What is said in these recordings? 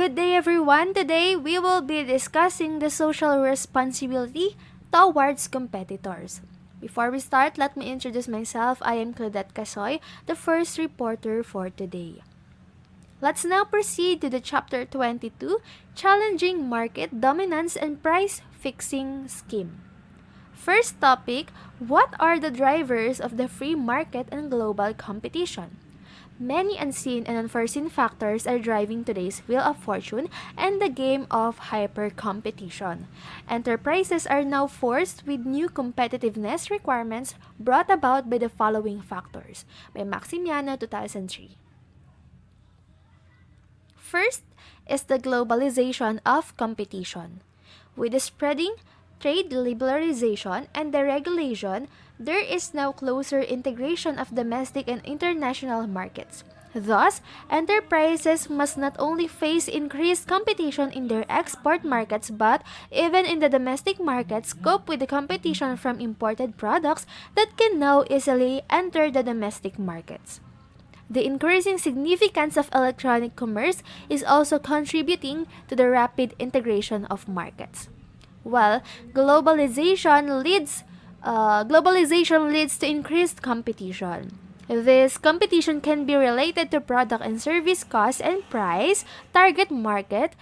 Good day everyone! Today we will be discussing the social responsibility towards competitors. Before we start, let me introduce myself. I am Claudette Casoy, the first reporter for today. Let's now proceed to the Chapter 22, Challenging Market Dominance and Price Fixing Scheme. First topic, what are the drivers of the free market and global competition? Many unseen and unforeseen factors are driving today's wheel of fortune and the game of hyper-competition. Enterprises are now forced with new competitiveness requirements brought about by the following factors, by Maximiano 2003. First is the globalization of competition. With the spreading trade liberalization and deregulation, there is now closer integration of domestic and international markets. Thus, enterprises must not only face increased competition in their export markets but even in the domestic markets cope with the competition from imported products that can now easily enter the domestic markets. The increasing significance of electronic commerce is also contributing to the rapid integration of markets. While globalization leads to increased competition. This competition can be related to product and service cost and price, target market,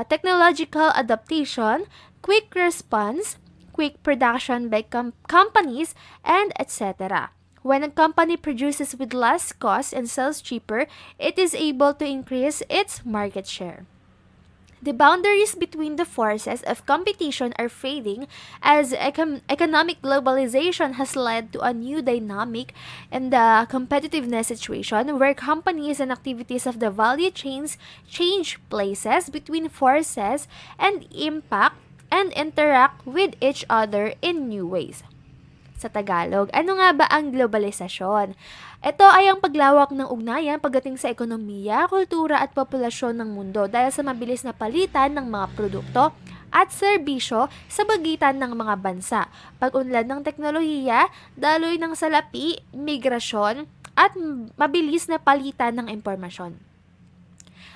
technological adaptation, quick response, quick production by companies, and etc. When a company produces with less cost and sells cheaper, it is able to increase its market share. The boundaries between the forces of competition are fading as economic globalization has led to a new dynamic in the competitiveness situation where companies and activities of the value chains change places between forces and impact and interact with each other in new ways. Sa Tagalog, ano nga ba ang globalisasyon? Ito ay ang paglawak ng ugnayan pagdating sa ekonomiya, kultura at populasyon ng mundo dahil sa mabilis na palitan ng mga produkto at serbisyo sa pagitan ng mga bansa, pag-unlad ng teknolohiya, daloy ng salapi, migrasyon, at mabilis na palitan ng impormasyon.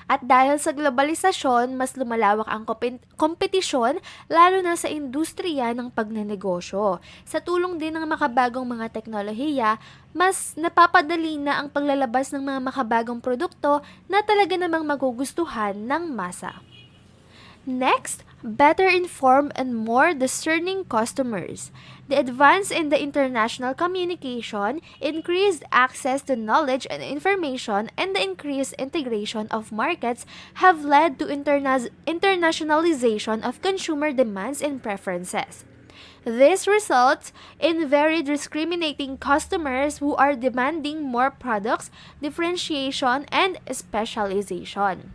At dahil sa globalisasyon, mas lumalawak ang kompetisyon lalo na sa industriya ng pagnenegosyo. Sa tulong din ng makabagong mga teknolohiya, mas napapadali na ang paglalabas ng mga makabagong produkto na talaga namang magugustuhan ng masa. Next, better informed and more discerning customers. The advance in the international communication, increased access to knowledge and information, and the increased integration of markets have led to internationalization of consumer demands and preferences. This results in very discriminating customers who are demanding more products, differentiation, and specialization.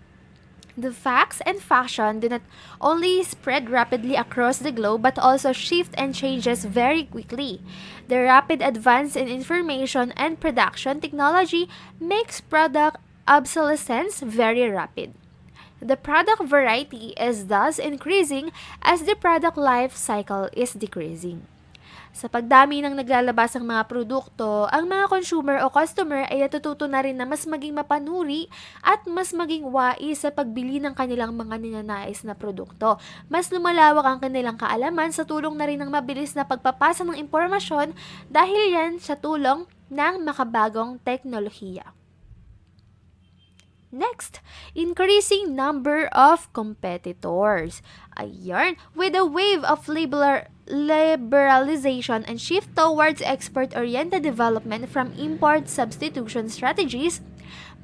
The facts and fashion do not only spread rapidly across the globe but also shift and changes very quickly. The rapid advance in information and production technology makes product obsolescence very rapid. The product variety is thus increasing as the product life cycle is decreasing. Sa pagdami ng naglalabas ng mga produkto, ang mga consumer o customer ay natututo na rin na mas maging mapanuri at mas maging wais sa pagbili ng kanilang mga ninanais na produkto. Mas lumalawak ang kanilang kaalaman sa tulong na rin ng mabilis na pagpapasa ng impormasyon dahil yan sa tulong ng makabagong teknolohiya. Next, increasing number of competitors. Ayan, with a wave of liberalization and shift towards export-oriented development from import substitution strategies,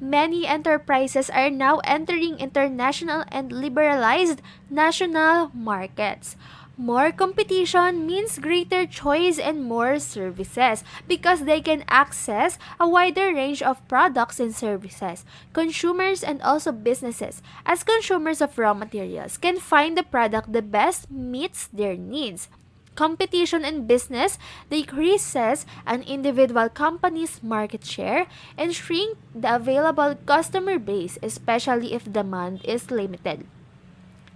many enterprises are now entering international and liberalized national markets. More competition means greater choice and more services because they can access a wider range of products and services. Consumers and also businesses, as consumers of raw materials, can find the product that best meets their needs. Competition in business decreases an individual company's market share and shrink the available customer base, especially if demand is limited.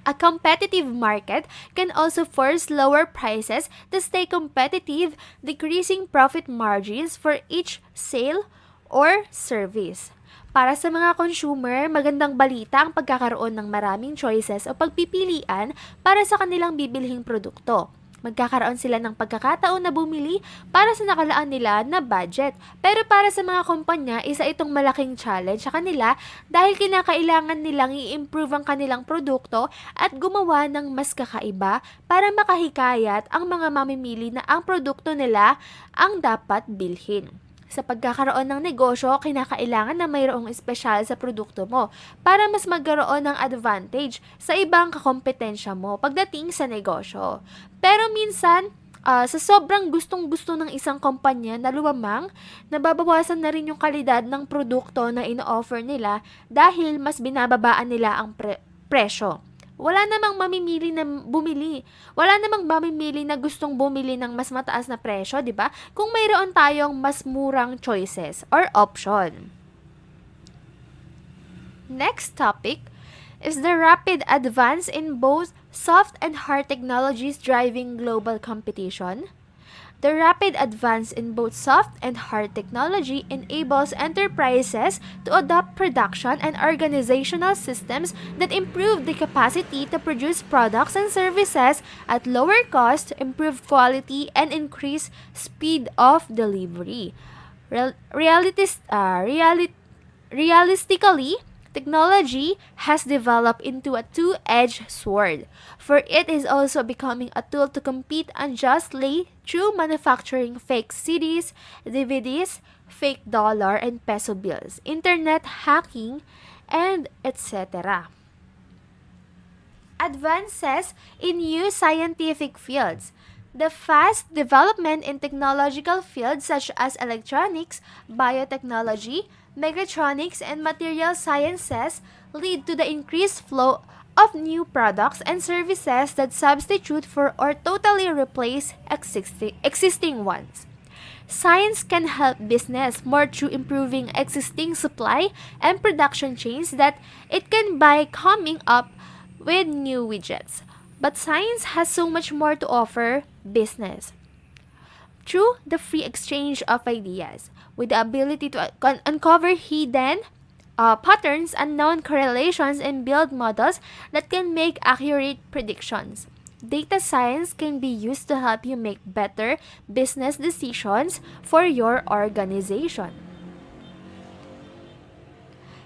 A competitive market can also force lower prices to stay competitive, decreasing profit margins for each sale or service. Para sa mga consumer, magandang balita ang pagkakaroon ng maraming choices o pagpipilian para sa kanilang bibilhing produkto. Magkakaroon sila ng pagkakataon na bumili para sa nakalaan nila na budget. Pero para sa mga kumpanya, isa itong malaking challenge sa kanila dahil kinakailangan nilang i-improve ang kanilang produkto at gumawa ng mas kakaiba para makahikayat ang mga mamimili na ang produkto nila ang dapat bilhin. Sa pagkakaroon ng negosyo, kinakailangan na mayroong espesyal sa produkto mo para mas magkaroon ng advantage sa ibang kakompetensya mo pagdating sa negosyo. Pero minsan, sa sobrang gustong-gusto ng isang kumpanya na lumamang, nababawasan na rin yung kalidad ng produkto na ino-offer nila dahil mas binababaan nila ang presyo. Wala namang mamimili na bumili. Wala namang mamimili na gustong bumili ng mas mataas na presyo, di ba? Kung mayroon tayong mas murang choices or option. Next topic is the rapid advance in both soft and hard technologies driving global competition. The rapid advance in both soft and hard technology enables enterprises to adopt production and organizational systems that improve the capacity to produce products and services at lower cost, improve quality, and increase speed of delivery. Realistically, technology has developed into a two-edged sword, for it is also becoming a tool to compete unjustly through manufacturing fake CDs, DVDs, fake dollar and peso bills, internet hacking, and etc. Advances in new scientific fields. The fast development in technological fields such as electronics, biotechnology, mechatronics, and material sciences lead to the increased flow of new products and services that substitute for or totally replace existing ones. Science can help business more through improving existing supply and production chains that it can by coming up with new widgets. But science has so much more to offer business. Through the free exchange of ideas, with the ability to uncover hidden patterns and known correlations and build models that can make accurate predictions. Data science can be used to help you make better business decisions for your organization.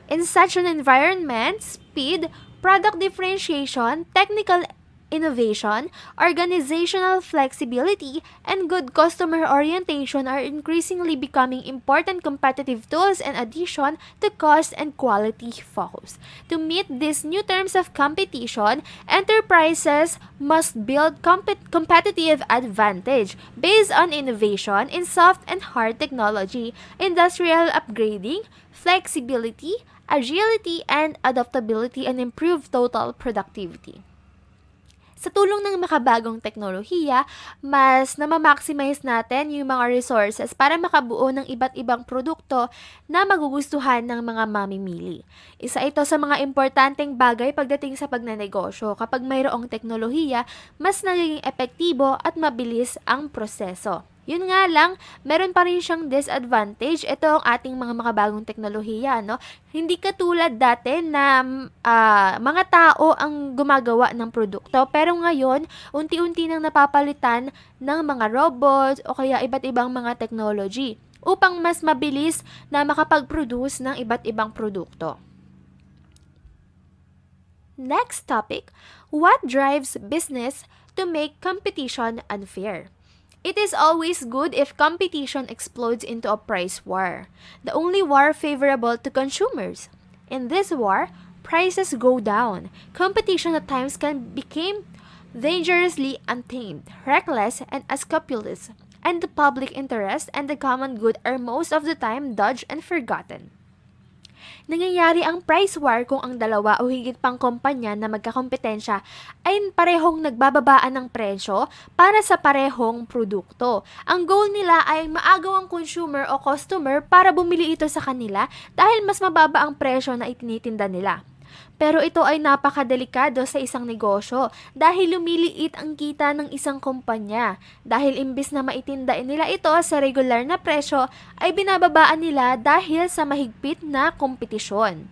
In such an environment, speed, product differentiation, technical innovation, organizational flexibility, and good customer orientation are increasingly becoming important competitive tools in addition to cost and quality focus. To meet these new terms of competition, enterprises must build competitive advantage based on innovation in soft and hard technology, industrial upgrading, flexibility, agility, and adaptability, and improve total productivity. Sa tulong ng makabagong teknolohiya, mas namamaximize natin yung mga resources para makabuo ng iba't ibang produkto na magugustuhan ng mga mamimili. Isa ito sa mga importanteng bagay pagdating sa pagnanegosyo. Kapag mayroong teknolohiya, mas nagiging epektibo at mabilis ang proseso. Yun nga lang, meron pa rin siyang disadvantage. Ito ang ating mga makabagong teknolohiya, no? Hindi katulad dati na mga tao ang gumagawa ng produkto. Pero ngayon, unti-unti nang napapalitan ng mga robots o kaya iba't ibang mga technology upang mas mabilis na makapag-produce ng iba't ibang produkto. Next topic, what drives business to make competition unfair? It is always good if competition explodes into a price war, the only war favorable to consumers. In this war, prices go down. Competition at times can become dangerously untamed, reckless, and unscrupulous, and the public interest and the common good are most of the time dodged and forgotten. Nangyayari ang price war kung ang dalawa o higit pang kumpanya na magkakompetensya ay parehong nagbababaan ng presyo para sa parehong produkto. Ang goal nila ay maagaw ang consumer o customer para bumili ito sa kanila dahil mas mababa ang presyo na itinitinda nila. Pero ito ay napakadelikado sa isang negosyo dahil lumiliit ang kita ng isang kumpanya. Dahil imbis na maitinda nila ito sa regular na presyo, ay binababaan nila dahil sa mahigpit na kompetisyon.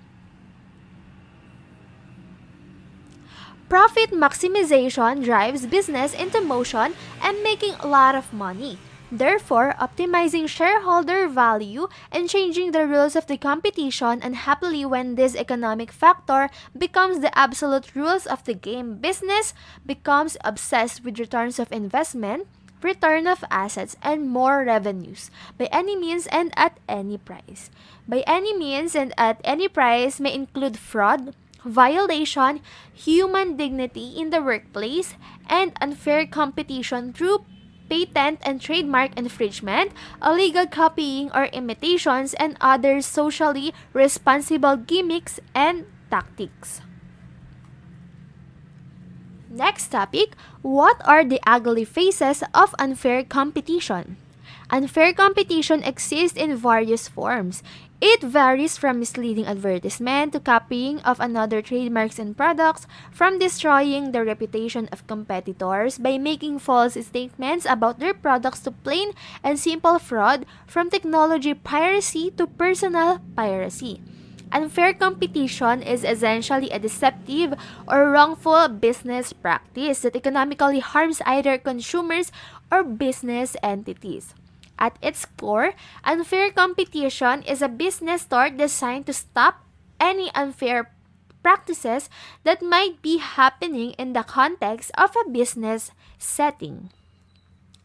Profit maximization drives business into motion and making a lot of money. Therefore, optimizing shareholder value and changing the rules of the competition unhappily when this economic factor becomes the absolute rules of the game, business becomes obsessed with returns of investment, return of assets, and more revenues by any means and at any price. By any means and at any price may include fraud, violation, human dignity in the workplace, and unfair competition through patent and trademark infringement, illegal copying or imitations, and other socially responsible gimmicks and tactics. Next topic, what are the ugly faces of unfair competition? Unfair competition exists in various forms. It varies from misleading advertisement to copying of another trademarks and products, from destroying the reputation of competitors by making false statements about their products to plain and simple fraud, from technology piracy to personal piracy. Unfair competition is essentially a deceptive or wrongful business practice that economically harms either consumers or business entities. At its core, unfair competition is a business tort designed to stop any unfair practices that might be happening in the context of a business setting.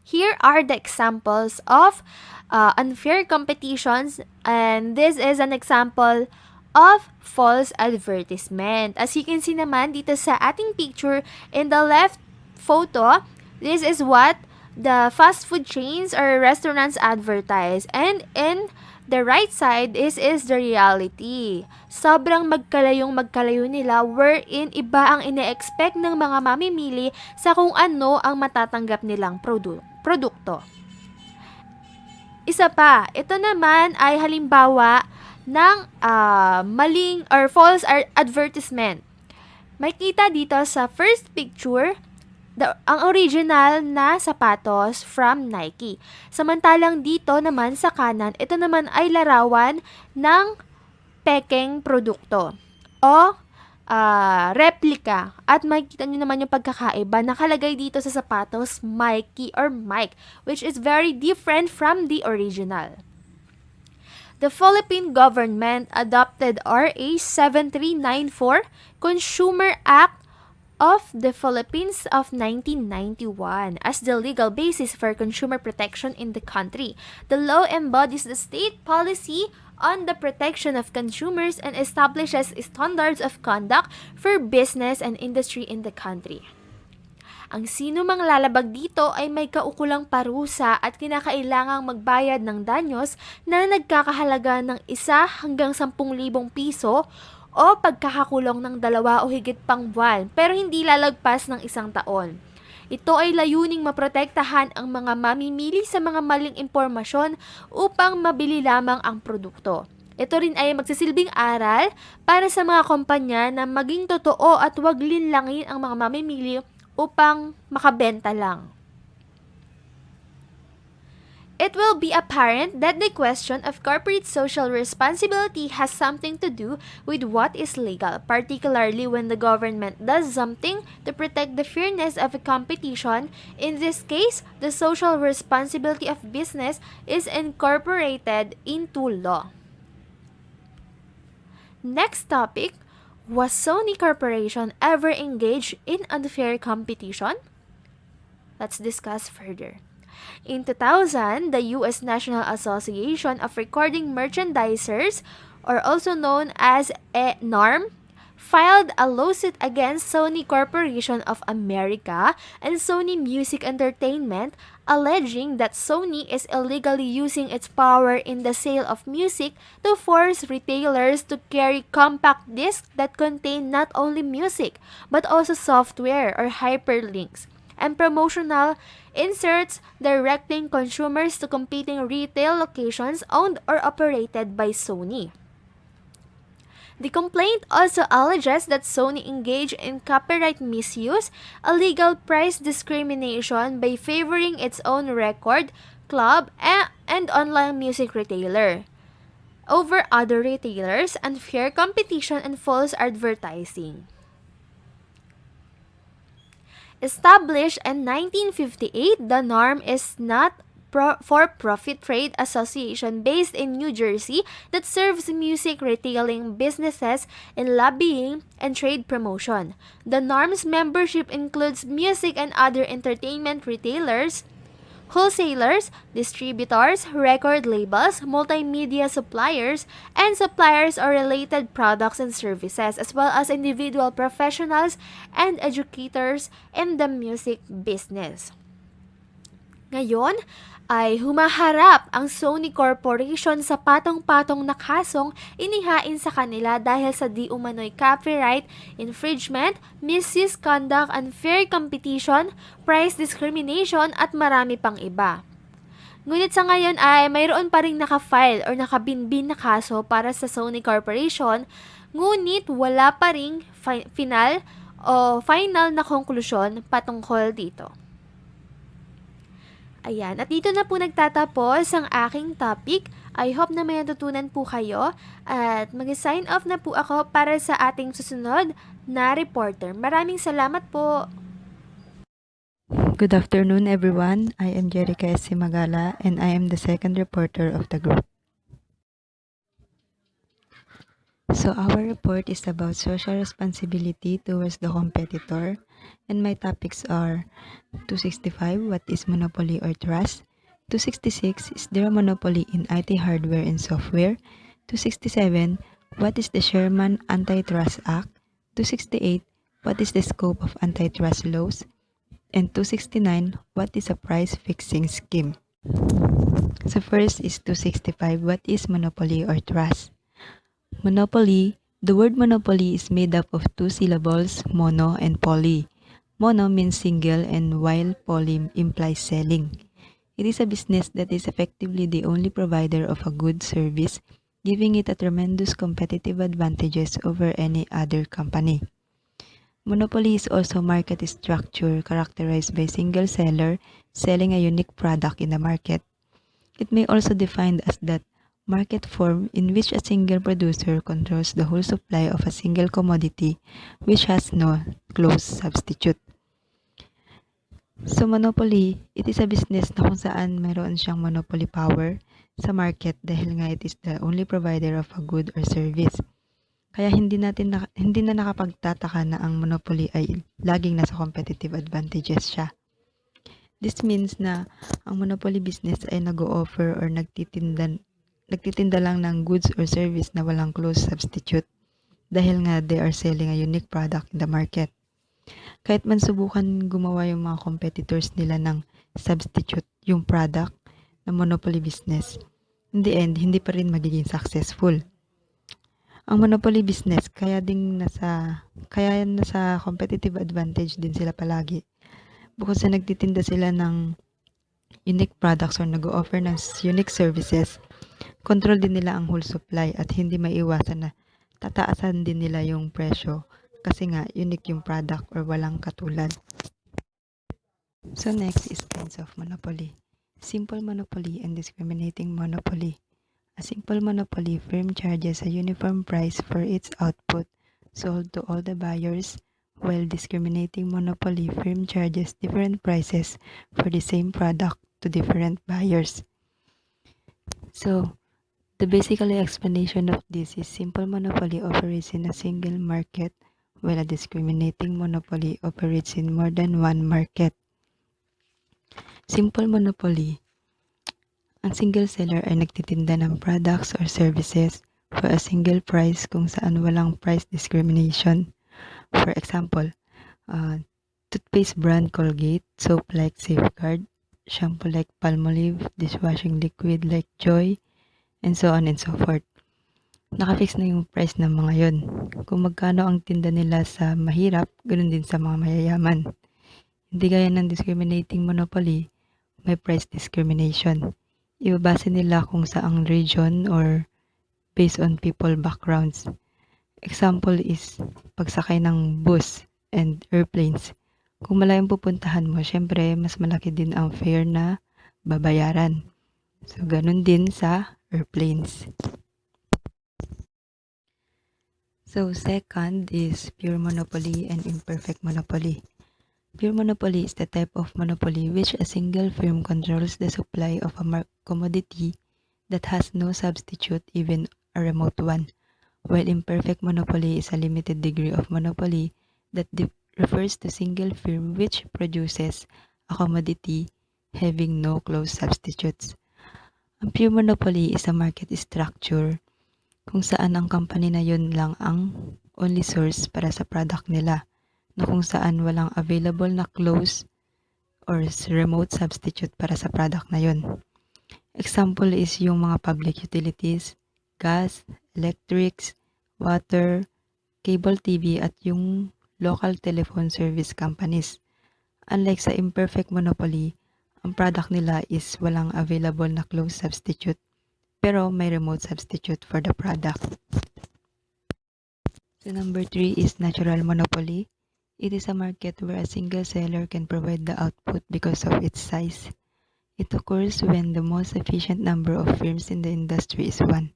Here are the examples of unfair competitions, and this is an example of false advertisement. As you can see naman dito sa ating picture in the left photo, this is what the fast food chains or restaurants advertise. And in the right side, this is the reality. Sobrang magkalayo nila wherein iba ang ine-expect ng mga mamimili sa kung ano ang matatanggap nilang produkto. Isa pa, ito naman ay halimbawa ng maling or false advertisement. Makita dito sa first picture, ang original na sapatos from Nike. Samantalang dito naman sa kanan, ito naman ay larawan ng pekeng produkto o replica. At makikita nyo naman yung pagkakaiba. Nakalagay dito sa sapatos Mikey or Mike, which is very different from the original. The Philippine government adopted RA 7394, Consumer Act of the Philippines of 1991 as the legal basis for consumer protection in the country. The law embodies the state policy on the protection of consumers and establishes standards of conduct for business and industry in the country. Ang sino mang lalabag dito ay may kaukulang parusa at kinakailangang magbayad ng danyos na nagkakahalaga ng 1 hanggang 10,000 piso o pagkakakulong ng 2 o higit pang buwan, pero hindi lalagpas ng 1 taon. Ito ay layuning maprotektahan ang mga mamimili sa mga maling impormasyon upang mabili lamang ang produkto. Ito rin ay magsisilbing aral para sa mga kumpanya na maging totoo at huwag linlangin ang mga mamimili upang makabenta lang. It will be apparent that the question of corporate social responsibility has something to do with what is legal, particularly when the government does something to protect the fairness of a competition. In this case, the social responsibility of business is incorporated into law. Next topic, was Sony Corporation ever engaged in unfair competition? Let's discuss further. In 2000, the U.S. National Association of Recording Merchandisers, or also known as NARM, filed a lawsuit against Sony Corporation of America and Sony Music Entertainment, alleging that Sony is illegally using its power in the sale of music to force retailers to carry compact discs that contain not only music, but also software or hyperlinks, and promotional inserts directing consumers to competing retail locations owned or operated by Sony. The complaint also alleges that Sony engaged in copyright misuse, illegal price discrimination by favoring its own record, club, and online music retailer over other retailers, unfair competition, and false advertising. Established in 1958, the norm is not for-profit trade association based in New Jersey that serves music retailing businesses in lobbying and trade promotion. The norm's membership includes music and other entertainment retailers, wholesalers, distributors, record labels, multimedia suppliers, and suppliers or related products and services, as well as individual professionals and educators in the music business. Ngayon ay humaharap ang Sony Corporation sa patong-patong na kasong inihain sa kanila dahil sa di umano'y copyright infringement, misconduct, unfair competition, price discrimination at marami pang iba. Ngunit sa ngayon ay mayroon pa ring naka-file or nakabinbin na kaso para sa Sony Corporation, ngunit wala pa ring final na konklusyon patungkol dito. Ayan, at dito na po nagtatapos ang aking topic. I hope na may natutunan po kayo at mag-sign off na po ako para sa ating susunod na reporter. Maraming salamat po! Good afternoon, everyone. I am Jerica S. Magala, and I am the second reporter of the group. So our report is about social responsibility towards the competitor, and my topics are 265, what is monopoly or trust? 266, is there a monopoly in IT hardware and software? 267, what is the Sherman Antitrust Act? 268, what is the scope of antitrust laws? And 269, what is a price fixing scheme? So first is 265, what is monopoly or trust? Monopoly, the word monopoly is made up of two syllables, mono and poly. Mono means single and while poly implies selling. It is a business that is effectively the only provider of a good service, giving it a tremendous competitive advantages over any other company. Monopoly is also market structure characterized by single seller selling a unique product in the market. It may also be defined as that market form in which a single producer controls the whole supply of a single commodity which has no close substitute. So monopoly, it is a business na kung saan mayroon siyang monopoly power sa market dahil nga it is the only provider of a good or service. Kaya hindi na nakapagtataka na ang monopoly ay laging nasa competitive advantages siya. This means na ang monopoly business ay nag-o-offer or nagtitinda lang ng goods or service na walang close substitute dahil nga they are selling a unique product in the market. Kahit man subukan gumawa yung mga competitors nila ng substitute yung product na monopoly business, in the end, hindi pa rin magiging successful. Ang monopoly business, kaya nasa competitive advantage din sila palagi. Bukod sa nagtitinda sila ng unique products or nag-o-offer ng unique services, control din nila ang whole supply at hindi maiwasan na tataasan din nila yung presyo kasi nga unique yung product or walang katulad. So next is kinds of monopoly. Simple monopoly and discriminating monopoly. A simple monopoly firm charges a uniform price for its output sold to all the buyers, while discriminating monopoly firm charges different prices for the same product to different buyers. So, the basically explanation of this is simple monopoly operates in a single market, while a discriminating monopoly operates in more than one market. Simple monopoly, ang single seller ay nagtitinda ng products or services for a single price kung saan walang price discrimination. For example, toothpaste brand Colgate, soap like Safeguard, shampoo like Palmolive, dishwashing liquid like Joy, and so on and so forth. Nakafix na yung price ng mga yon. Kung magkano ang tinda nila sa mahirap, ganoon din sa mga mayayaman. Hindi gaya ng discriminating monopoly, may price discrimination. Ibabase nila kung saang region or based on people backgrounds. Example is pagsakay ng bus and airplanes. Kung malayong pupuntahan mo, syempre mas malaki din ang fare na babayaran. So, ganun din sa airplanes. So, second is pure monopoly and imperfect monopoly. Pure monopoly is the type of monopoly which a single firm controls the supply of a commodity that has no substitute, even a remote one, while imperfect monopoly is a limited degree of monopoly that refers to single firm which produces a commodity having no close substitutes. Ang pure monopoly is a market structure kung saan ang company na yun lang ang only source para sa product nila, na kung saan walang available na close or remote substitute para sa product na yun. Example is yung mga public utilities, gas, electrics, water, cable TV at yung local telephone service companies. Unlike sa imperfect monopoly, ang product nila is walang available na close substitute pero may remote substitute for the product. So number 3 is natural monopoly. It is a market where a single seller can provide the output because of its size. It occurs when the most efficient number of firms in the industry is one.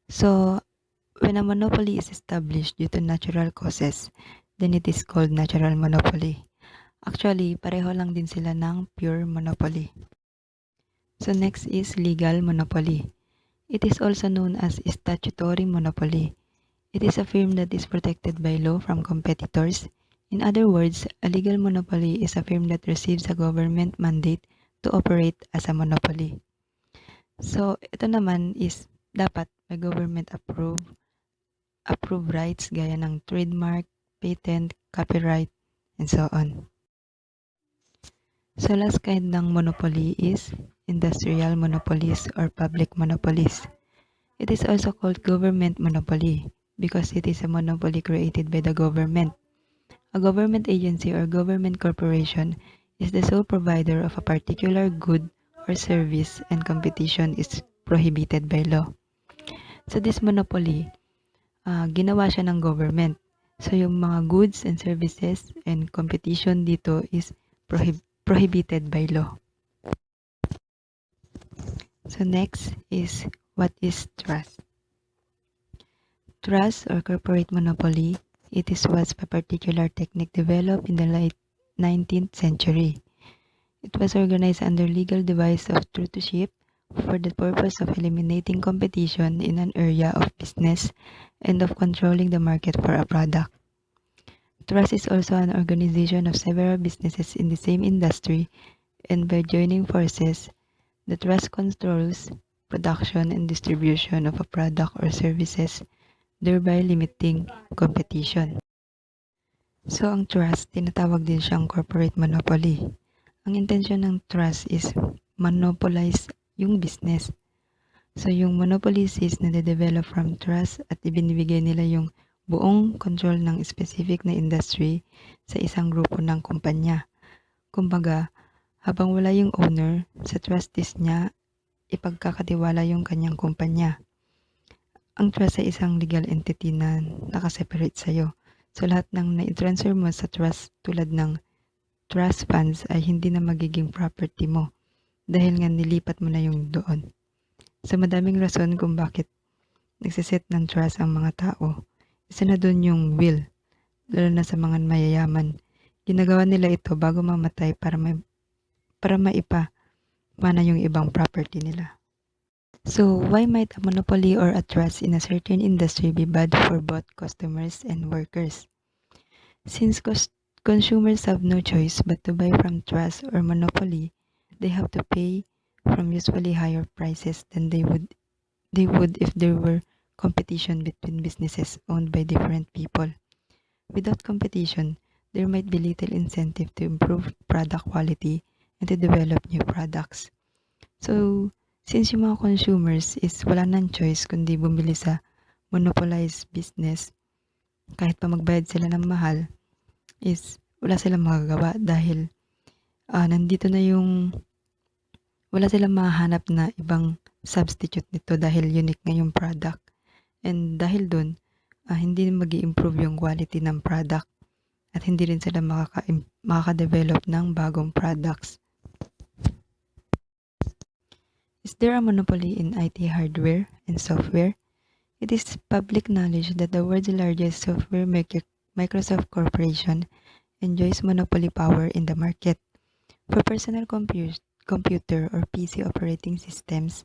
So, when a monopoly is established due to natural causes, then it is called natural monopoly. Actually, pareho lang din sila ng pure monopoly. So next is legal monopoly. It is also known as statutory monopoly. It is a firm that is protected by law from competitors. In other words, a legal monopoly is a firm that receives a government mandate to operate as a monopoly. So, ito naman is dapat may government approve rights gaya ng trademark, patent, copyright, and so on. So, last kind ng monopoly is industrial monopolies or public monopolies. It is also called government monopoly because it is a monopoly created by the government. A government agency or government corporation is the sole provider of a particular good or service, and competition is prohibited by law. So this monopoly, ginawa siya ng government. So yung mga goods and services and competition dito is prohibited by law. So next is, what is trust? Trust or corporate monopoly, it was a particular technique developed in the late 19th century. It was organized under legal device of trusteeship for the purpose of eliminating competition in an area of business and of controlling the market for a product. Trust is also an organization of several businesses in the same industry, and by joining forces, the trust controls production and distribution of a product or services, thereby limiting competition. So, ang trust, tinatawag din siyang corporate monopoly. Ang intensyon ng trust is monopolize yung business. So, yung monopolies is nade-develop from trust at ibinibigay nila yung buong control ng specific na industry sa isang grupo ng kumpanya. Kumbaga, habang wala yung owner, sa trustees niya, ipagkakatiwala yung kanyang kumpanya. Ang trust ay isang legal entity na nakaseparate sa'yo. So, lahat ng na-transfer mo sa trust tulad ng trust funds ay hindi na magiging property mo dahil nga nilipat mo na yung doon. So, madaming rason kung bakit nagsiset ng trust ang mga tao. Isa na doon yung will, lalo na sa mga mayayaman. Ginagawa nila ito bago mamatay para maipamana yung ibang property nila. So, why might a monopoly or a trust in a certain industry be bad for both customers and workers? Since consumers have no choice but to buy from trust or monopoly, they have to pay from usually higher prices than they would if there were competition between businesses owned by different people. Without competition, there might be little incentive to improve product quality and to develop new products. So, since yung mga consumers is wala nang choice kundi bumili sa monopolized business, kahit pa magbayad sila ng mahal, is wala silang magagawa dahil nandito na yung wala silang mahanap na ibang substitute nito dahil unique nga yung product. And dahil dun, hindi mag-i-improve yung quality ng product at hindi rin sila makaka-develop ng bagong products. Is there a monopoly in IT hardware and software? It is public knowledge that the world's largest software maker, Microsoft Corporation, enjoys monopoly power in the market. For personal computer or PC operating systems,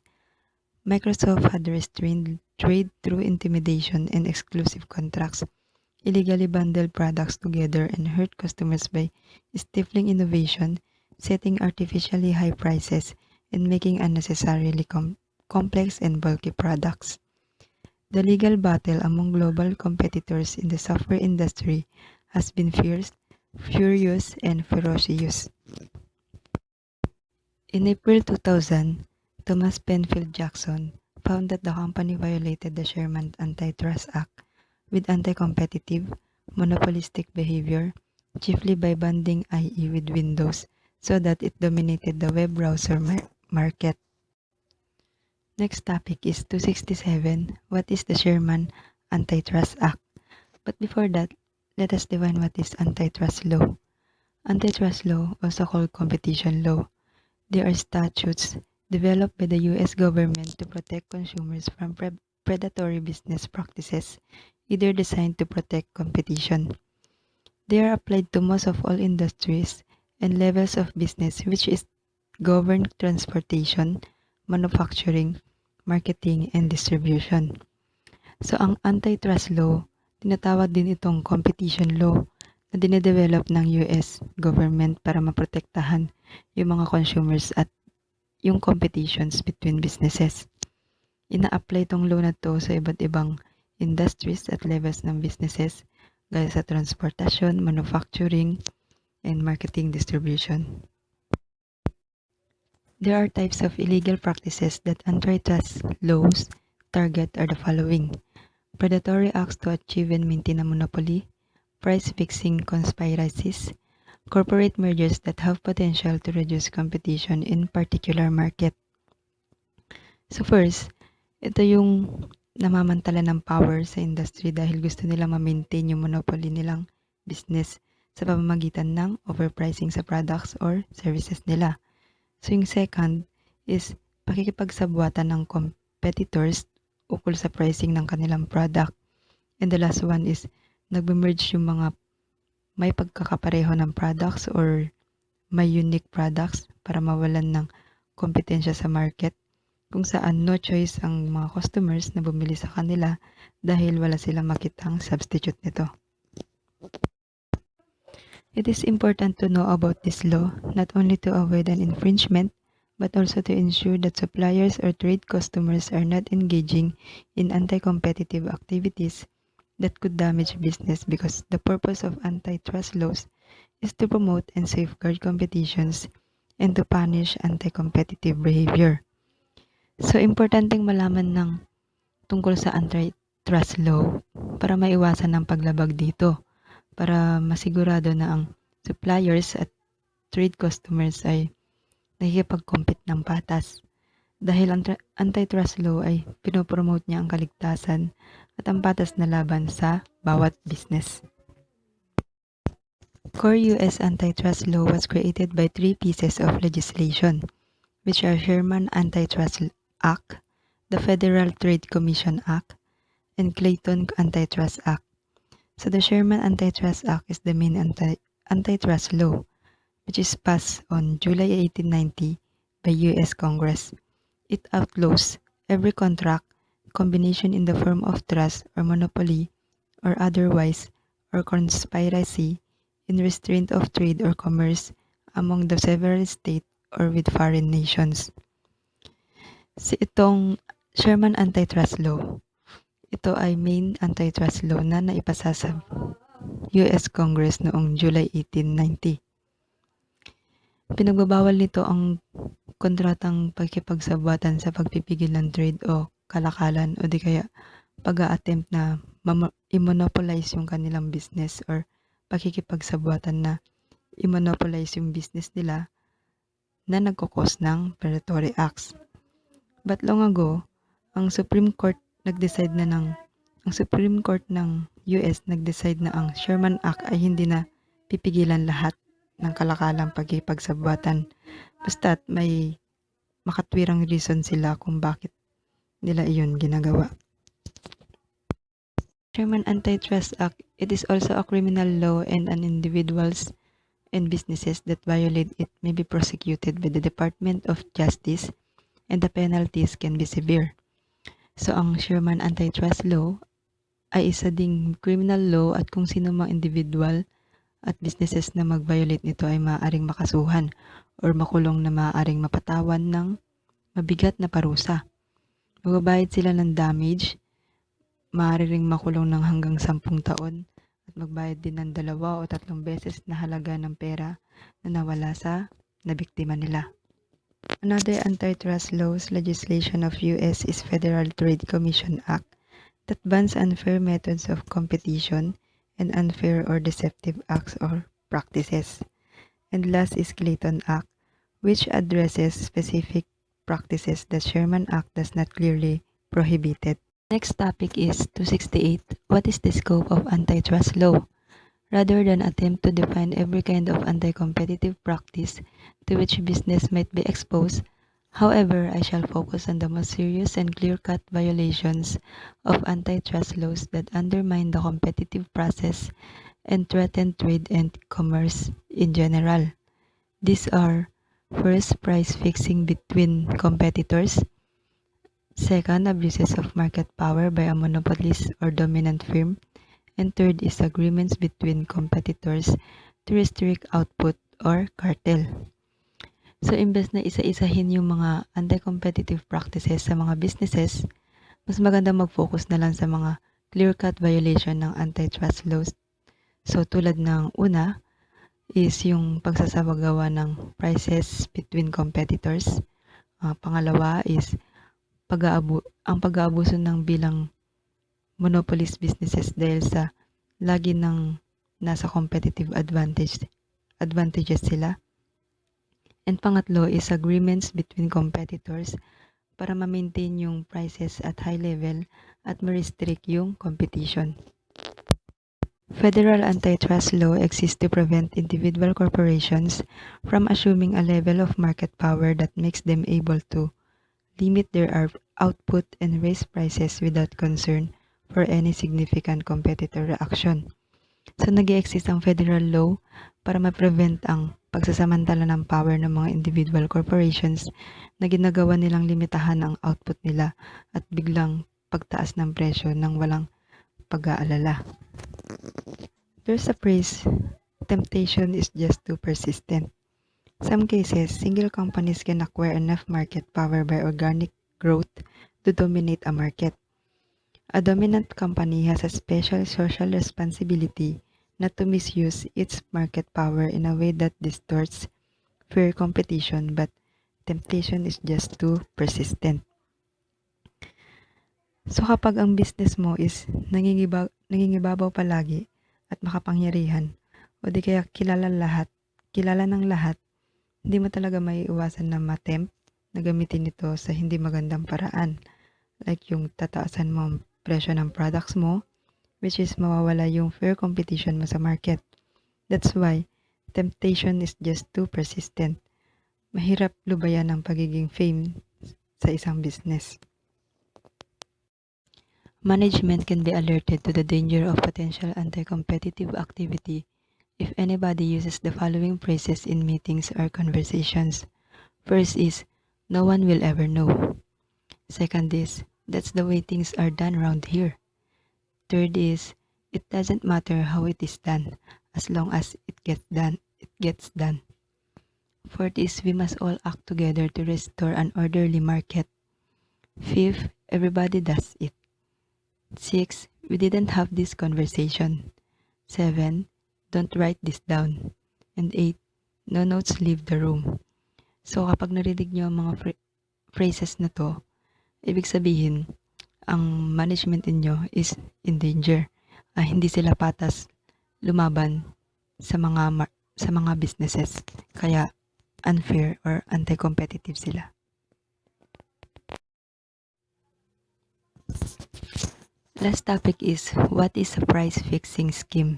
Microsoft had restrained trade through intimidation and exclusive contracts, illegally bundled products together, and hurt customers by stifling innovation, setting artificially high prices, and making unnecessarily complex and bulky products. The legal battle among global competitors in the software industry has been fierce, furious, and ferocious. In April 2000, Thomas Penfield Jackson found that the company violated the Sherman Antitrust Act with anti-competitive, monopolistic behavior, chiefly by bundling IE with Windows so that it dominated the web browser market. Next topic is 267. What is the Sherman Antitrust Act? But before that, let us define what is antitrust law. Antitrust law, also called competition law. They are statutes developed by the U.S. government to protect consumers from predatory business practices, either designed to protect competition. They are applied to most of all industries and levels of business, which is govern transportation, manufacturing, marketing, and distribution. So ang antitrust law, tinatawag din itong competition law na dinedevelop ng US government para maprotektahan yung mga consumers at yung competitions between businesses. Ina-apply tong law na to sa iba't ibang industries at levels ng businesses gaya sa transportation, manufacturing, and marketing distribution. There are types of illegal practices that antitrust laws target are the following: predatory acts to achieve and maintain a monopoly, price-fixing conspiracies, corporate mergers that have potential to reduce competition in particular market. So first, ito yung namamantala ng power sa industry dahil gusto nilang ma-maintain yung monopoly nilang business sa pamamagitan ng overpricing sa products or services nila. So yung second is pakikipagsabwatan ng competitors ukol sa pricing ng kanilang product. And the last one is nagbe-merge yung mga may pagkakapareho ng products or may unique products para mawalan ng kompetensya sa market kung saan no choice ang mga customers na bumili sa kanila dahil wala silang makitang substitute nito. It is important to know about this law not only to avoid an infringement but also to ensure that suppliers or trade customers are not engaging in anti-competitive activities that could damage business because the purpose of antitrust laws is to promote and safeguard competitions and to punish anti-competitive behavior. So, importanteng malaman ng tungkol sa antitrust law para maiwasan ang paglabag dito, para masigurado na ang suppliers at trade customers ay nakikipag-compete ng patas. Dahil ang antitrust law ay pinopromote niya ang kaligtasan at ang patas na laban sa bawat business. Core U.S. antitrust law was created by three pieces of legislation, which are Sherman Antitrust Act, the Federal Trade Commission Act, and Clayton Antitrust Act. So the Sherman Antitrust Act is the main antitrust law, which is passed on July 1890 by U.S. Congress. It outlaws every contract, combination in the form of trust or monopoly or otherwise, or conspiracy in restraint of trade or commerce among the several states or with foreign nations. Itong Sherman Antitrust Law, ito ay main antitrust law na naipasa sa US Congress noong July 1890. Pinagbabawal nito ang kontratang pagkipagsabwatan sa pagpipigil ng trade o kalakalan o di kaya pag-a-attempt na i-monopolize yung kanilang business or pakikipagsabwatan na i-monopolize yung business nila na nagkukos ng predatory acts. But long ago, ang Supreme Court nag-decide na ng Ang Supreme Court ng US nag-decide na ang Sherman Act ay hindi na pipigilan lahat ng kalakalang pagkikipagsabwatan basta't may makatwirang reason sila kung bakit nila iyon ginagawa. Sherman Antitrust Act, it is also a criminal law and an individuals and businesses that violate it may be prosecuted by the Department of Justice and the penalties can be severe. So ang Sherman Antitrust Law ay isa ding criminal law at kung sino mang individual at businesses na mag-violate nito ay maaaring makasuhan or makulong na maaaring mapatawan ng mabigat na parusa. Magbabayad sila ng damage, maaari ring makulong ng hanggang 10 taon at magbayad din ng 2 o 3 beses na halaga ng pera na nawala sa nabiktima nila. Another antitrust laws legislation of US is Federal Trade Commission Act that bans unfair methods of competition and unfair or deceptive acts or practices. And last is Clayton Act, which addresses specific practices that Sherman Act does not clearly prohibit. Next topic is 268. What is the scope of antitrust law? Rather than attempt to define every kind of anti-competitive practice to which business might be exposed, however, I shall focus on the most serious and clear-cut violations of antitrust laws that undermine the competitive process and threaten trade and commerce in general. These are: first, price fixing between competitors; second, abuses of market power by a monopolist or dominant firm; and third is agreements between competitors to restrict output or cartel. So, imbes na isa-isahin yung mga anti-competitive practices sa mga businesses, mas maganda mag-focus na lang sa mga clear-cut violation ng antitrust laws. So, tulad ng una is yung pagsasagawa ng prices between competitors. Pangalawa is ang pag-aabuso ng bilang monopolist businesses dahil sa lagi ng nasa competitive advantages sila. And pangatlo is agreements between competitors para ma-maintain yung prices at high level at ma-restrict yung competition. Federal antitrust law exists to prevent individual corporations from assuming a level of market power that makes them able to limit their output and raise prices without concern for any significant competitor reaction. So, nag-i-exist ang federal law para ma-prevent ang pagsasamantala ng power ng mga individual corporations na ginagawa nilang limitahan ang output nila at biglang pagtaas ng presyo nang walang pag-aalala. There's a phrase, temptation is just too persistent. Some cases, single companies can acquire enough market power by organic growth to dominate a market. A dominant company has a special social responsibility not to misuse its market power in a way that distorts fair competition, but temptation is just too persistent. So kapag ang business mo is nangingibabaw palagi at makapangyarihan, o di kaya kilala ng lahat, hindi mo talaga maiiwasan na ma-tempt na gamitin ito sa hindi magandang paraan. Like yung tataasan mo ang presyo ng products mo, which is mawawala yung fair competition mo sa market. That's why temptation is just too persistent. Mahirap lubayan ang pagiging fame sa isang business. Management can be alerted to the danger of potential anti-competitive activity if anybody uses the following phrases in meetings or conversations. First is, no one will ever know. Second is, that's the way things are done around here. Third is, it doesn't matter how it is done, as long as it gets done. Fourth is, we must all act together to restore an orderly market. Fifth, everybody does it. 6, we didn't have this conversation. 7, don't write this down. And 8, no notes leave the room. So kapag narinig nyo ang mga phrases na to, ibig sabihin, ang management inyo is in danger. Hindi sila patas lumaban sa mga businesses. Kaya unfair or anti-competitive sila. Last topic is what is a price fixing scheme?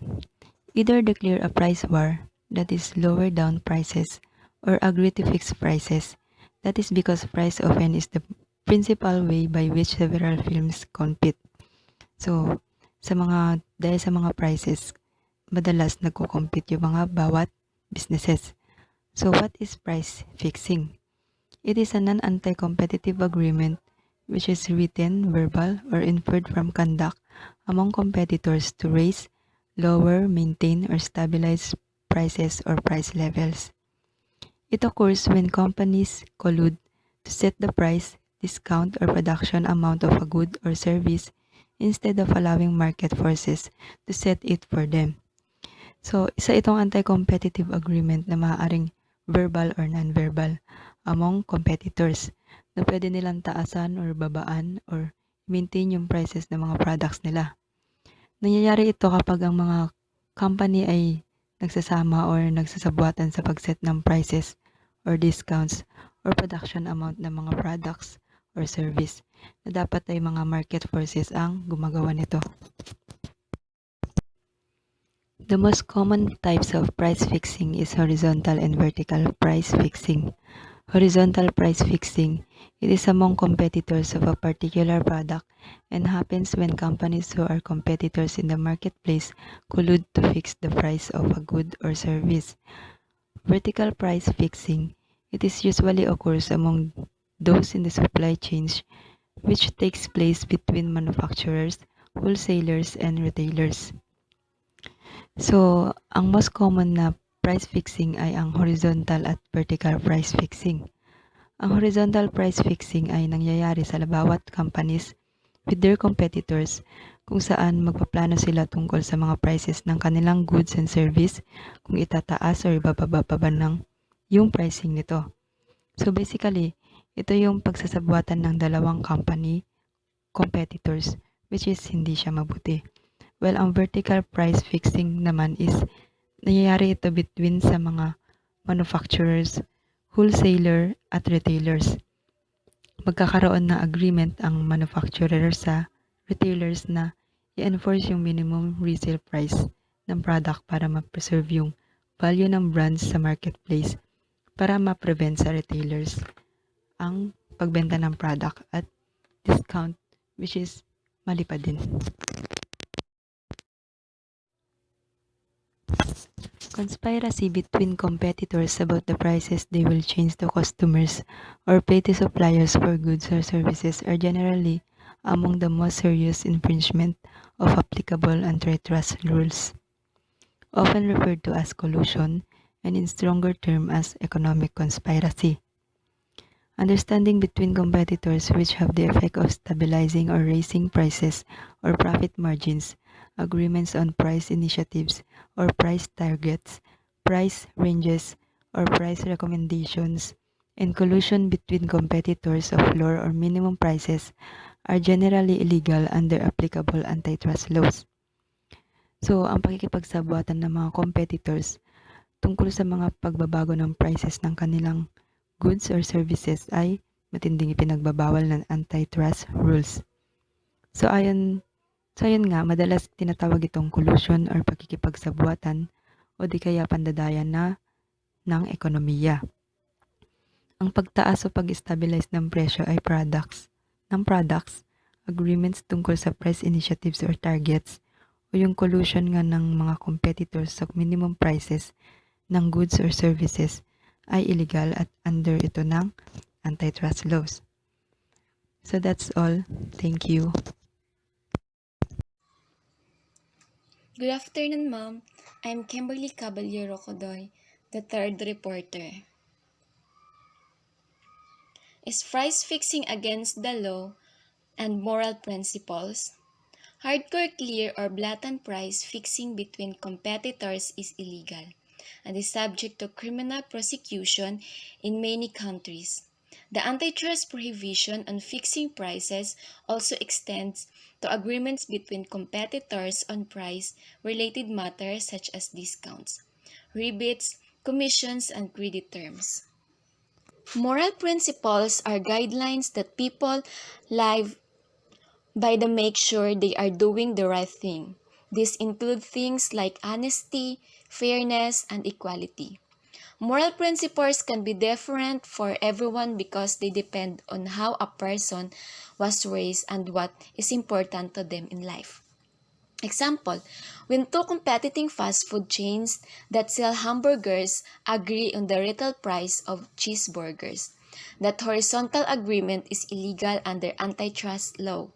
Either declare a price war, that is lower down prices, or agree to fix prices. That is because price often is the principal way by which several firms compete. So, dahil sa mga prices, madalas nagko-compete yung mga bawat businesses. So, what is price fixing? It is a non-anti-competitive agreement which is written, verbal, or inferred from conduct among competitors to raise, lower, maintain, or stabilize prices or price levels. It occurs when companies collude to set the price, discount, or production amount of a good or service instead of allowing market forces to set it for them. So, isa itong anti-competitive agreement na maaaring verbal or non-verbal among competitors na pwede nilang taasan or babaan or maintain yung prices ng mga products nila. Nangyayari ito kapag ang mga company ay nagsasama or nagsasabuatan sa pagset ng prices or discounts or production amount ng mga products or service na dapat ay mga market forces ang gumagawa nito. The most common types of price fixing is horizontal and vertical price fixing. Horizontal price fixing, it is among competitors of a particular product and happens when companies who are competitors in the marketplace collude to fix the price of a good or service. Vertical price fixing, it is usually occurs among those in the supply chains which takes place between manufacturers, wholesalers, and retailers. So, ang most common na price fixing ay ang horizontal at vertical price fixing. Ang horizontal price fixing ay nangyayari sa bawat companies with their competitors kung saan magpaplano sila tungkol sa mga prices ng kanilang goods and service kung itataas o ibababa pa ba ng yung pricing nito. So basically, ito yung pagsasabuatan ng dalawang competitors, which is hindi siya mabuti. Well, ang vertical price fixing naman is nangyayari ito between sa mga manufacturers, wholesaler, at retailers. Magkakaroon ng agreement ang manufacturer sa retailers na i-enforce yung minimum resale price ng product para ma-preserve yung value ng brands sa marketplace para ma-prevent sa retailers ang pagbenta ng product at discount, which is mali pa din. Conspiracy between competitors about the prices they will change to customers or pay to suppliers for goods or services are generally among the most serious infringement of applicable antitrust rules, often referred to as collusion and in stronger terms as economic conspiracy. Understanding between competitors which have the effect of stabilizing or raising prices or profit margins, agreements on price initiatives or price targets, price ranges or price recommendations, and collusion between competitors of floor or minimum prices are generally illegal under applicable antitrust laws. So, ang pakikipagsabuatan ng mga competitors tungkol sa mga pagbabago ng prices ng kanilang goods or services ay matinding ipinagbabawal ng antitrust rules. So ayun nga, madalas tinatawag itong collusion or pakikipagsabuatan o di kaya pandadayan ng ekonomiya. Ang pagtaas o pag-stabilize ng presyo ay products, agreements tungkol sa price initiatives or targets, o yung collusion nga ng mga competitors sa minimum prices ng goods or services ay illegal at under ito ng antitrust laws. So that's all. Thank you. Good afternoon, ma'am. I'm Kimberly Caballero Codoy, the third reporter. Is price fixing against the law and moral principles? Hardcore, clear, or blatant price fixing between competitors is illegal and is subject to criminal prosecution in many countries. The antitrust prohibition on fixing prices also extends to agreements between competitors on price-related matters such as discounts, rebates, commissions, and credit terms. Moral principles are guidelines that people live by the make sure they are doing the right thing. These include things like honesty, fairness, and equality. Moral principles can be different for everyone because they depend on how a person was raised and what is important to them in life. Example, when two competing fast food chains that sell hamburgers agree on the retail price of cheeseburgers, that horizontal agreement is illegal under antitrust law.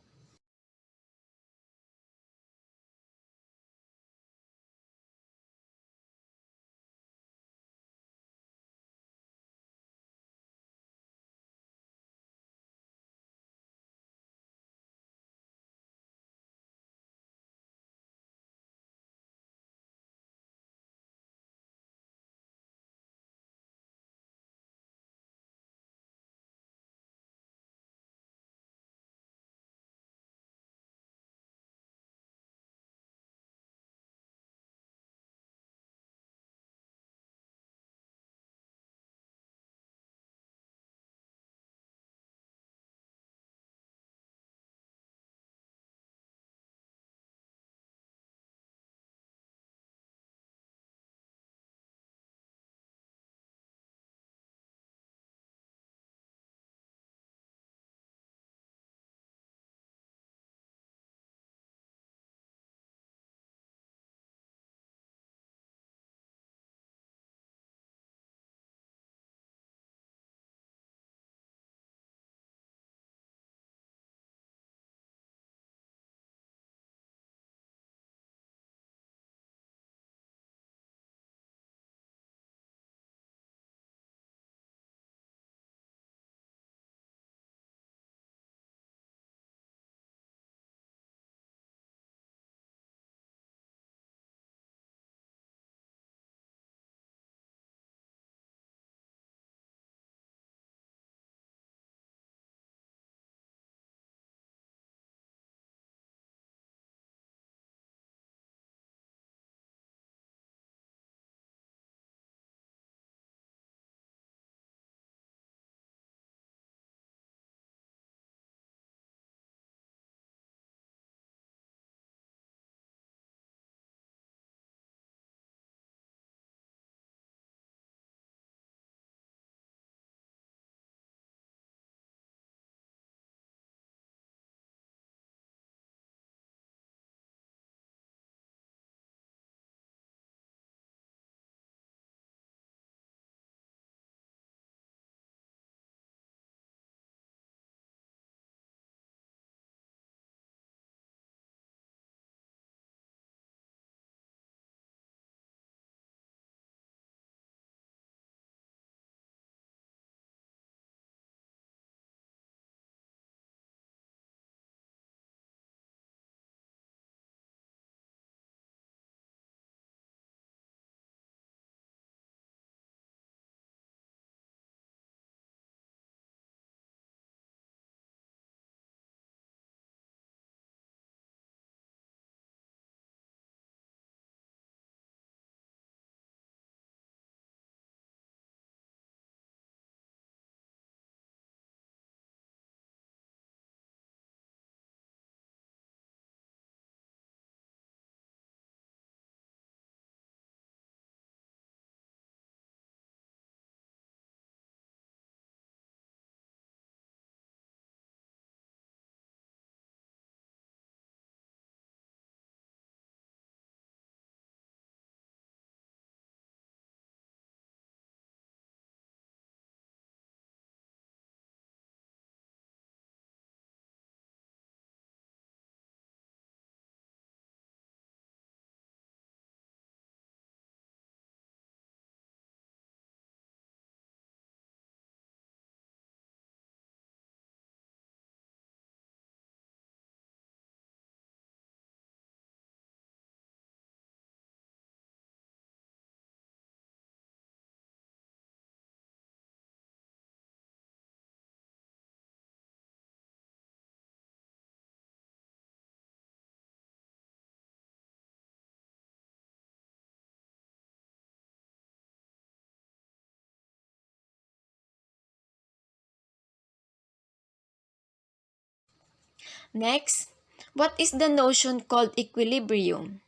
Next, what is the notion called equilibrium?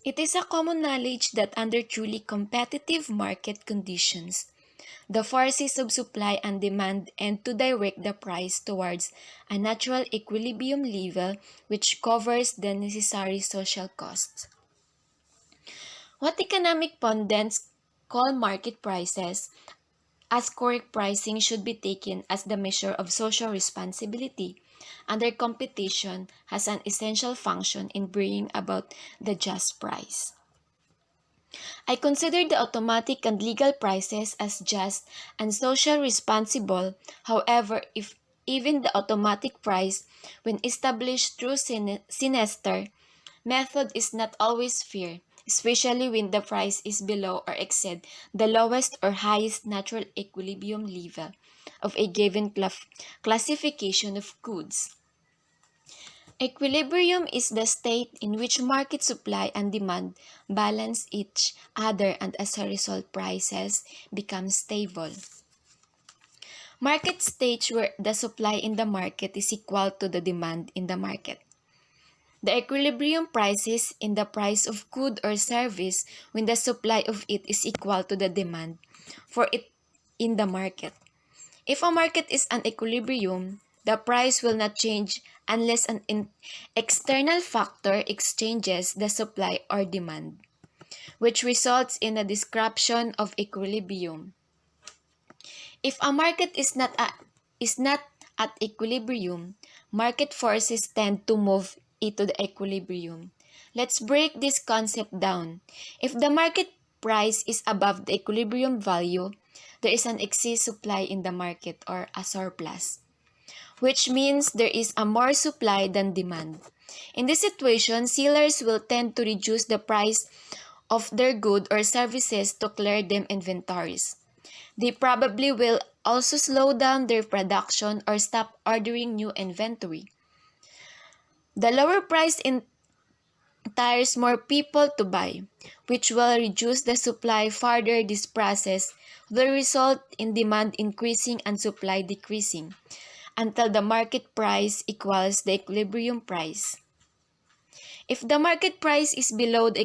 It is a common knowledge that under truly competitive market conditions, the forces of supply and demand tend to direct the price towards a natural equilibrium level which covers the necessary social costs. What economic pundits call market prices as correct pricing should be taken as the measure of social responsibility, and their competition has an essential function in bringing about the just price. I consider the automatic and legal prices as just and social responsible. However, if even the automatic price, when established through sinister method, is not always fair, especially when the price is below or exceed the lowest or highest natural equilibrium level of a given classification of goods. Equilibrium is the state in which market supply and demand balance each other and as a result prices become stable. Market stage where the supply in the market is equal to the demand in the market. The equilibrium prices in the price of good or service when the supply of it is equal to the demand for it in the market. If a market is an equilibrium, the price will not change unless an external factor exchanges the supply or demand, which results in a disruption of equilibrium. If a market is not at equilibrium, market forces tend to move it to the equilibrium. Let's break this concept down. If the market price is above the equilibrium value, there is an excess supply in the market or a surplus, which means there is a more supply than demand. In this situation, sellers will tend to reduce the price of their goods or services to clear them inventories. They probably will also slow down their production or stop ordering new inventory. The lower price entires more people to buy, which will reduce the supply further. This process will result in demand increasing and supply decreasing until the market price equals the equilibrium price. If the market price is below the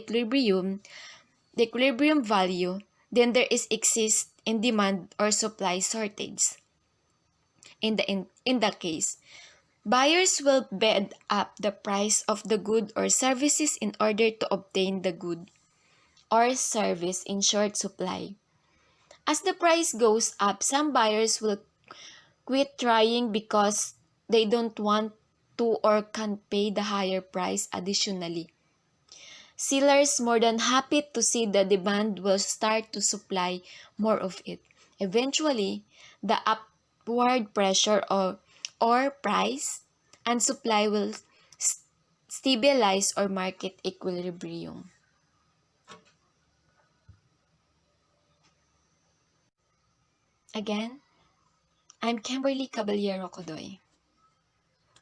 equilibrium value, then there is excess in demand or supply shortage. In that case, buyers will bid up the price of the good or services in order to obtain the good or service in short supply. As the price goes up, some buyers will quit trying because they don't want to or can't pay the higher price additionally. Sellers more than happy to see the demand will start to supply more of it. Eventually, the upward pressure or price and supply will stabilize or market equilibrium. Again, I'm Kimberly Caballero Codoy.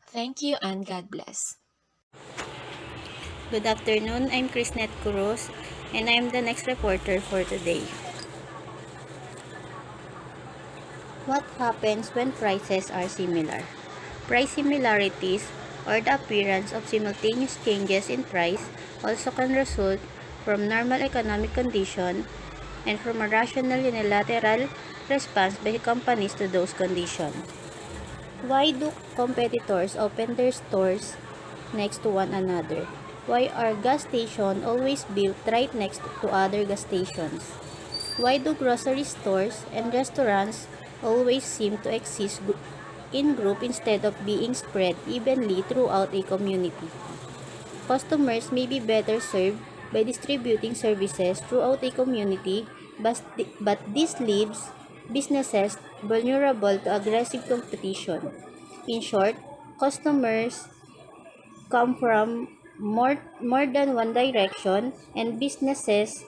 Thank you and God bless. Good afternoon, I'm Chrisnet Cruz, and I'm the next reporter for today. What happens when prices are similar? Price similarities, or the appearance of simultaneous changes in price, also can result from normal economic conditions and from a rational unilateral response by companies to those conditions. Why do competitors open their stores next to one another? Why are gas stations always built right next to other gas stations? Why do grocery stores and restaurants always seem to exist in group instead of being spread evenly throughout a community? Customers may be better served by distributing services throughout a community, but this leaves businesses vulnerable to aggressive competition. In short, customers come from more than one direction, and businesses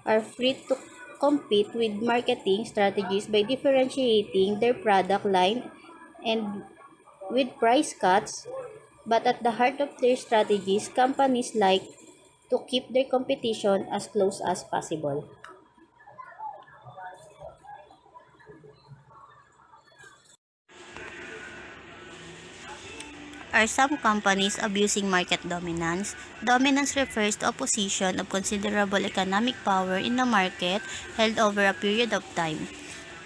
are free to compete with marketing strategies by differentiating their product line and with price cuts. But at the heart of their strategies, companies like to keep their competition as close as possible. are some companies abusing market dominance? Dominance refers to a position of considerable economic power in the market held over a period of time.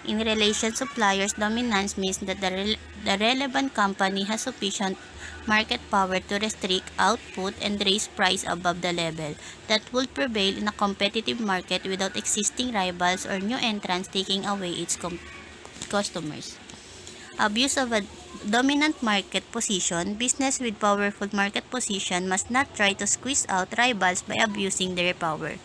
In relation to suppliers, dominance means that the relevant company has sufficient market power to restrict output and raise price above the level that would prevail in a competitive market without existing rivals or new entrants taking away its customers. Abuse of a dominant market position. Business with powerful market position must not try to squeeze out rivals by abusing their power.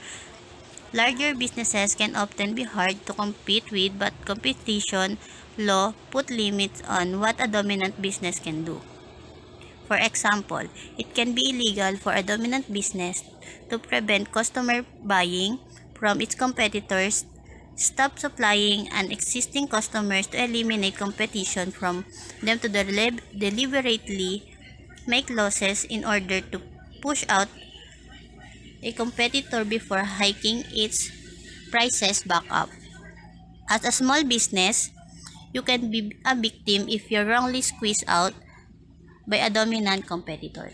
Larger businesses can often be hard to compete with, but competition law put limits on what a dominant business can do. For example, it can be illegal for a dominant business to prevent customer buying from its competitors, stop supplying an existing customers to eliminate competition from them, to deliberately make losses in order to push out a competitor before hiking its prices back up. As a small business, you can be a victim if you're wrongly squeezed out by a dominant competitor.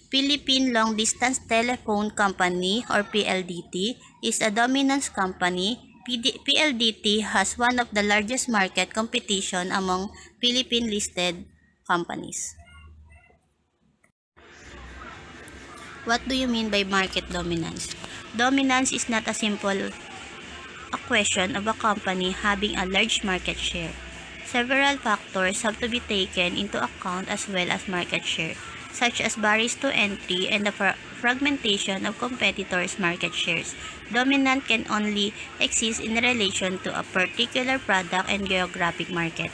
Philippine Long Distance Telephone Company or PLDT is a dominance company. PLDT has one of the largest market competition among Philippine listed companies. What do you mean by market dominance? Dominance is not a simple question of a company having a large market share. Several factors have to be taken into account as well as market share, such as barriers to entry and the fragmentation of competitors' market shares. Dominant can only exist in relation to a particular product and geographic market.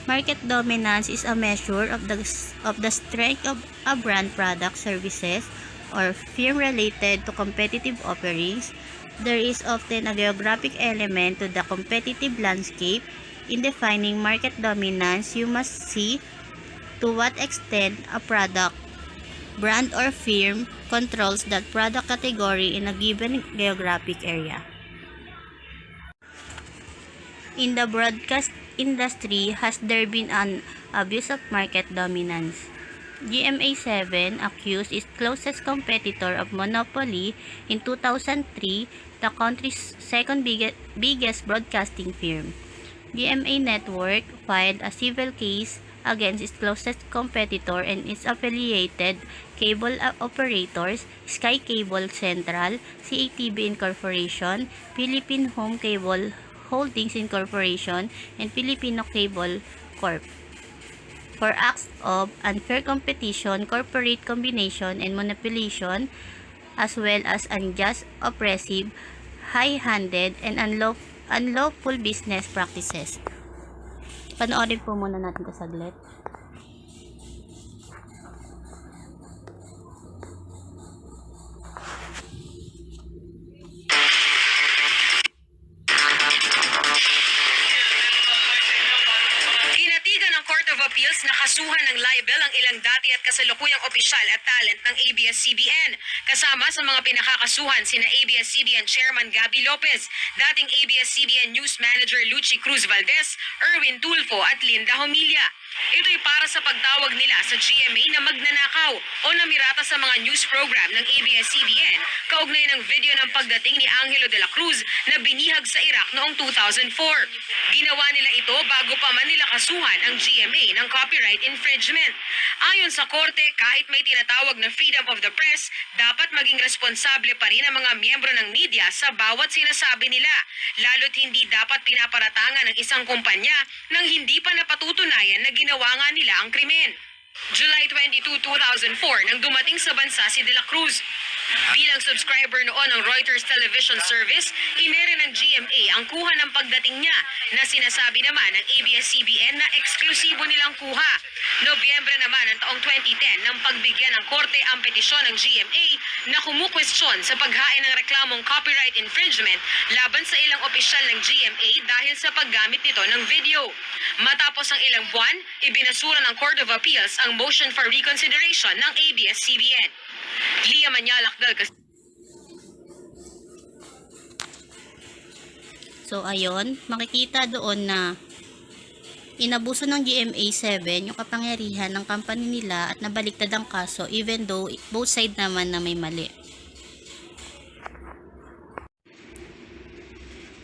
Market dominance is a measure of the strength of a brand, product, services, or firm related to competitive offerings. There is often a geographic element to the competitive landscape. In defining market dominance, you must see to what extent a product, brand, or firm controls that product category in a given geographic area. In the broadcast industry, has there been an abuse of market dominance? GMA7 accused its closest competitor of monopoly in 2003, the country's second biggest broadcasting firm. GMA Network filed a civil case against its closest competitor and its affiliated cable operators, Sky Cable Central, CATV Incorporation, Philippine Home Cable Holdings Incorporation, and Filipino Cable Corp. for acts of unfair competition, corporate combination, and manipulation, as well as unjust, oppressive, high-handed, and unlawful business practices. Panoorin po muna natin ito saglit. Appeals na kasuhan ng libel ang ilang dati at kasalukuyang opisyal at talent ng ABS-CBN. Kasama sa mga pinakakasuhan sina ABS-CBN Chairman Gabby Lopez, dating ABS-CBN News Manager Lucy Cruz Valdez, Erwin Tulfo at Linda Homilla. Ito'y para sa pagtawag nila sa GMA na magnanakaw o namirata sa mga news program ng ABS-CBN kaugnay ng video ng pagdating ni Angelo de la Cruz na binihag sa Iraq noong 2004. Ginawa nila ito bago pa man nila kasuhan ang GMA ng copyright infringement. Ayon sa korte, kahit may tinatawag na freedom of the press, dapat maging responsable pa rin ang mga miyembro ng media sa bawat sinasabi nila, lalo't hindi dapat pinaparatangan ng isang kumpanya nang hindi pa napatutunayan na ginawa nga nila ang krimen. July 22, 2004 nang dumating sa bansa si De La Cruz. Bilang subscriber noon ng Reuters television service, inere ng GMA ang kuha ng pagdating niya na sinasabi naman ng ABS-CBN na eksklusibo nilang kuha. Nobyembre naman ng taong 2010 nang pagbigyan ng korte ang petisyon ng GMA na kumukwestiyon sa paghain ng reklamong copyright infringement laban sa ilang opisyal ng GMA dahil sa paggamit nito ng video. Matapos ang ilang buwan, ibinasura ng Court of Appeals ang motion for reconsideration ng ABS-CBN. Lia Manyalak del So ayun, makikita doon na Inabuso ng GMA7 yung kapangyarihan ng company nila at nabaliktad ang kaso even though both side naman na may mali.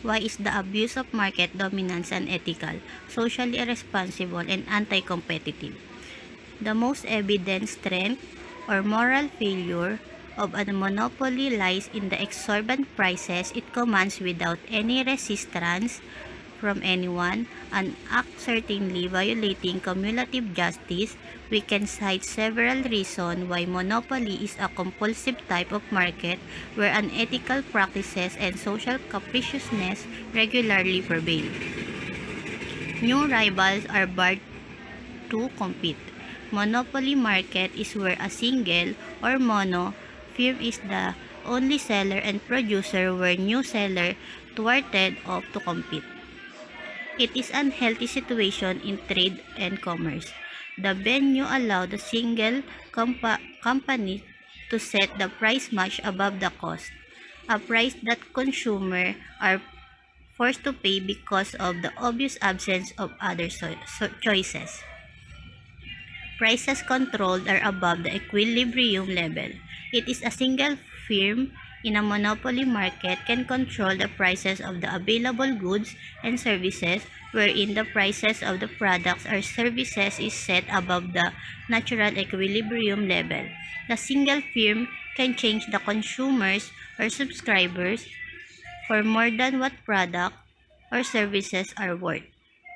Why is the abuse of market dominance unethical, socially irresponsible, and anti-competitive? The most evident strength or moral failure of a monopoly lies in the exorbitant prices it commands without any resistance from anyone, an act certainly violating cumulative justice. We can cite several reasons why monopoly is a compulsive type of market where unethical practices and social capriciousness regularly prevail. New rivals are barred to compete. Monopoly market is where a single or mono firm is the only seller and producer where new seller thwarted off to compete. It is an unhealthy situation in trade and commerce. The venue allowed the single company to set the price much above the cost, a price that consumers are forced to pay because of the obvious absence of other choices. Prices controlled are above the equilibrium level. It is a single firm in a monopoly market can control the prices of the available goods and services wherein the prices of the products or services is set above the natural equilibrium level. The single firm can change the consumers or subscribers for more than what product or services are worth,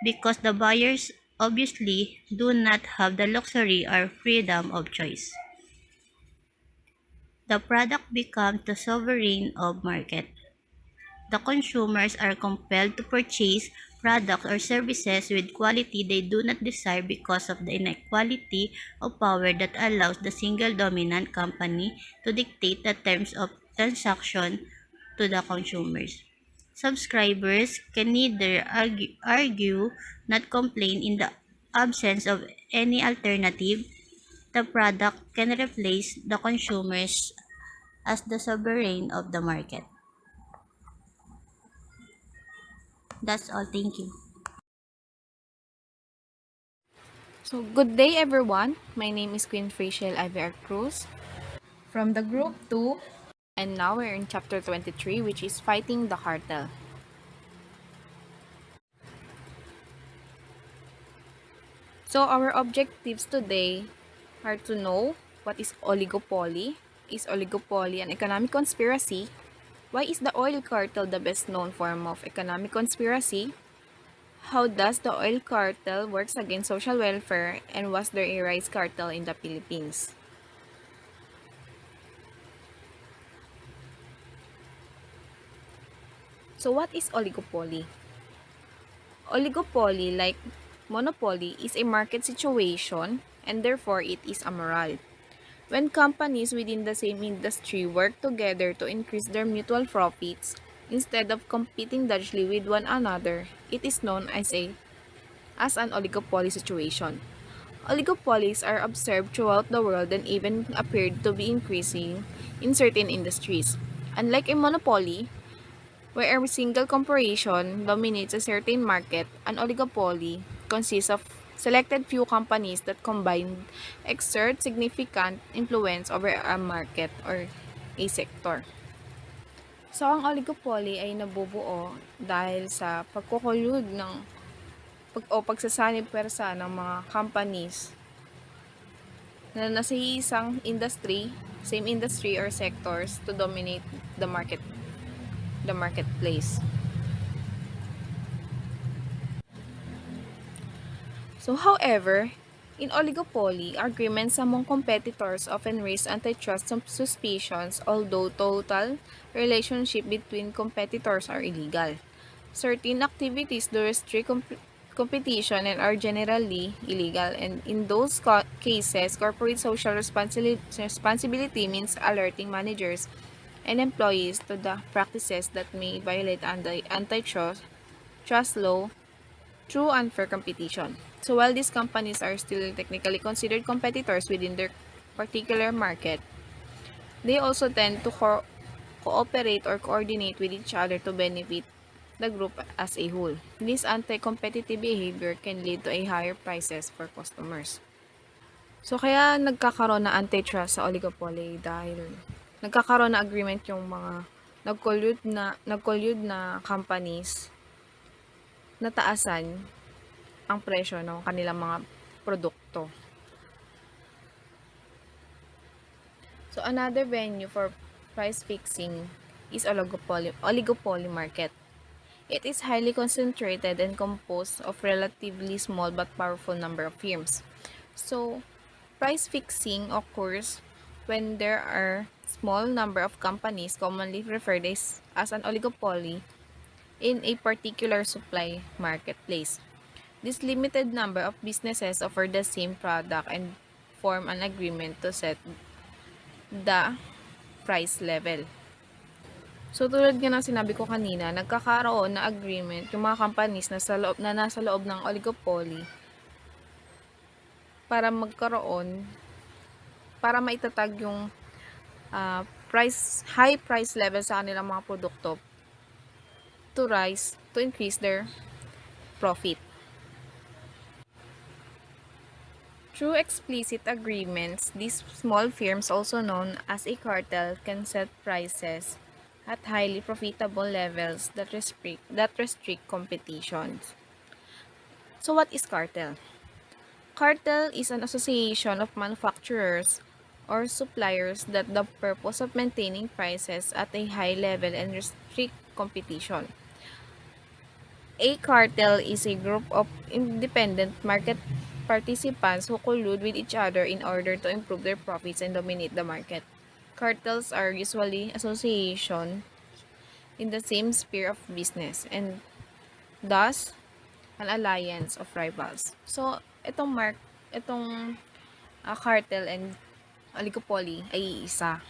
because the buyers obviously do not have the luxury or freedom of choice. The product becomes the sovereign of market. The consumers are compelled to purchase products or services with quality they do not desire because of the inequality of power that allows the single dominant company to dictate the terms of transaction to the consumers. Subscribers can neither argue nor complain in the absence of any alternative. The product can replace the consumers as the sovereign of the market. That's all. Thank you. So, good day everyone. My name is Queen Frasiel Iver Cruz from the group 2, and now we're in chapter 23, which is fighting the cartel. So, our objectives today are to know what is oligopoly. Is oligopoly an economic conspiracy? Why is the oil cartel the best known form of economic conspiracy? How does the oil cartel works against social welfare, and was there a rice cartel in the Philippines? So what is oligopoly? Oligopoly, like monopoly, is a market situation and therefore it is amoral. When companies within the same industry work together to increase their mutual profits instead of competing dodgily with one another, it is known as an oligopoly situation. Oligopolies are observed throughout the world and even appeared to be increasing in certain industries. Unlike a monopoly, where a single corporation dominates a certain market, an oligopoly consists of selected few companies that combined exert significant influence over a market or a sector. So, ang oligopoly ay nabubuo dahil sa pagkukulud ng pagsasanib pwersa ng mga companies na nasa isang industry, same industry or sectors to dominate the marketplace. So, however, in oligopoly, agreements among competitors often raise antitrust suspicions, although total relationship between competitors are illegal. Certain activities do restrict competition and are generally illegal, and in those cases, corporate social responsibility means alerting managers and employees to the practices that may violate antitrust law through unfair competition. So while these companies are still technically considered competitors within their particular market, they also tend to cooperate or coordinate with each other to benefit the group as a whole. This anti-competitive behavior can lead to a higher prices for customers. So, kaya nagkakaroon na antitrust sa oligopoly dahil nagkakaroon na agreement yung mga nag-collude na companies na taasan ang presyo ng kanilang mga produkto. So, another venue for price fixing is oligopoly market. It is highly concentrated and composed of relatively small but powerful number of firms. So, price fixing occurs when there are small number of companies commonly referred as an oligopoly in a particular supply marketplace. This limited number of businesses offer the same product and form an agreement to set the price level. So, tulad nga ng sinabi ko kanina, nagkakaroon na agreement yung mga companies na nasa loob ng oligopoly para maitatag yung high price level sa kanilang mga produkto to increase their profit. Through explicit agreements, these small firms, also known as a cartel, can set prices at highly profitable levels that restrict competitions. So what is cartel? Cartel is an association of manufacturers or suppliers that the purpose of maintaining prices at a high level and restrict competition. A cartel is a group of independent market participants who collude with each other in order to improve their profits and dominate the market. Cartels are usually associations in the same sphere of business and thus an alliance of rivals. So, itong cartel and oligopoly ay isa.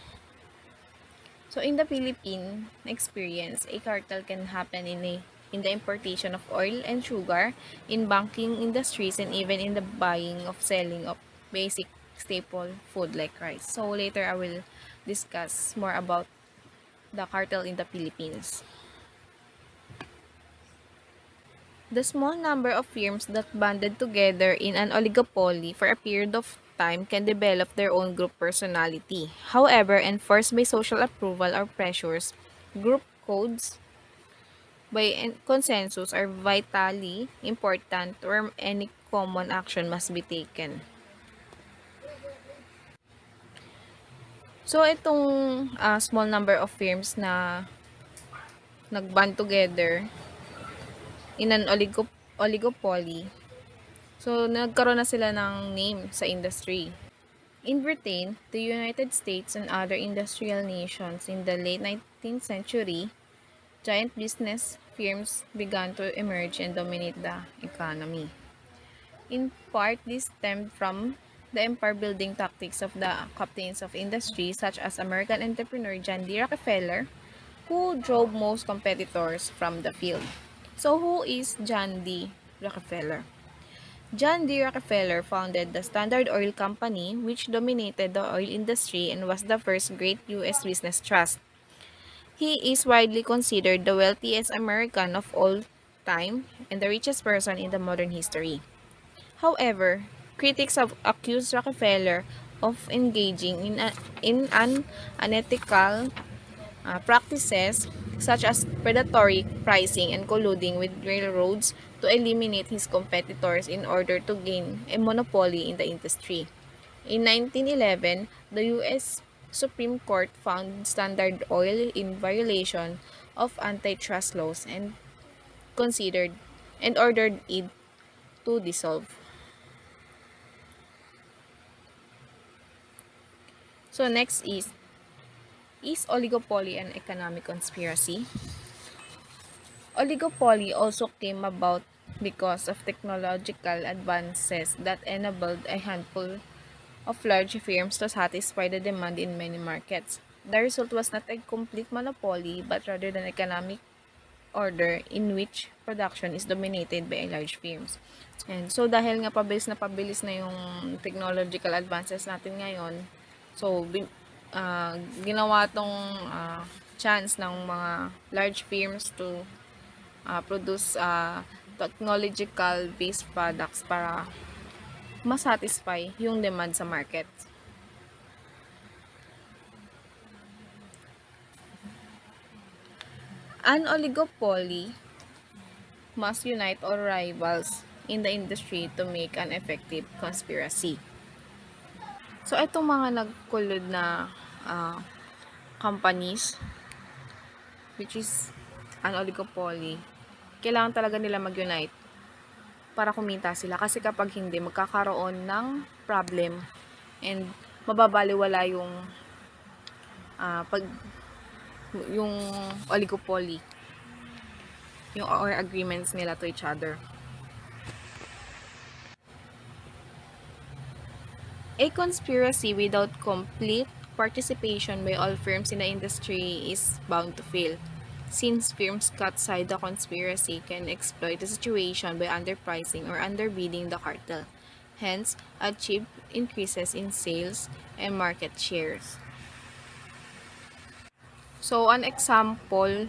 So, in the Philippine experience, a cartel can happen in the importation of oil and sugar, in banking industries, and even in the buying of selling of basic staple food like rice. So later I will discuss more about the cartel in the Philippines. The small number of firms that banded together in an oligopoly for a period of time can develop their own group personality. However, enforced by social approval or pressures, group codes by consensus are vitally important where any common action must be taken. So, itong small number of firms na nagband together in an oligopoly, so nagkaroon na sila ng name sa industry. In Britain, the United States, and other industrial nations in the late 19th century, giant business firms began to emerge and dominate the economy. In part, this stemmed from the empire-building tactics of the captains of industry such as American entrepreneur John D. Rockefeller, who drove most competitors from the field. So, who is John D. Rockefeller? John D. Rockefeller founded the Standard Oil Company, which dominated the oil industry and was the first great U.S. business trust. He is widely considered the wealthiest American of all time and the richest person in the modern history. However, critics have accused Rockefeller of engaging in unethical practices such as predatory pricing and colluding with railroads to eliminate his competitors in order to gain a monopoly in the industry. In 1911, the U.S. Supreme Court found Standard Oil in violation of antitrust laws and ordered it to dissolve. So next is oligopoly an economic conspiracy? Oligopoly also came about because of technological advances that enabled a handful of large firms to satisfy the demand in many markets. The result was not a complete monopoly but rather an economic order in which production is dominated by large firms. And so dahil nga pabilis na yung technological advances natin ngayon, so ginawa tong chance ng mga large firms to produce technological-based products para masatisfy yung demand sa market. An oligopoly must unite all rivals in the industry to make an effective conspiracy. So, itong mga nagkulod na companies, which is an oligopoly, kailangan talaga nila mag-unite para kumita sila. Kasi kapag hindi, magkakaroon ng problem and mababaliwala pag yung oligopoly, yung or agreements nila to each other. A conspiracy without complete participation by all firms in the industry is bound to fail, since firms outside the conspiracy can exploit the situation by underpricing or underbidding the cartel, hence achieve increases in sales and market shares. So, an example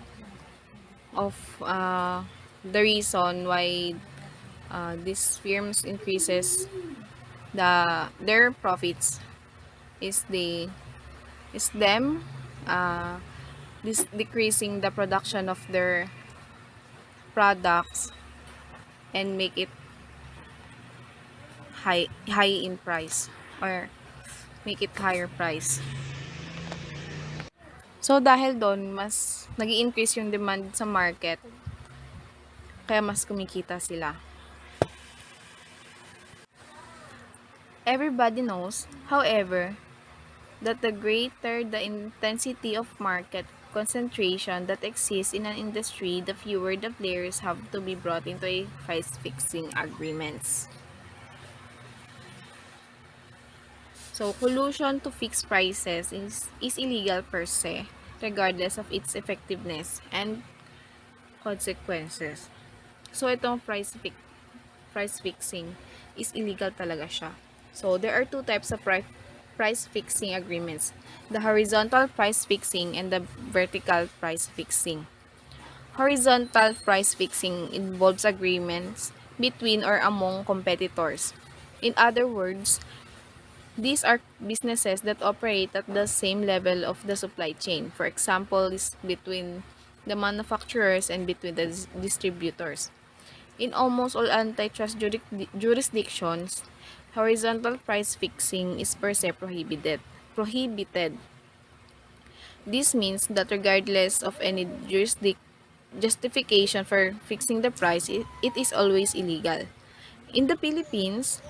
of the reason why these firms increases their profits is them decreasing the production of their products and make it high in price or make it higher price. So dahil doon mas nag-i-increase yung demand sa market, kaya mas kumikita sila. Everybody knows, however, that the greater the intensity of market concentration that exists in an industry, the fewer the players have to be brought into a price-fixing agreements. So, collusion to fix prices is illegal per se, regardless of its effectiveness and consequences. So, itong price fixing is illegal talaga siya. So, there are two types of price fixing agreements: the horizontal price fixing and the vertical price fixing. Horizontal price fixing involves agreements between or among competitors. In other words, these are businesses that operate at the same level of the supply chain. For example, is between the manufacturers and between the distributors. In almost all antitrust jurisdictions, horizontal price fixing is per se prohibited. This means that regardless of any justification for fixing the price, it is always illegal. In the Philippines,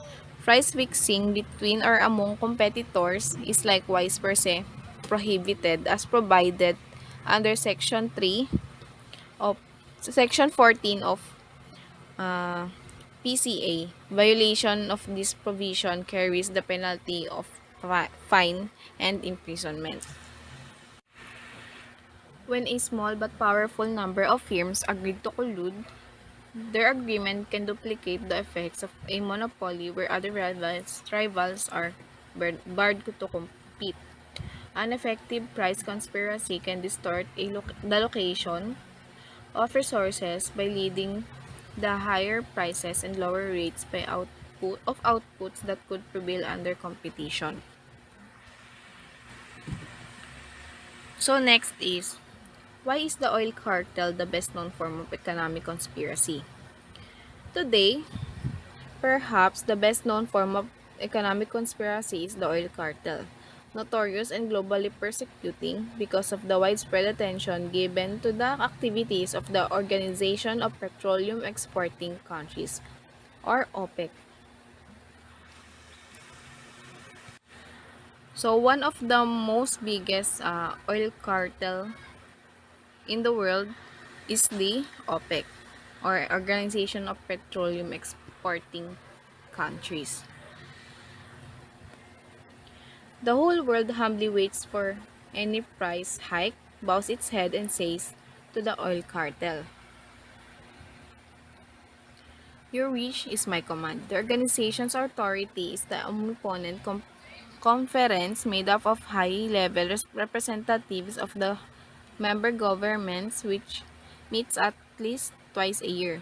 price fixing between or among competitors is likewise per se prohibited as provided under Section 3 of Section 14 of PCA. Violation of this provision carries the penalty of fine and imprisonment. When a small but powerful number of firms agreed to collude, their agreement can duplicate the effects of a monopoly where other rivals are barred to compete. An effective price conspiracy can distort the location of resources by leading the higher prices and lower rates by outputs that could prevail under competition. So next is, why is the oil cartel the best known form of economic conspiracy? Today, perhaps the best known form of economic conspiracy is the oil cartel, notorious and globally persecuting because of the widespread attention given to the activities of the Organization of Petroleum Exporting Countries, or OPEC. So one of the most biggest oil cartel in the world is the OPEC, or Organization of Petroleum Exporting Countries. The whole world humbly waits for any price hike, bows its head and says to the oil cartel, "Your wish is my command." The organization's authority is the omnipotent conference made up of high-level representatives of the member governments, which meets at least twice a year.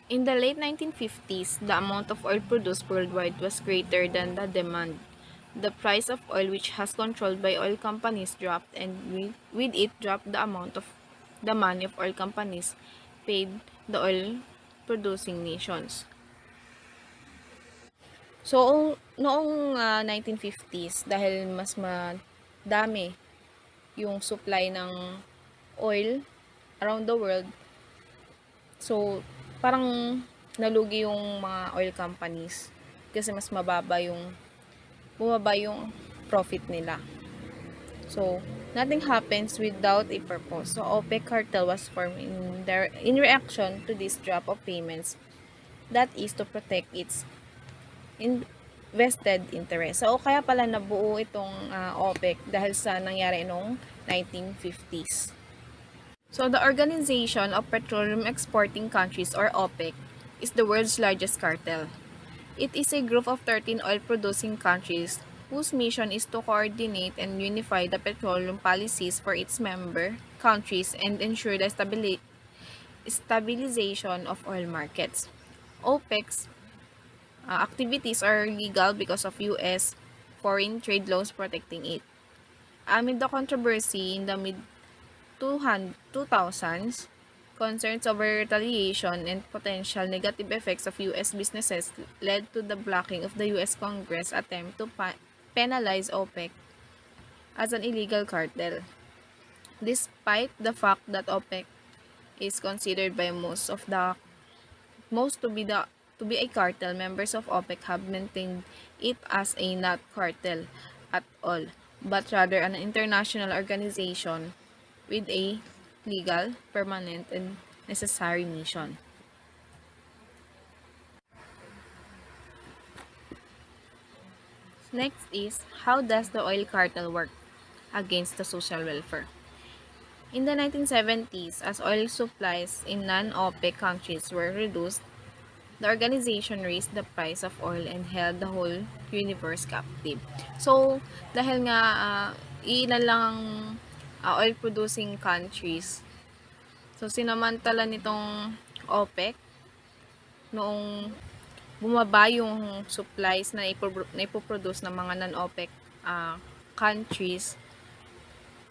In the late 1950s, the amount of oil produced worldwide was greater than the demand. The price of oil, which has controlled by oil companies, dropped, and with it dropped the amount of the money of oil companies paid the oil producing nations. So, noong 1950s, dahil mas madami yung supply ng oil around the world, so parang nalugi yung mga oil companies kasi mas bumaba yung profit nila. So, nothing happens without a purpose. So, OPEC cartel was formed in reaction to this drop of payments. That is to protect its vested interest. So, kaya pala nabuo itong OPEC dahil sa nangyari noong 1950s. So, the Organization of Petroleum Exporting Countries, or OPEC, is the world's largest cartel. It is a group of 13 oil-producing countries whose mission is to coordinate and unify the petroleum policies for its member countries and ensure the stabilization of oil markets. OPEC's activities are legal because of U.S. foreign trade laws protecting it. Amid the controversy in the mid-2000s, concerns over retaliation and potential negative effects of U.S. businesses led to the blocking of the U.S. Congress attempt to penalize OPEC as an illegal cartel. Despite the fact that OPEC is considered by most to be a cartel, members of OPEC have maintained it as a not cartel at all, but rather an international organization with a legal, permanent, and necessary mission. Next is, how does the oil cartel work against the social welfare? In the 1970s, as oil supplies in non-OPEC countries were reduced, the organization raised the price of oil and held the whole universe captive. So, dahil nga ilan lang ang oil-producing countries, so sinamantala nitong OPEC noong bumaba yung supplies na ipoproduce ng mga non-OPEC countries.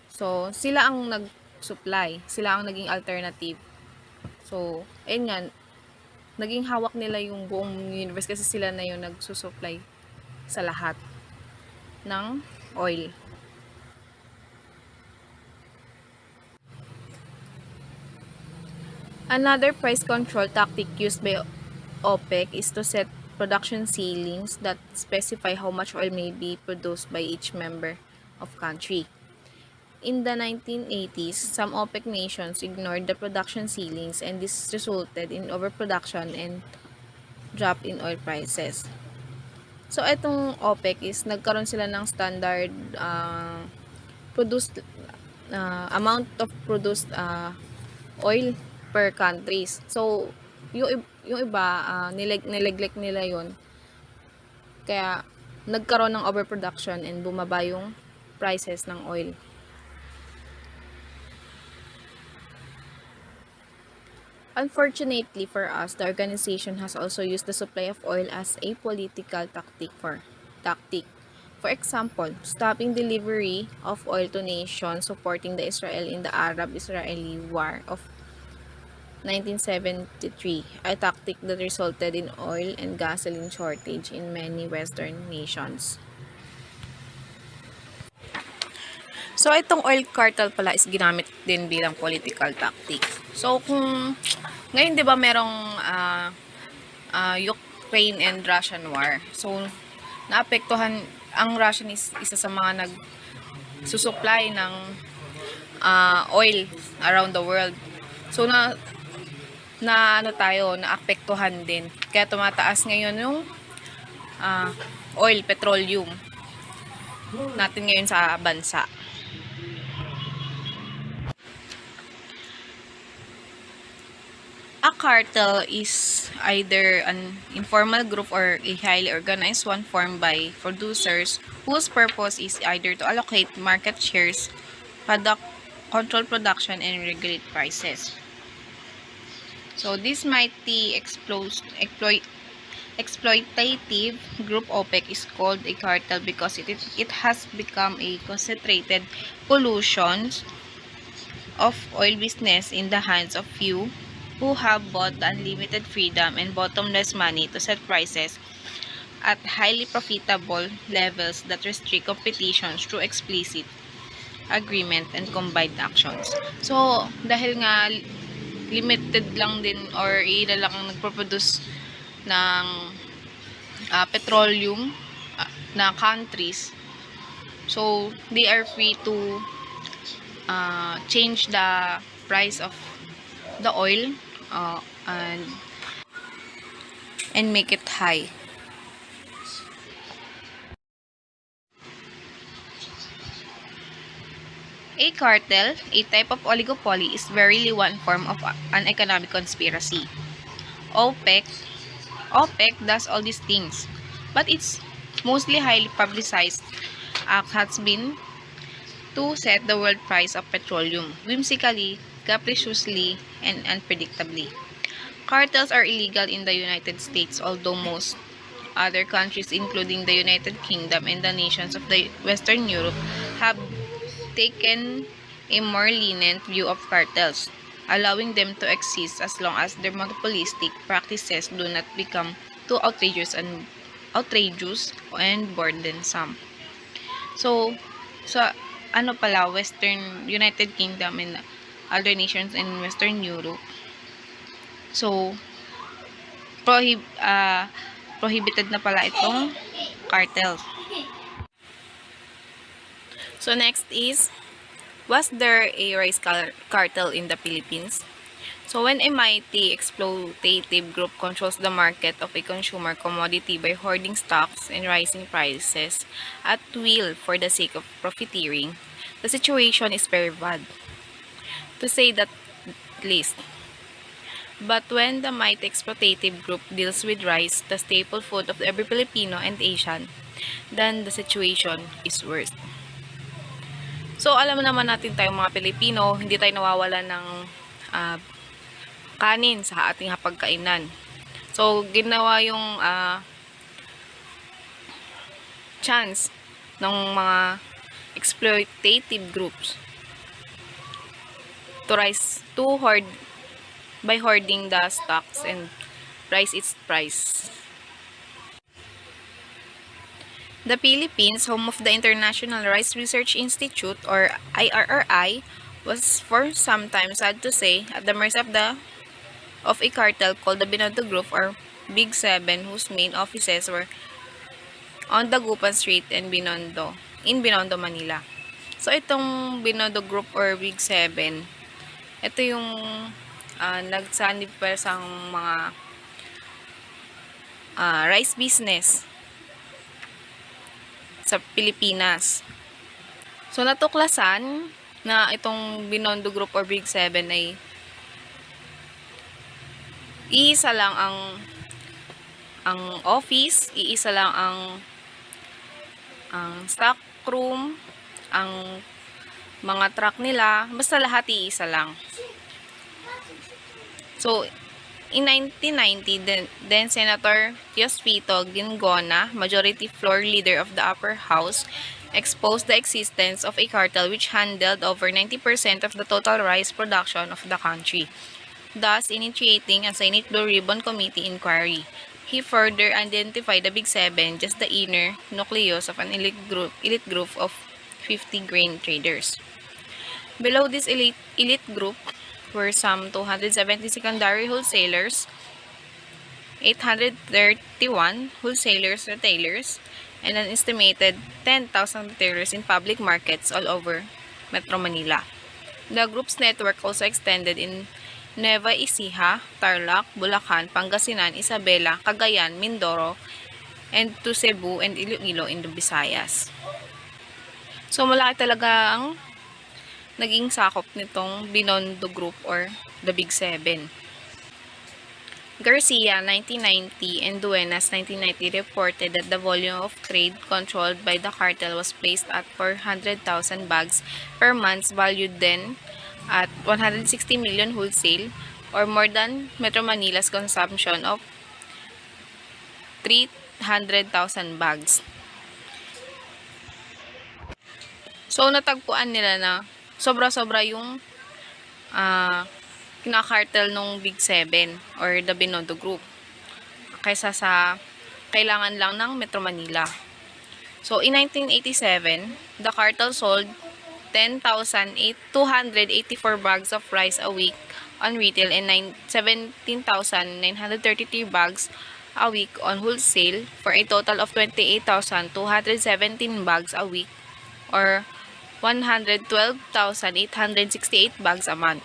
So, sila ang nag-supply. Sila ang naging alternative. So, ayun nga, naging hawak nila yung buong universe kasi sila na yung nagsusupply sa lahat ng oil. Another price control tactic used by OPEC is to set production ceilings that specify how much oil may be produced by each member of country. In the 1980s, some OPEC nations ignored the production ceilings and this resulted in overproduction and drop in oil prices. So, itong OPEC is nagkaroon sila ng standard produced amount of produced oil per countries. So, yung iba, nileglect nila yon. Kaya, nagkaroon ng overproduction and bumaba yung prices ng oil. Unfortunately for us, the organization has also used the supply of oil as a political tactic. For example, stopping delivery of oil to nations supporting the Israel in the Arab-Israeli War of 1973, a tactic that resulted in oil and gasoline shortage in many Western nations. So, itong oil cartel pala is ginamit din bilang political tactic. So, kung ngayon 'di ba merong Ukraine and Russian war. So, naapektuhan ang Russian is isa sa mga nagsusupply ng oil around the world. So, naapektuhan din. Kaya tumataas ngayon yung oil, petroleum natin ngayon sa bansa. A cartel is either an informal group or a highly organized one formed by producers whose purpose is either to allocate market shares, control production, and regulate prices. So this mighty exploitative group OPEC is called a cartel because it has become a concentrated pollution of oil business in the hands of few who have bought the unlimited freedom and bottomless money to set prices at highly profitable levels that restrict competition through explicit agreement and combined actions. So, dahil nga limited lang din or ilan lang ang nagproproduce ng petroleum na countries, so they are free to change the price of the oil uh, and make it high. A cartel, a type of oligopoly, is verily one form of an economic conspiracy. OPEC, OPEC does all these things, but its mostly highly publicized act has been to set the world price of petroleum, whimsically, capriciously, and unpredictably. Cartels are illegal in the United States, although most other countries, including the United Kingdom and the nations of the Western Europe, have taken a more lenient view of cartels, allowing them to exist as long as their monopolistic practices do not become too outrageous and burdensome. So, sa ano pala, Western United Kingdom and other nations in Western Europe, so prohibited na pala itong cartel. So next is, was there a rice cartel in the Philippines? So when a mighty exploitative group controls the market of a consumer commodity by hoarding stocks and rising prices at will for the sake of profiteering, the situation is very bad, to say that least. But when the mighty exploitative group deals with rice, the staple food of every Filipino and Asian, then the situation is worse. So, alam naman natin tayong mga Pilipino, hindi tayo nawawalan ng kanin sa ating hapagkainan. So, ginawa yung chance ng mga exploitative groups to hoard by hoarding the stocks and rise its price. The Philippines, home of the International Rice Research Institute or IRRI, was for some time, sad to say, at the mercy of a cartel called the Binondo Group or Big Seven, whose main offices were on Dagupan Street in Binondo, Manila. So itong Binondo Group or Big Seven, ito yung nagsanib pa sa mga rice business sa Pilipinas. So natuklasan na itong Binondo Group or Big Seven ay iisa lang ang office, iisa lang ang stock room, ang mga truck nila, basta lahat iisa lang. So, in 1990, then Senator Yospito Gingona, majority floor leader of the upper house, exposed the existence of a cartel which handled over 90% of the total rice production of the country, thus initiating a Senate Blue Ribbon Committee inquiry. He further identified the Big Seven, just the inner nucleus of an elite group of 50 grain traders. Below this elite group were some 270 secondary wholesalers, 831 wholesalers retailers, and an estimated 10,000 retailers in public markets all over Metro Manila. The group's network also extended in Nueva Ecija, Tarlac, Bulacan, Pangasinan, Isabela, Cagayan, Mindoro, and to Cebu and Iloilo in the Visayas. So malaki talaga ang naging sakop nitong Binondo Group or the Big Seven. Garcia, 1990, and Duenas, 1990, reported that the volume of trade controlled by the cartel was placed at 400,000 bags per month, valued then at 160 million wholesale, or more than Metro Manila's consumption of 300,000 bags. So, natagpuan nila na sobra-sobra yung kinakartel nung Big 7 or the Binondo Group kaysa sa kailangan lang ng Metro Manila. So, in 1987, the cartel sold 10,284 bags of rice a week on retail and 17,933 bags a week on wholesale for a total of 28,217 bags a week or 112,868 bags a month.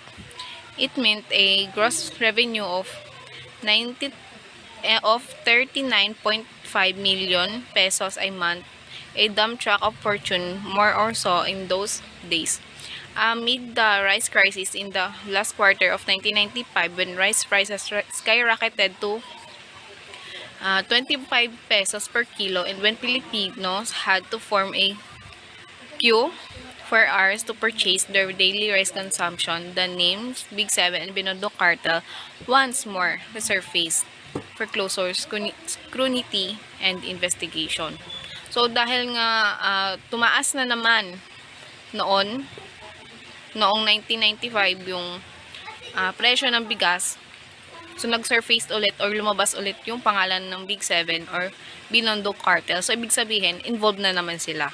It meant a gross revenue of 39.5 million pesos a month, a dump truck of fortune more or so in those days. Amid the rice crisis in the last quarter of 1995 when rice prices skyrocketed to 25 pesos per kilo and when Filipinos had to form a queue for hours to purchase their daily rice consumption, the names Big 7 and Binondo Cartel once more resurfaced for closer scrutiny and investigation. So dahil nga tumaas na naman noong 1995 yung presyo ng bigas, so nag-surface ulit or lumabas ulit yung pangalan ng Big 7 or Binondo Cartel. So ibig sabihin, involved na naman sila.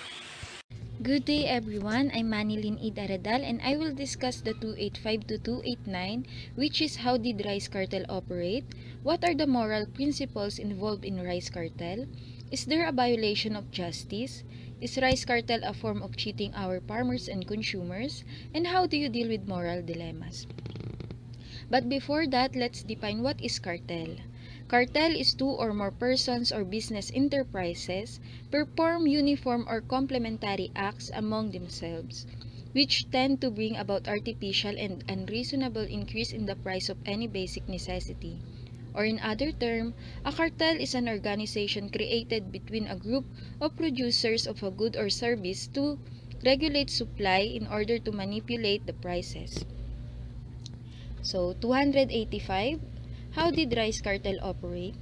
Good day everyone, I'm Manilyn Idaredal and I will discuss the 285 to 289, which is how did rice cartel operate, what are the moral principles involved in rice cartel, is there a violation of justice, is rice cartel a form of cheating our farmers and consumers, and how do you deal with moral dilemmas. But before that, let's define what is cartel. Cartel is two or more persons or business enterprises perform uniform or complementary acts among themselves, which tend to bring about artificial and unreasonable increase in the price of any basic necessity. Or in other terms, a cartel is an organization created between a group of producers of a good or service to regulate supply in order to manipulate the prices. So, 285. How did rice cartel operate?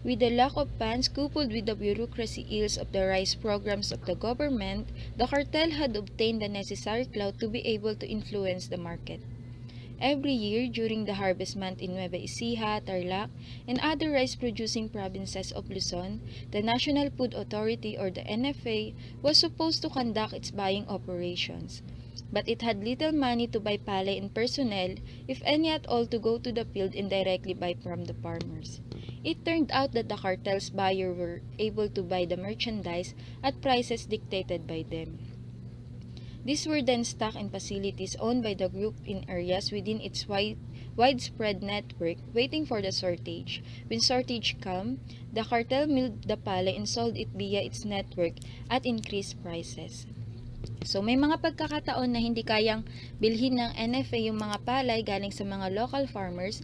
With the lack of funds coupled with the bureaucracy ills of the rice programs of the government, the cartel had obtained the necessary clout to be able to influence the market. Every year, during the harvest month in Nueva Ecija, Tarlac, and other rice-producing provinces of Luzon, the National Food Authority or the NFA was supposed to conduct its buying operations. But it had little money to buy palay and personnel, if any at all, to go to the field and directly buy from the farmers. It turned out that the cartel's buyers were able to buy the merchandise at prices dictated by them. These were then stocked in facilities owned by the group in areas within its widespread network, waiting for the shortage. When shortage came, the cartel milled the palay and sold it via its network at increased prices. So, may mga pagkakataon na hindi kayang bilhin ng NFA yung mga palay galing sa mga local farmers.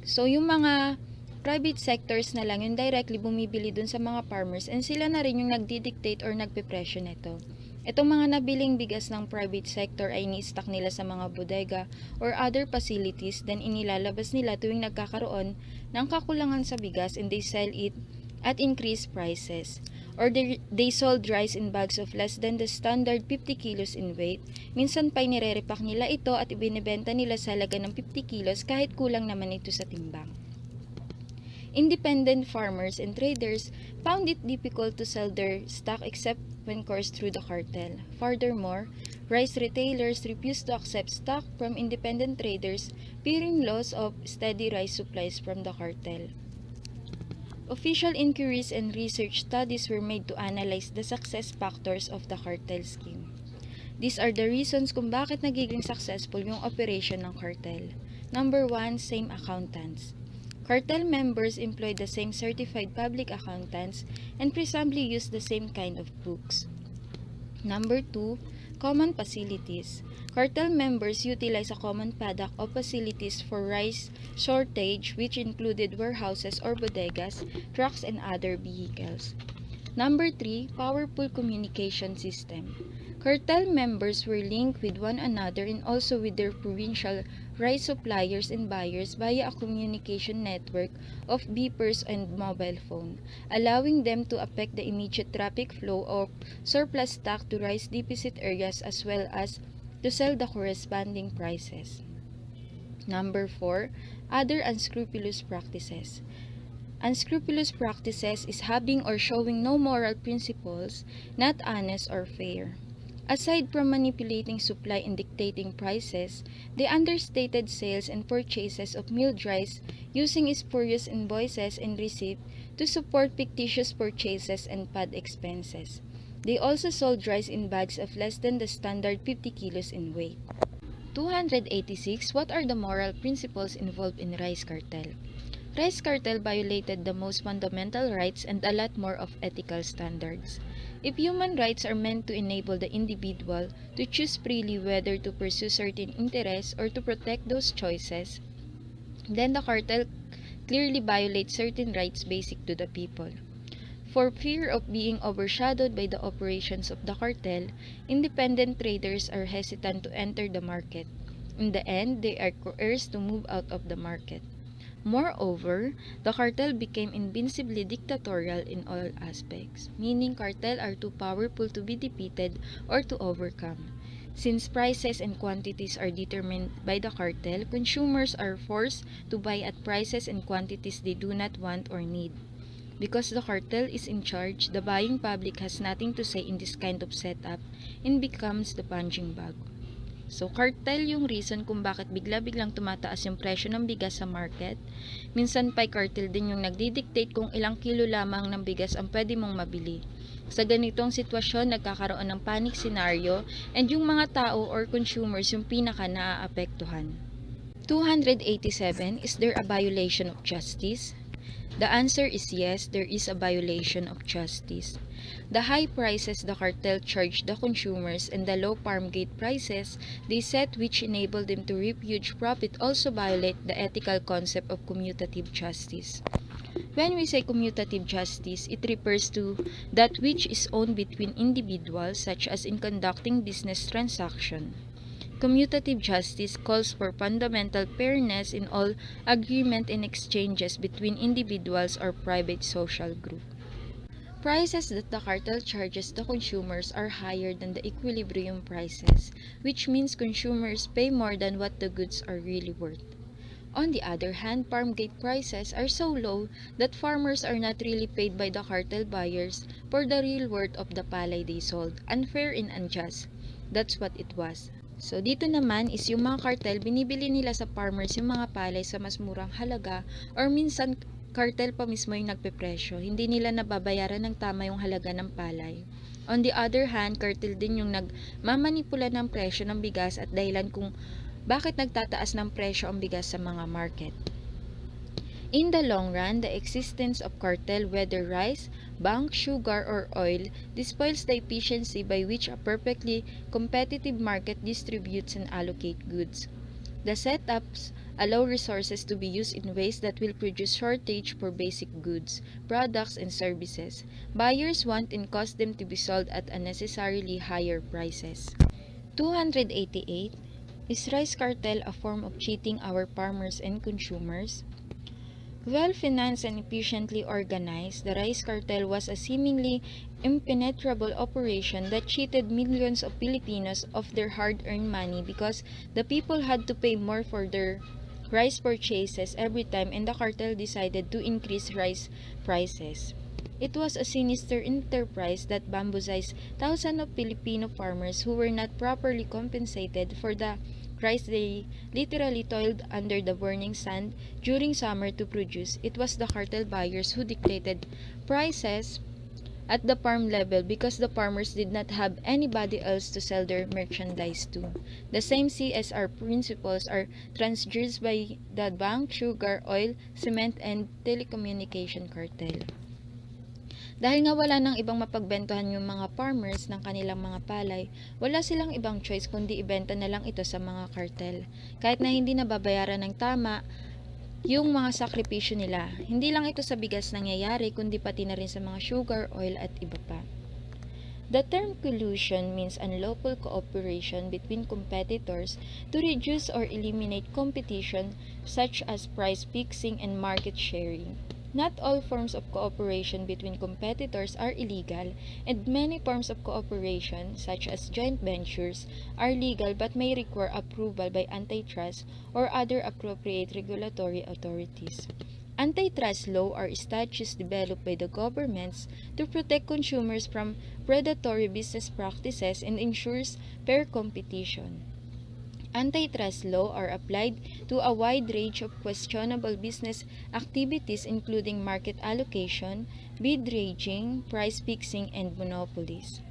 So, yung mga private sectors na lang yung directly bumibili dun sa mga farmers and sila na rin yung nagdidictate or nagpipresyo nito. Itong mga nabiling bigas ng private sector ay ini-stock nila sa mga bodega or other facilities, then inilalabas nila tuwing nagkakaroon ng kakulangan sa bigas and they sell it at increased prices. Or they sold rice in bags of less than the standard 50 kilos in weight. Minsan pa nire-repack nila ito at ibinebenta nila sa halaga ng 50 kilos kahit kulang naman ito sa timbang. Independent farmers and traders found it difficult to sell their stock except when coursed through the cartel. Furthermore, rice retailers refused to accept stock from independent traders, fearing loss of steady rice supplies from the cartel. Official inquiries and research studies were made to analyze the success factors of the cartel scheme. These are the reasons kung bakit nagiging successful yung operation ng cartel. Number 1, same accountants. Cartel members employ the same certified public accountants and presumably use the same kind of books. Number 2, common facilities. Cartel members utilize a common paddock of facilities for rice shortage, which included warehouses or bodegas, trucks, and other vehicles. Number 3, powerful communication system. Cartel members were linked with one another and also with their provincial rice suppliers and buyers via a communication network of beepers and mobile phone, allowing them to affect the immediate traffic flow of surplus stock to rice deficit areas as well as to sell the corresponding prices. Number 4. Other unscrupulous practices. Unscrupulous practices is having or showing no moral principles, not honest or fair. Aside from manipulating supply and dictating prices, the understated sales and purchases of milled rice using spurious invoices and receipts to support fictitious purchases and pad expenses. They also sold rice in bags of less than the standard 50 kilos in weight. 286. What are the moral principles involved in rice cartel? Rice cartel violated the most fundamental rights and a lot more of ethical standards. If human rights are meant to enable the individual to choose freely whether to pursue certain interests or to protect those choices, then the cartel clearly violates certain rights basic to the people. For fear of being overshadowed by the operations of the cartel, independent traders are hesitant to enter the market. In the end, they are coerced to move out of the market. Moreover, the cartel became invincibly dictatorial in all aspects, meaning cartel are too powerful to be defeated or to overcome. Since prices and quantities are determined by the cartel, consumers are forced to buy at prices and quantities they do not want or need. Because the cartel is in charge, the buying public has nothing to say in this kind of setup and becomes the punching bag. So, cartel yung reason kung bakit bigla-biglang tumataas yung presyo ng bigas sa market. Minsan pa'y cartel din yung nagdidictate kung ilang kilo lamang ng bigas ang pwede mong mabili. Sa ganitong sitwasyon, nagkakaroon ng panic scenario and yung mga tao or consumers yung pinaka naaapektuhan. 287. Is there a violation of justice? The answer is yes, there is a violation of justice. The high prices the cartel charged the consumers and the low farm gate prices they set which enable them to reap huge profit also violate the ethical concept of commutative justice. When we say commutative justice, it refers to that which is owned between individuals such as in conducting business transaction. Commutative justice calls for fundamental fairness in all agreement and exchanges between individuals or private social group. Prices that the cartel charges the consumers are higher than the equilibrium prices, which means consumers pay more than what the goods are really worth. On the other hand, farm gate prices are so low that farmers are not really paid by the cartel buyers for the real worth of the palay they sold. Unfair and unjust. That's what it was. So, dito naman is yung mga cartel, binibili nila sa farmers yung mga palay sa mas murang halaga or minsan cartel pa mismo yung nagpepresyo. Hindi nila nababayaran ng tama yung halaga ng palay. On the other hand, cartel din yung nagmamanipula ng presyo ng bigas at dahilan kung bakit nagtataas ng presyo ang bigas sa mga market. In the long run, the existence of cartel, whether rice, bank, sugar, or oil, despoils the efficiency by which a perfectly competitive market distributes and allocates goods. The setups allow resources to be used in ways that will produce shortage for basic goods, products, and services. Buyers want and cause them to be sold at unnecessarily higher prices. 288. Is rice cartel a form of cheating our farmers and consumers? Well-financed and efficiently organized, the rice cartel was a seemingly impenetrable operation that cheated millions of Filipinos of their hard-earned money because the people had to pay more for their rice purchases every time and the cartel decided to increase rice prices. It was a sinister enterprise that bamboozled thousands of Filipino farmers who were not properly compensated for the rice they literally toiled under the burning sun during summer to produce. It was the cartel buyers who dictated prices at the farm level because the farmers did not have anybody else to sell their merchandise to. The same CSR principles are transgressed by the bank, sugar, oil, cement, and telecommunication cartel. Dahil nga wala nang ibang mapagbentuhan yung mga farmers ng kanilang mga palay, wala silang ibang choice kundi ibenta na lang ito sa mga cartel. Kahit na hindi nababayaran ng tama yung mga sakripisyo nila. Hindi lang ito sa bigas nangyayari kundi pati na rin sa mga sugar, oil at iba pa. The term collusion means unlawful cooperation between competitors to reduce or eliminate competition, such as price fixing and market sharing. Not all forms of cooperation between competitors are illegal, and many forms of cooperation, such as joint ventures, are legal but may require approval by antitrust or other appropriate regulatory authorities. Antitrust law are statutes developed by the governments to protect consumers from predatory business practices and ensures fair competition. Antitrust law are applied to a wide range of questionable business activities including market allocation, bid ranging, price fixing, and monopolies.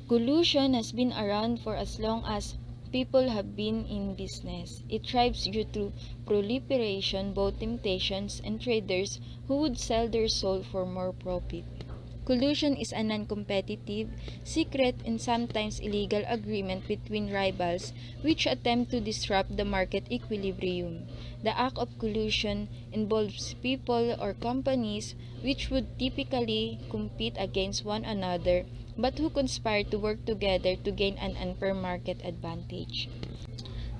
Collusion has been around for as long as people have been in business. It thrives due to proliferation, both temptations, and traders who would sell their soul for more profit. Collusion is a non-competitive, secret, and sometimes illegal agreement between rivals which attempt to disrupt the market equilibrium. The act of collusion involves people or companies which would typically compete against one another but who conspire to work together to gain an unfair market advantage.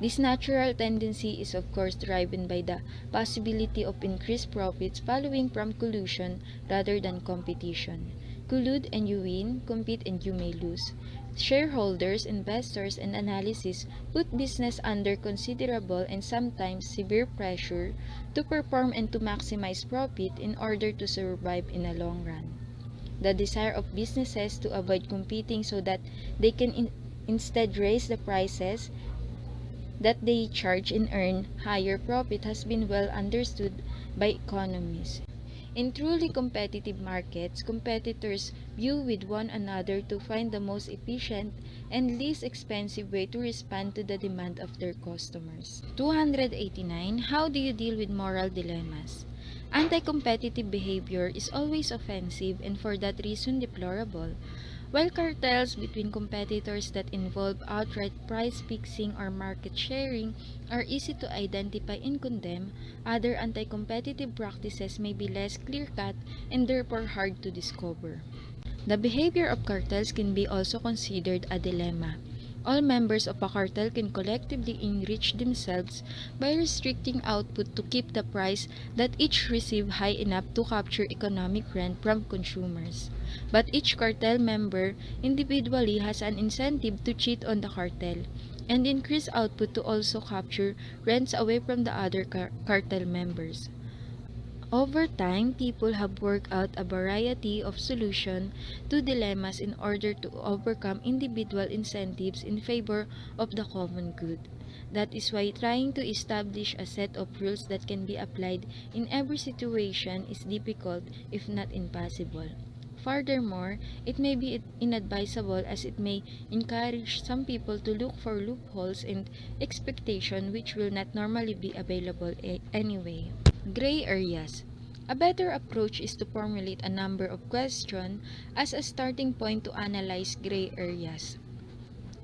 This natural tendency is of course driven by the possibility of increased profits following from collusion rather than competition. Collude and you win, compete and you may lose. Shareholders, investors, and analysts put business under considerable and sometimes severe pressure to perform and to maximize profit in order to survive in the long run. The desire of businesses to avoid competing so that they can instead raise the prices that they charge and earn higher profit has been well understood by economists. In truly competitive markets, competitors view with one another to find the most efficient and least expensive way to respond to the demand of their customers. 289. How do you deal with moral dilemmas? Anti-competitive behavior is always offensive and for that reason deplorable. While cartels between competitors that involve outright price fixing or market sharing are easy to identify and condemn, other anti-competitive practices may be less clear-cut and therefore hard to discover. The behavior of cartels can be also considered a dilemma. All members of a cartel can collectively enrich themselves by restricting output to keep the price that each receive high enough to capture economic rent from consumers. But each cartel member individually has an incentive to cheat on the cartel and increase output to also capture rents away from the other cartel members. Over time, people have worked out a variety of solutions to dilemmas in order to overcome individual incentives in favor of the common good. That is why trying to establish a set of rules that can be applied in every situation is difficult, if not impossible. Furthermore, it may be inadvisable as it may encourage some people to look for loopholes and expectation which will not normally be available anyway. Gray areas. A better approach is to formulate a number of questions as a starting point to analyze gray areas.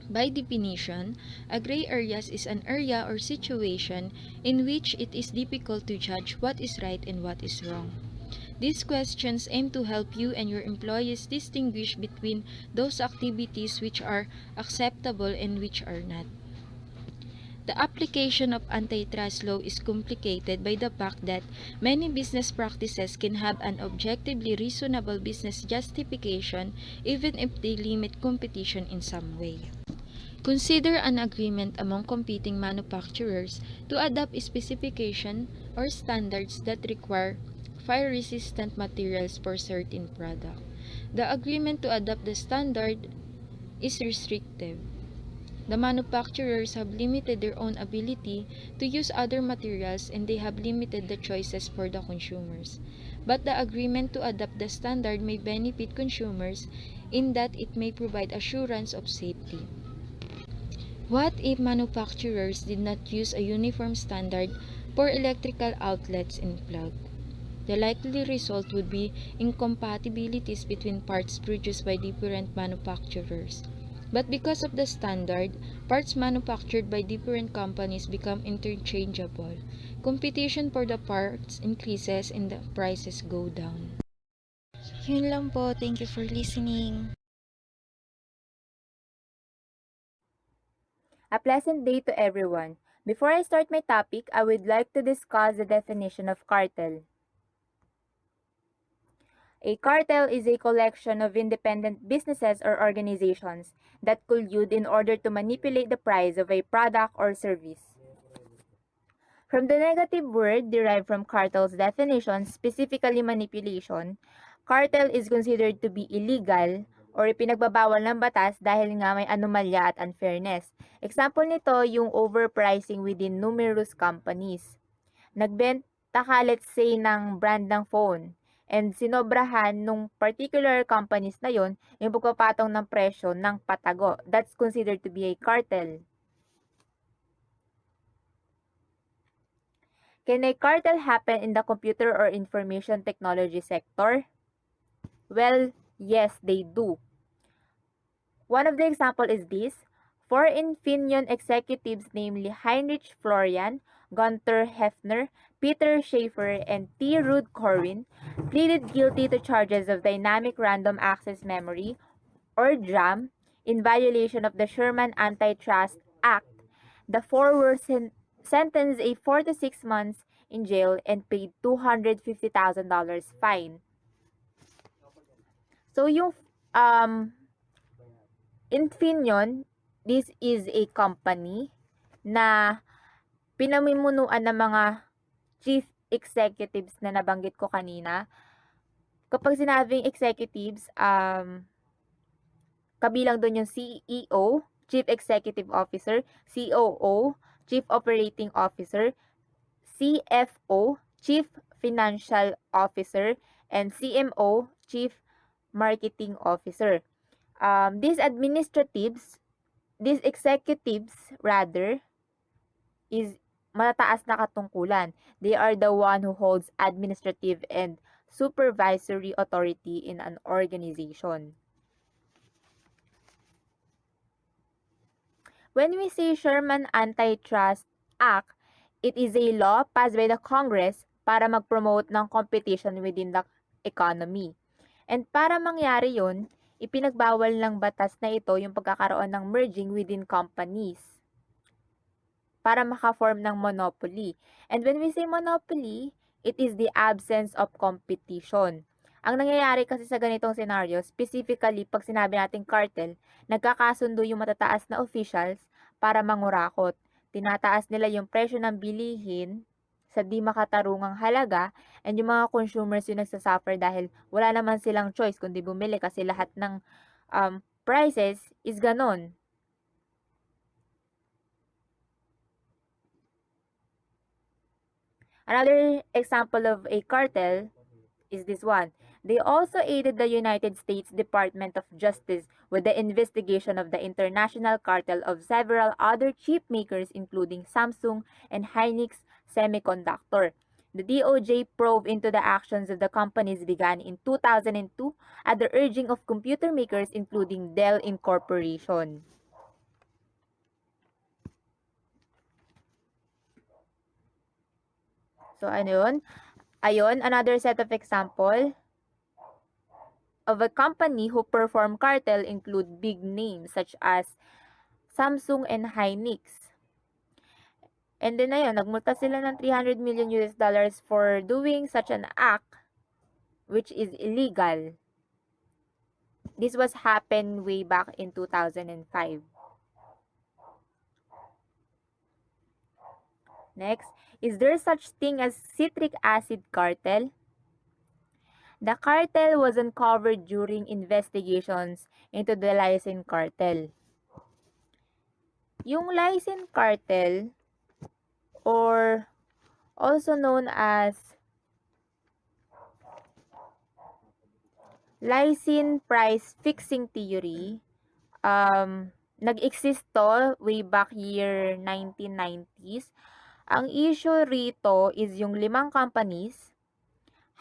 By definition, a gray area is an area or situation in which it is difficult to judge what is right and what is wrong. These questions aim to help you and your employees distinguish between those activities which are acceptable and which are not. The application of antitrust law is complicated by the fact that many business practices can have an objectively reasonable business justification even if they limit competition in some way. Consider an agreement among competing manufacturers to adopt specifications or standards that require fire-resistant materials for certain products. The agreement to adopt the standard is restrictive. The manufacturers have limited their own ability to use other materials and they have limited the choices for the consumers. But the agreement to adopt the standard may benefit consumers in that it may provide assurance of safety. What if manufacturers did not use a uniform standard for electrical outlets in plug? The likely result would be incompatibilities between parts produced by different manufacturers. But because of the standard, parts manufactured by different companies become interchangeable. Competition for the parts increases and the prices go down. Yun lang po. Thank you for listening. A pleasant day to everyone. Before I start my topic, I would like to discuss the definition of cartel. A cartel is a collection of independent businesses or organizations that collude in order to manipulate the price of a product or service. From the negative word derived from cartel's definition, specifically manipulation, cartel is considered to be illegal or ipinagbabawal ng batas dahil nga may anomalya at unfairness. Example nito, yung overpricing within numerous companies. Nagbenta ka, let's say, ng brand ng phone and sinobrahan nung particular companies na yon yung pagpapatong ng presyo ng patago. That's considered to be a cartel. Can a cartel happen in the computer or information technology sector? Well, yes, they do. One of the example is this. Four Infineon executives, namely Heinrich Florian, Gunther Hefner, Peter Schaefer, and T. Ruud Corwin, pleaded guilty to charges of dynamic random access memory, or DRAM, in violation of the Sherman Antitrust Act. The four were sentenced a 4 to 6 months in jail and paid $250,000 fine. So yung Infineon, this is a company na pinamumunuan ng mga chief executives na nabanggit ko kanina. Kapag sinabing executives, kabilang doon yung CEO, Chief Executive Officer, COO, Chief Operating Officer, CFO, Chief Financial Officer, and CMO, Chief Marketing Officer. These executives rather, is matataas na katungkulan. They are the one who holds administrative and supervisory authority in an organization. When we say Sherman Antitrust Act, it is a law passed by the Congress para mag-promote ng competition within the economy. And para mangyari yun, ipinagbawal ng batas na ito yung pagkakaroon ng merging within companies para maka-form ng monopoly. And when we say monopoly, it is the absence of competition. Ang nangyayari kasi sa ganitong scenario, specifically pag sinabi nating cartel, nagkakasundo yung matataas na officials para mangurakot. Tinataas nila yung presyo ng bilihin sa di makatarungang halaga, and yung mga consumers yung nagsasuffer dahil wala naman silang choice kundi bumili kasi lahat ng prices is ganon. Another example of a cartel is this one. They also aided the United States Department of Justice with the investigation of the international cartel of several other chip makers including Samsung and Hynix Semiconductor. The DOJ probe into the actions of the companies began in 2002 at the urging of computer makers including Dell Incorporation. So ano yun? Another set of example of a company who perform cartel include big names such as Samsung and Hynix. And then ayun, nagmulta sila ng $300 million for doing such an act which is illegal. This was happened way back in 2005. Next, is there such thing as citric acid cartel? The cartel was uncovered during investigations into the lysine cartel. Yung lysine cartel, or also known as lysine price fixing theory, nag-exist to way back year 1990s. Ang issue rito is yung 5 companies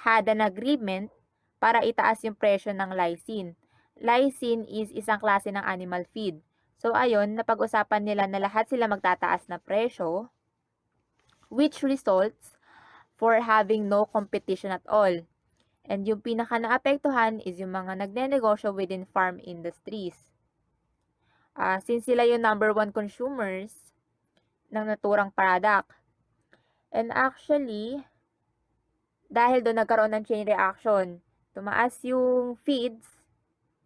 had an agreement para itaas yung presyo ng lysine. Lysine is isang klase ng animal feed. So ayun, napag-usapan nila na lahat sila magtataas na presyo, which results for having no competition at all. And yung pinaka naapektuhan is yung mga nagnenegosyo within farm industries. since sila yung number one consumers ng naturang product. And actually, dahil doon nagkaroon ng chain reaction, tumaas yung feeds,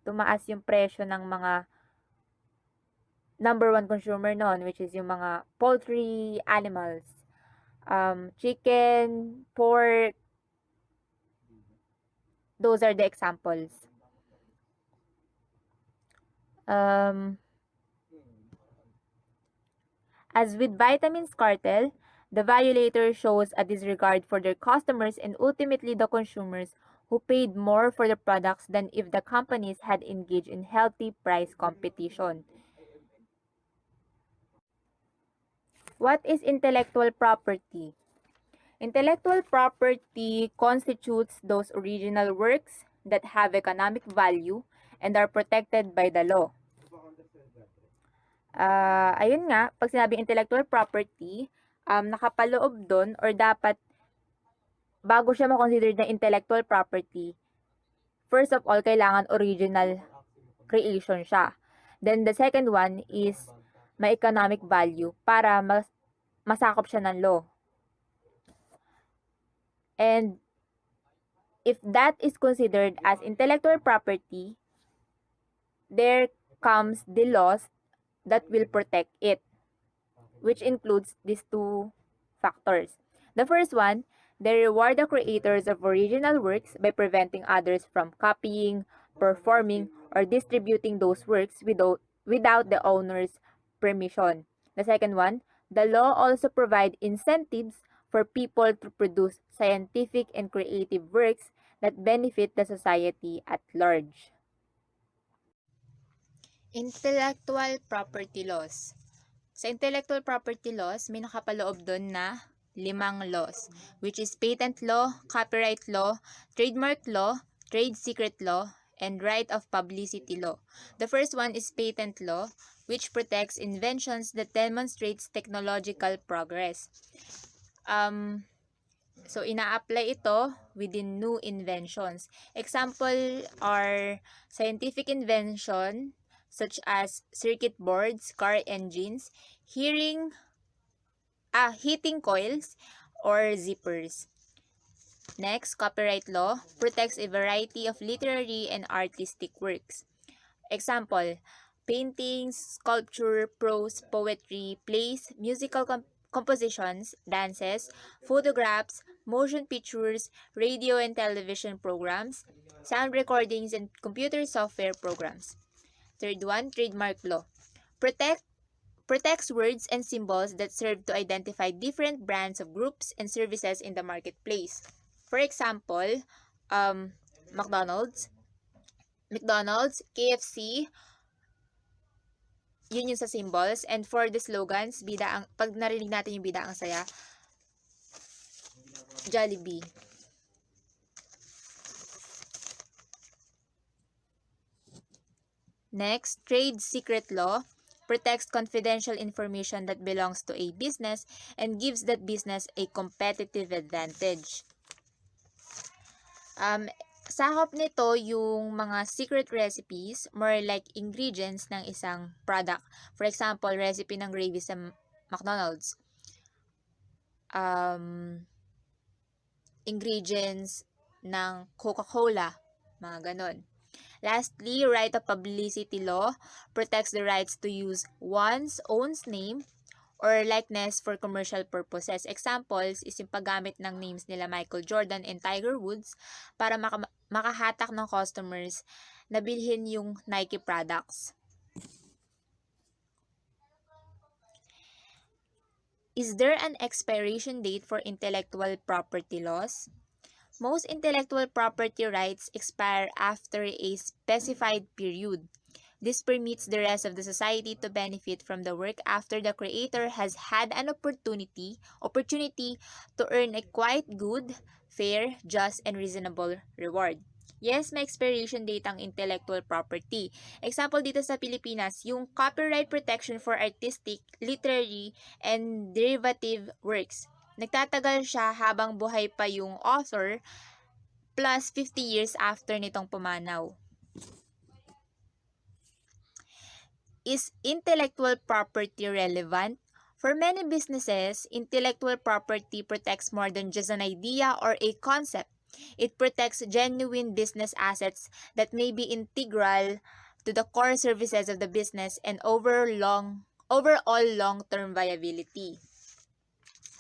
tumaas yung presyo ng mga number one consumer noon, which is yung mga poultry animals. Chicken, pork, those are the examples. As with vitamins cartel, the violator shows a disregard for their customers and ultimately the consumers who paid more for the products than if the companies had engaged in healthy price competition. What is intellectual property? Intellectual property constitutes those original works that have economic value and are protected by the law. Ayun nga, pag sinabing intellectual property, nakapaloob doon or dapat bago siya ma-consider na intellectual property, first of all, kailangan original creation siya. Then the second one is may economic value para masakop siya ng law. And if that is considered as intellectual property, there comes the laws that will protect it, which includes these two factors. The first one, they reward the creators of original works by preventing others from copying, performing, or distributing those works without the owner's permission. The second one, the law also provides incentives for people to produce scientific and creative works that benefit the society at large. Intellectual property laws. Sa intellectual property laws, may nakapaloob doon na 5 laws, which is patent law, copyright law, trademark law, trade secret law, and right of publicity law. The first one is patent law, which protects inventions that demonstrates technological progress. So, ina-apply ito within new inventions. Example are scientific invention such as circuit boards, car engines, heating coils, or zippers. Next, copyright law protects a variety of literary and artistic works. Example, paintings, sculpture, prose, poetry, plays, musical compositions, dances, photographs, motion pictures, radio and television programs, sound recordings, and computer software programs. Third one, trademark law. Protects words and symbols that serve to identify different brands of groups and services in the marketplace. For example, McDonald's, KFC, yun yung sa symbols. And for the slogans, pag narinig natin yung bida ang saya, Jollibee. Next, trade secret law protects confidential information that belongs to a business and gives that business a competitive advantage. Sakop nito yung mga secret recipes, more like ingredients ng isang product. For example, recipe ng gravy sa McDonald's. Ingredients ng Coca-Cola, mga ganon. Lastly, right of publicity law protects the rights to use one's own name or likeness for commercial purposes. Examples is yung paggamit ng names nila Michael Jordan and Tiger Woods para makahatak ng customers na bilhin yung Nike products. Is there an expiration date for intellectual property laws? Most intellectual property rights expire after a specified period. This permits the rest of the society to benefit from the work after the creator has had an opportunity to earn a quite good, fair, just, and reasonable reward. Yes, may expiration date ang intellectual property. Example dito sa Pilipinas, yung copyright protection for artistic, literary, and derivative works. Nagtatagal siya habang buhay pa yung author plus 50 years after nitong pumanaw. Is intellectual property relevant? For many businesses, intellectual property protects more than just an idea or a concept. It protects genuine business assets that may be integral to the core services of the business and overall long-term viability.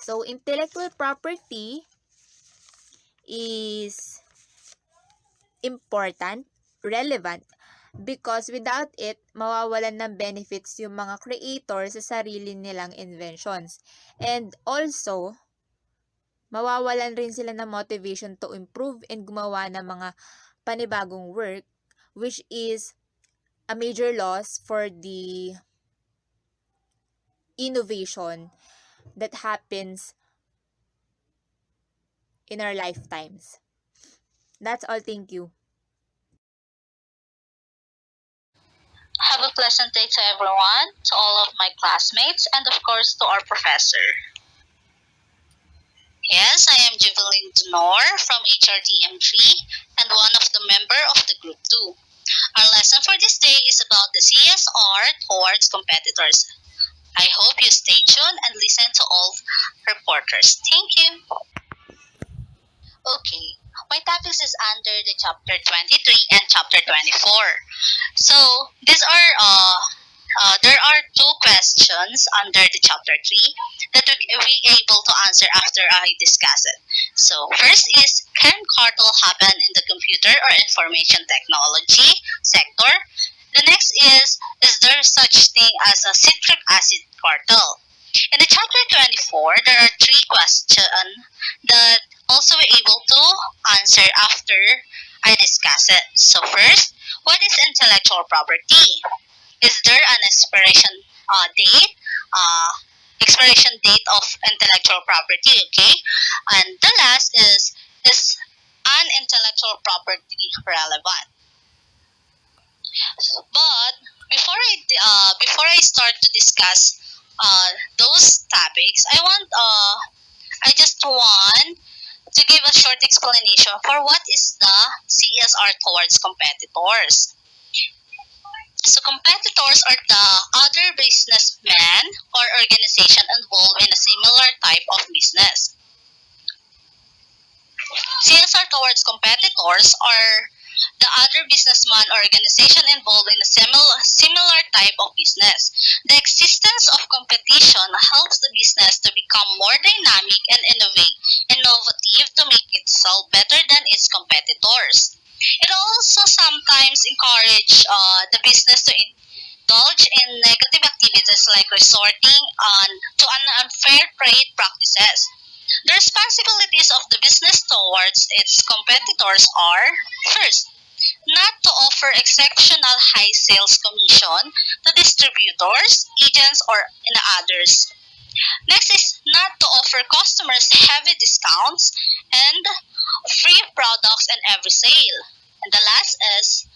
So, intellectual property is important, relevant, because without it, mawawalan ng benefits yung mga creators sa sarili nilang inventions. And also, mawawalan rin sila ng motivation to improve and gumawa ng mga panibagong work, which is a major loss for the innovation that happens in our lifetimes. That's all. Thank you. Have a pleasant day to everyone, to all of my classmates, and of course to our professor. Yes, I am Juveline Dunor from HRDM3 and one of the member of the Group 2. Our lesson for this day is about the CSR towards competitors. I hope you stay tuned and listen to all reporters. Thank you. Okay, my topics is under the chapter 23 and chapter 24. So there are two questions under the chapter 3 that we able to answer after I discuss it. So first is, can cartel happen in the computer or information technology sector? The next is there such thing as a citric acid cartel? In the chapter 24, there are three questions that also we're able to answer after I discuss it. So first, what is intellectual property? Is there an date? Expiration date of intellectual property, okay? And the last is an intellectual property relevant? But before I start to discuss those topics, I just want to give a short explanation for what is the CSR towards competitors. So competitors are the other businessmen or organization involved in a similar type of business. CSR towards competitors are the other businessman or organization involved in a similar type of business. The existence of competition helps the business to become more dynamic and innovative to make itself better than its competitors. It also sometimes encourages the business to indulge in negative activities like resorting to unfair trade practices. The responsibilities of the business towards its competitors are, first, not to offer exceptional high sales commission to distributors, agents, or others. Next is not to offer customers heavy discounts and free products in every sale. And the last is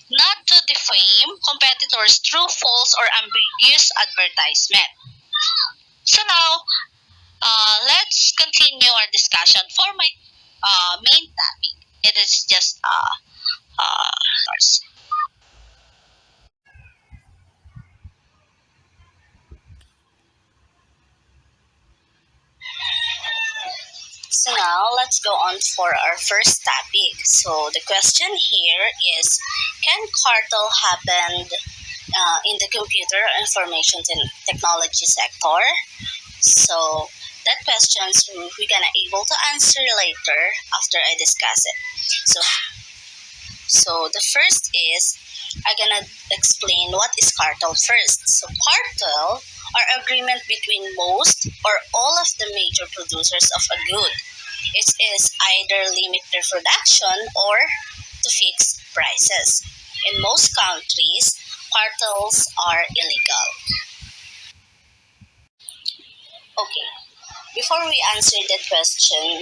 not to defame competitors through false or ambiguous advertisement. So now, let's continue our discussion for my main topic. It is just So now let's go on for our first topic. So the question here is, can cartel happen in the computer information technology sector? So that questions we're gonna able to answer later after I discuss it. So the first is, I'm gonna explain what is cartel first. So cartel are agreement between most or all of the major producers of a good. It is either limit their production or to fix prices. In most countries, cartels are illegal. Okay, before we answer the question,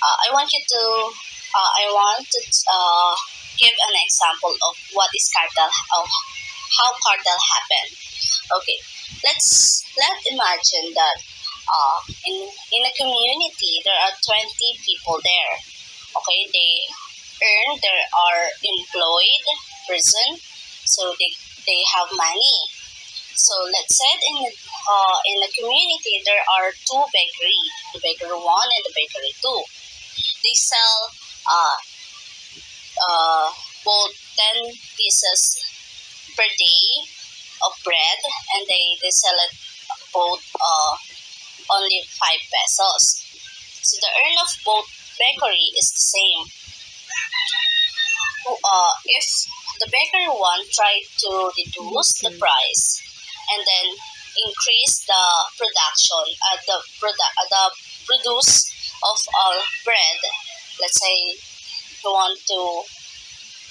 I want to give an example of what is cartel, of how cartel happen. Okay, let's imagine that in a community there are 20 people there. Okay, they are employed person. so they have money. So let's say in the community there are two bakery, the bakery 1 and the bakery 2. They sell uh, both 10 pieces per day of bread, and they sell it both only 5 pesos. So the earn of both bakery is the same. If the bakery 1 tried to reduce the price and then increase the production, the produce of bread, let's say you want to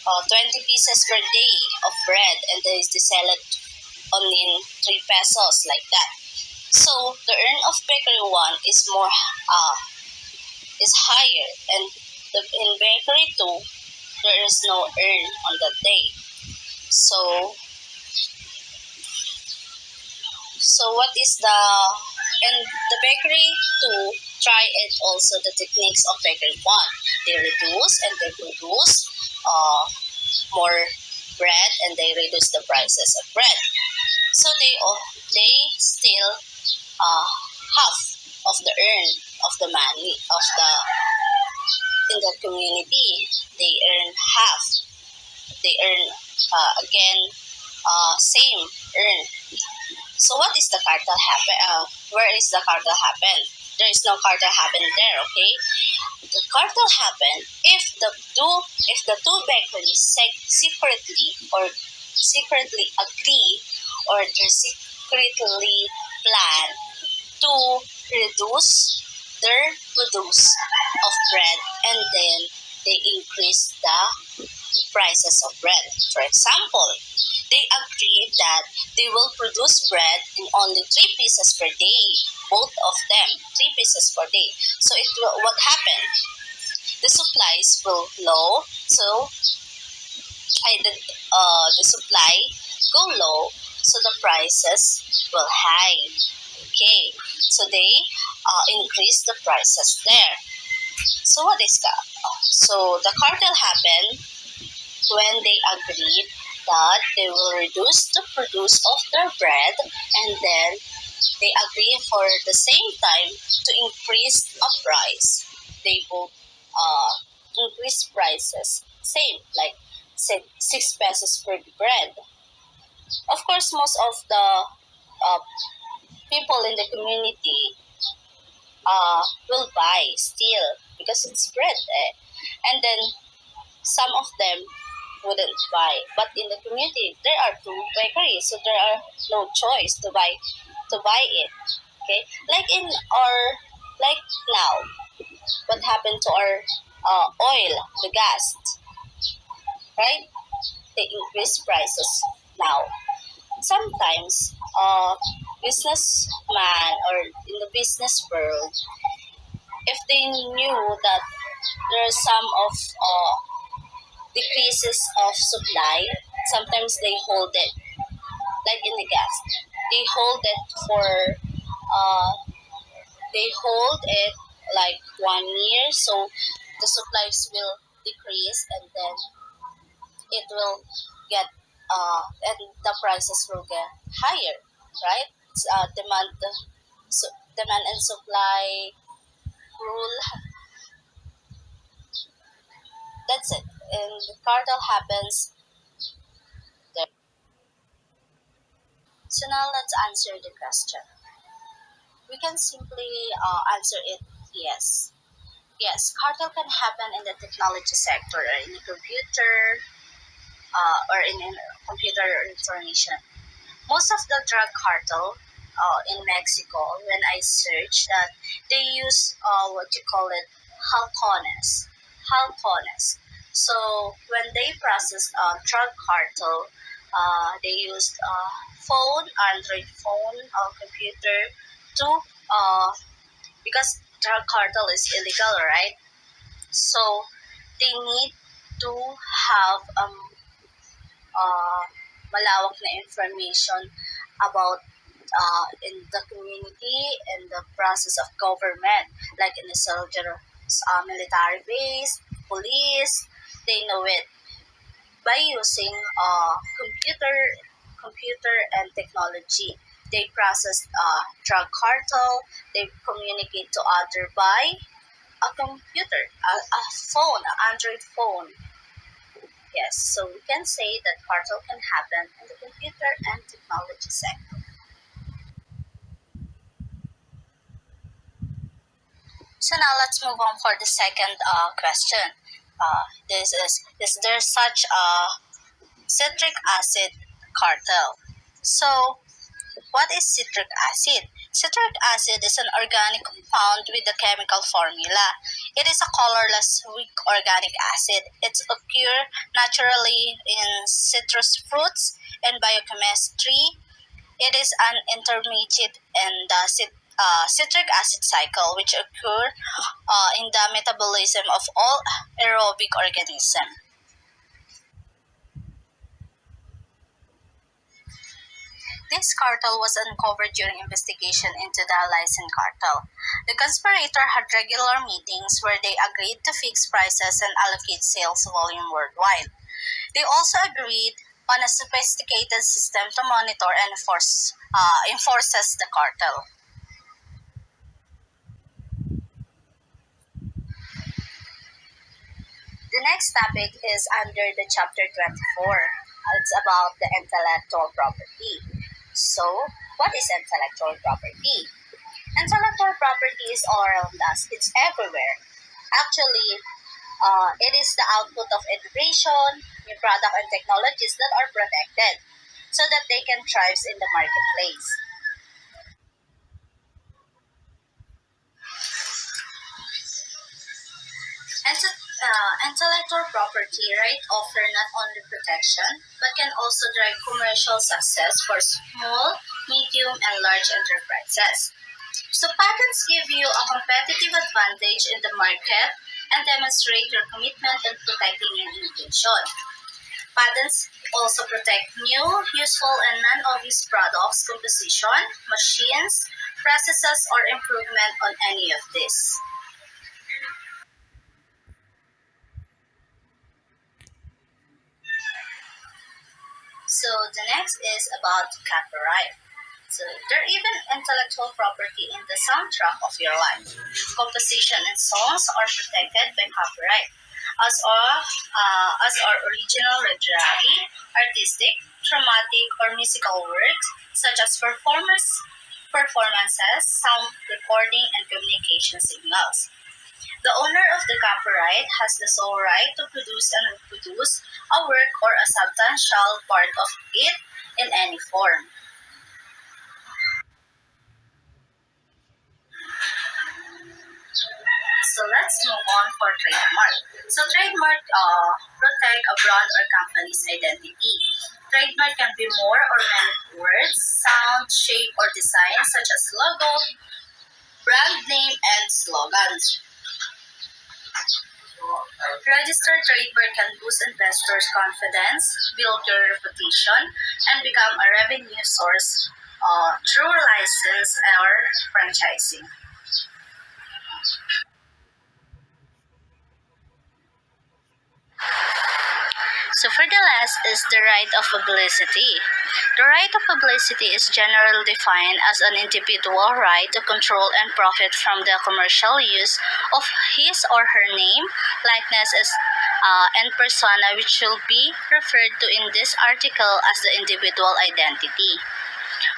20 pieces per day of bread, and they sell it only in 3 pesos, like that. So the earn of bakery 1 is higher, and in bakery 2 there is no earn on that day. So what is and the bakery 2 try it also the techniques of bakery 1. They reduce and they produce more bread, and they reduce the prices of bread. So they still half of the earn of the money of the in the community. They earn half. They earn again same earn. So what is the cartel happen? Where is the cartel happen? There is no cartel happen there. Okay, the cartel happen if the two bakeries secretly agree, or they secretly plan to reduce their produce of bread, and then they increase the prices of bread. For example, they agreed that they will produce bread in only 3 pieces per day, both of them, 3 pieces per day. So what happened? The supplies will low, so the supply go low, so the prices will high. Okay, so they increase the prices there. So what is that? So the cartel happened when they agreed that they will reduce the produce of their bread, and then they agree for the same time to increase a price. They both increase prices, same, like 6 pesos per bread. Of course, most of the people in the community will buy still because it's bread. And then some of them wouldn't buy. But in the community, there are two bakeries, so there are no choice to buy it. Okay, like now, what happened to our oil, the gas, right? They increase prices now. Sometimes, businessman or in the business world, if they knew that there are some of decreases of supply, sometimes they hold it, like in the gas. They hold it for uh, they hold it like 1 year, so the supplies will decrease, and then it will get and the prices will get higher, right? It's, demand and supply rule. That's it. And the cartel happens there. So now let's answer the question. We can simply answer it yes. Yes, cartel can happen in the technology sector, or in the computer, or in computer information. Most of the drug cartel in Mexico, when I searched that, they use what you call it, halcones. Halcones. So when they process drug cartel, they used phone, Android phone, computer to because drug cartel is illegal, right? So they need to have uh, malawak na information about in the community and the process of government, like in the soldier, military base, police, they know it. by using computer and technology. They process drug cartel. They communicate to other by a computer, a phone, an Android phone. Yes, so we can say that cartel can happen in the computer and technology sector. So now let's move on for the second question. This is there such a citric acid cartel? So what is citric acid? Citric acid is an organic compound with a chemical formula. It is a colorless, weak organic acid. It occurs naturally in citrus fruits and biochemistry. It is an intermediate in the citric acid cycle, which occur in the metabolism of all aerobic organisms. This cartel was uncovered during investigation into the Lysin cartel. The conspirator had regular meetings where they agreed to fix prices and allocate sales volume worldwide. They also agreed on a sophisticated system to monitor and enforces the cartel. The next topic is under the chapter 24. It's about the intellectual property. So, what is intellectual property? Intellectual property is all around us. It's everywhere. Actually, it is the output of innovation, new product and technologies that are protected so that they can thrive in the marketplace. Intellectual property rights offer not only protection but can also drive commercial success for small, medium, and large enterprises. So patents give you a competitive advantage in the market and demonstrate your commitment in protecting your innovation. Patents also protect new, useful, and non-obvious products, composition, machines, processes, or improvement on any of this. So the next is about copyright. So there are even intellectual property in the soundtrack of your life. Composition and songs are protected by copyright, as are original literary, artistic, dramatic, or musical works such as performances, sound recording, and communication signals. The owner of the copyright has the sole right to produce and reproduce a work or a substantial part of it in any form. So let's move on for trademark. So trademark protect a brand or company's identity. Trademark can be more or many words, sound, shape, or design such as logo, brand name, and slogans. Registered trademark can boost investors' confidence, build your reputation, and become a revenue source through license or franchising. So for the last is the right of publicity. The right of publicity is generally defined as an individual right to control and profit from the commercial use of his or her name, likeness and persona, which will be referred to in this article as the individual identity.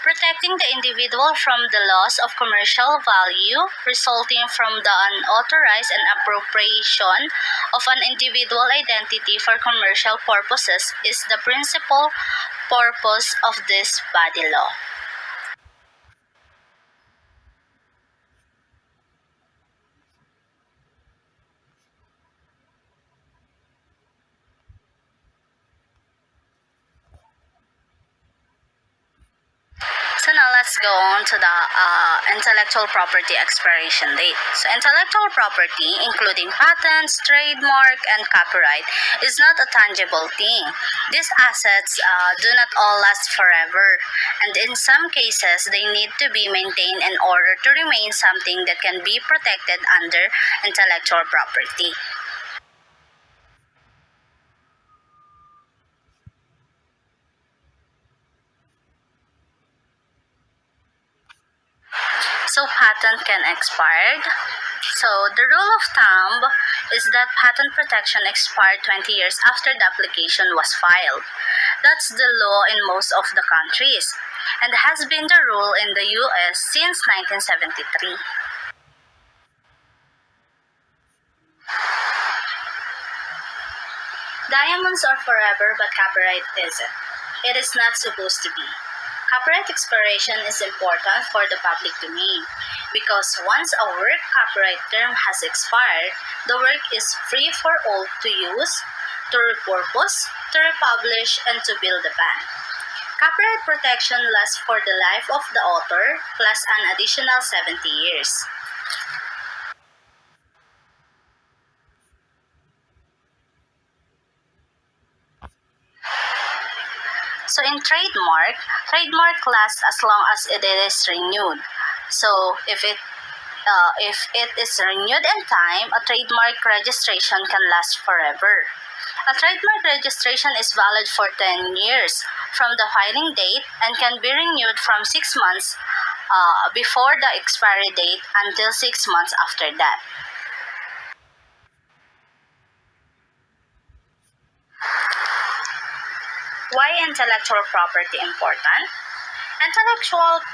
Protecting the individual from the loss of commercial value resulting from the unauthorized and appropriation of an individual identity for commercial purposes is the principal purpose of this body law. So now let's go on to the intellectual property expiration date. So intellectual property, including patents, trademark, and copyright, is not a tangible thing. These assets do not all last forever, and in some cases, they need to be maintained in order to remain something that can be protected under intellectual property. expired? So, the rule of thumb is that patent protection expired 20 years after the application was filed. That's the law in most of the countries, and has been the rule in the US since 1973. Diamonds are forever, but copyright isn't. It is not supposed to be. Copyright expiration is important for the public domain because once a work copyright term has expired, the work is free for all to use, to repurpose, to republish, and to build upon. Copyright protection lasts for the life of the author plus an additional 70 years. So in trademark lasts as long as it is renewed. So if it is renewed in time, a trademark registration can last forever. A trademark registration is valid for 10 years from the filing date and can be renewed from 6 months before the expiry date until 6 months after that. Why intellectual property important? Intellectual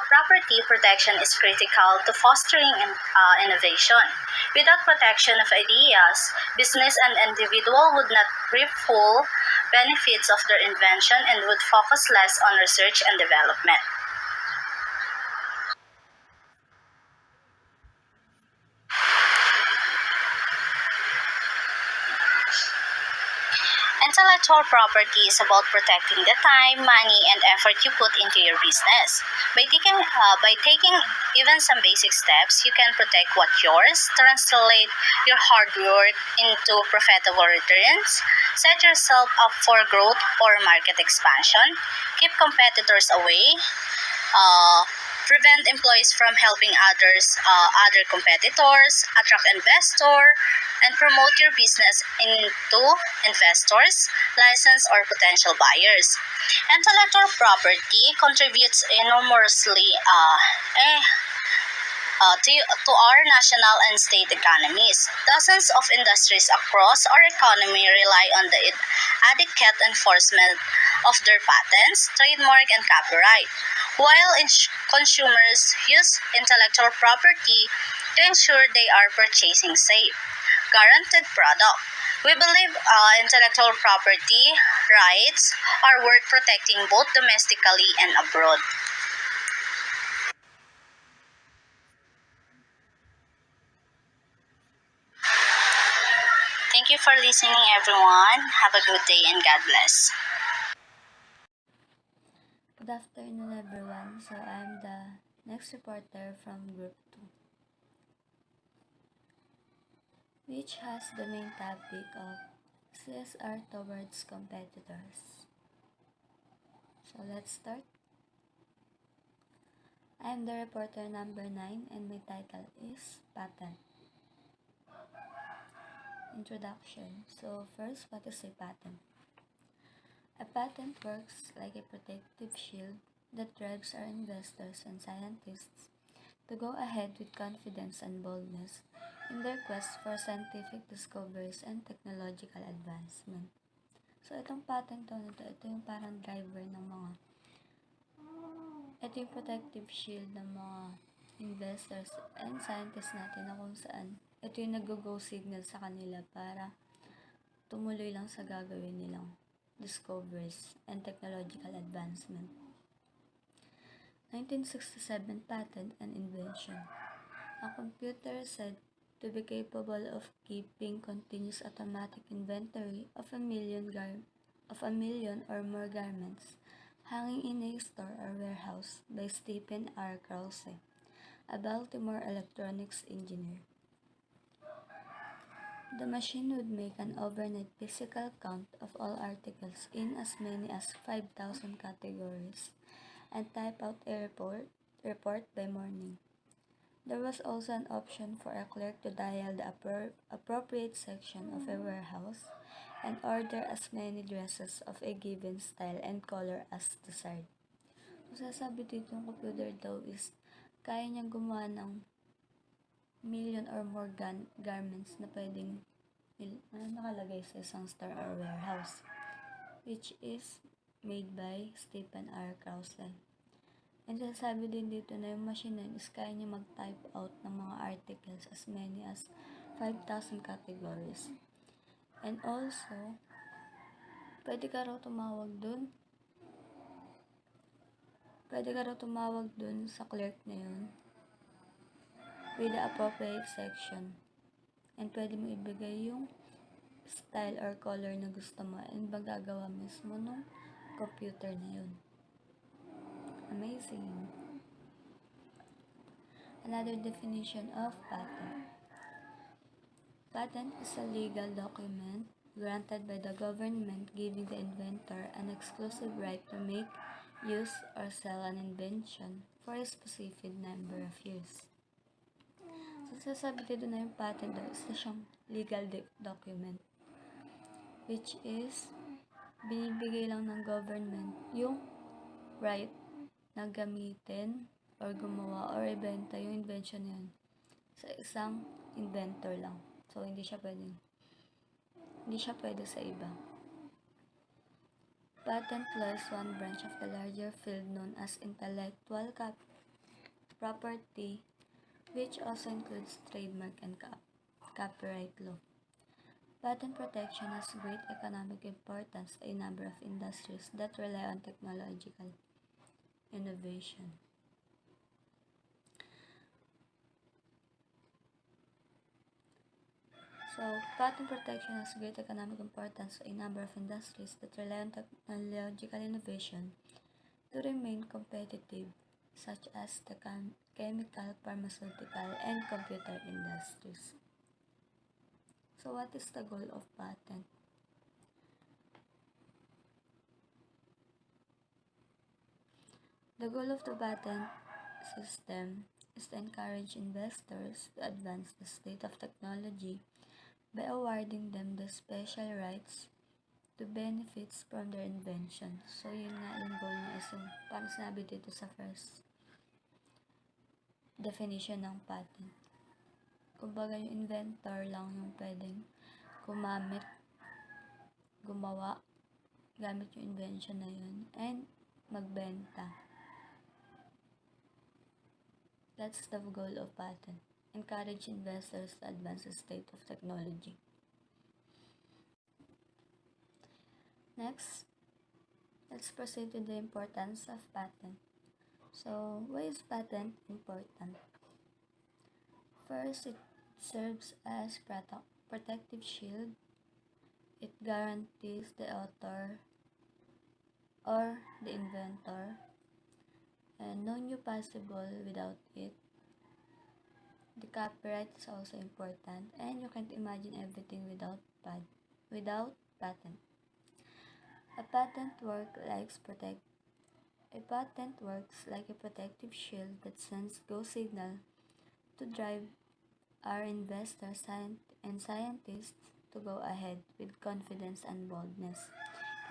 property protection is critical to fostering innovation. Without protection of ideas, business and individual would not reap full benefits of their invention and would focus less on research and development. Intellectual property is about protecting the time, money, and effort you put into your business. By taking even some basic steps, you can protect what's yours, translate your hard work into profitable returns, set yourself up for growth or market expansion, keep competitors away, prevent employees from helping other competitors, attract investor, and promote your business into investors, license, or potential buyers. Intellectual property contributes enormously to our national and state economies. Dozens of industries across our economy rely on the adequate enforcement of their patents, trademark, and copyright, while consumers use intellectual property to ensure they are purchasing safe, guaranteed product. We believe intellectual property rights are worth protecting both domestically and abroad. Thank you for listening, everyone. Have a good day and God bless. Good afternoon, everyone. So I'm the next reporter from Group 2, which has the main topic of CSR towards competitors. So let's start. I'm the reporter number 9 and my title is Patent. Introduction. So first, what is a patent? A patent works like a protective shield that drives our investors and scientists to go ahead with confidence and boldness in their quest for scientific discoveries and technological advancement. So itong patent ito yung parang driver ng ito yung protective shield ng mga investors and scientists natin na kung saan ito yung nag-go signal sa kanila para tumuloy lang sa gagawin nilang discoveries and technological advancement. 1967 patent and invention. A computer said to be capable of keeping continuous automatic inventory of a million or more garments hanging in a store or warehouse by Stephen R. Krause, a Baltimore electronics engineer. The machine would make an overnight physical count of all articles in as many as 5,000 categories and type out a report by morning. There was also an option for a clerk to dial the appropriate section of a warehouse and order as many dresses of a given style and color as desired. So, sasabi dito yung computer daw is kaya niyang gumawa ng million or more garments na pwedeng nakalagay sa isang store or warehouse, which is made by Stephen R. Krause. And sasabi din dito na yung machine na yun is kaya niya mag-type out ng mga articles as many as 5,000 categories. And also, pwede ka raw tumawag dun sa clerk na yun with the appropriate section. And pwede mo ibigay yung style or color na gusto mo and magagawa mismo ng computer na yun. Amazing. Another definition of patent. Patent is a legal document granted by the government giving the inventor an exclusive right to make, use, or sell an invention for a specific number of years. So, sasabi dito na yung patent daw is na siyang legal document, which is binibigay lang ng government yung right na gamitin or gumawa or ibenta yung invention na yun sa isang inventor lang. So, hindi siya pwede sa iba. Patent law is one branch of the larger field known as intellectual property, which also includes trademark and copyright law. Patent protection has great economic importance to a number of industries that rely on technological innovation. So, patent protection has great economic importance to a number of industries that rely on technological innovation to remain competitive, such as the chemical, pharmaceutical, and computer industries. So, what is the goal of patent? The goal of the patent system is to encourage investors to advance the state of technology by awarding them the special rights to benefits from their invention. So, yun nga yung goal niya is yung parang sinabi dito sa first definition ng patent. Kumbaga yung inventor lang yung pwedeng gumawa, gamit yung invention na yun, and magbenta. That's the goal of patent. Encourage investors to advance the state of technology. Next, let's proceed to the importance of patent. So, why is patent important? First, it serves as protective shield. It guarantees the author or the inventor and no new possible without it. The copyright is also important, and you can't imagine everything without patent. A patent works like a protective shield that sends go signal to drive our investors and scientists to go ahead with confidence and boldness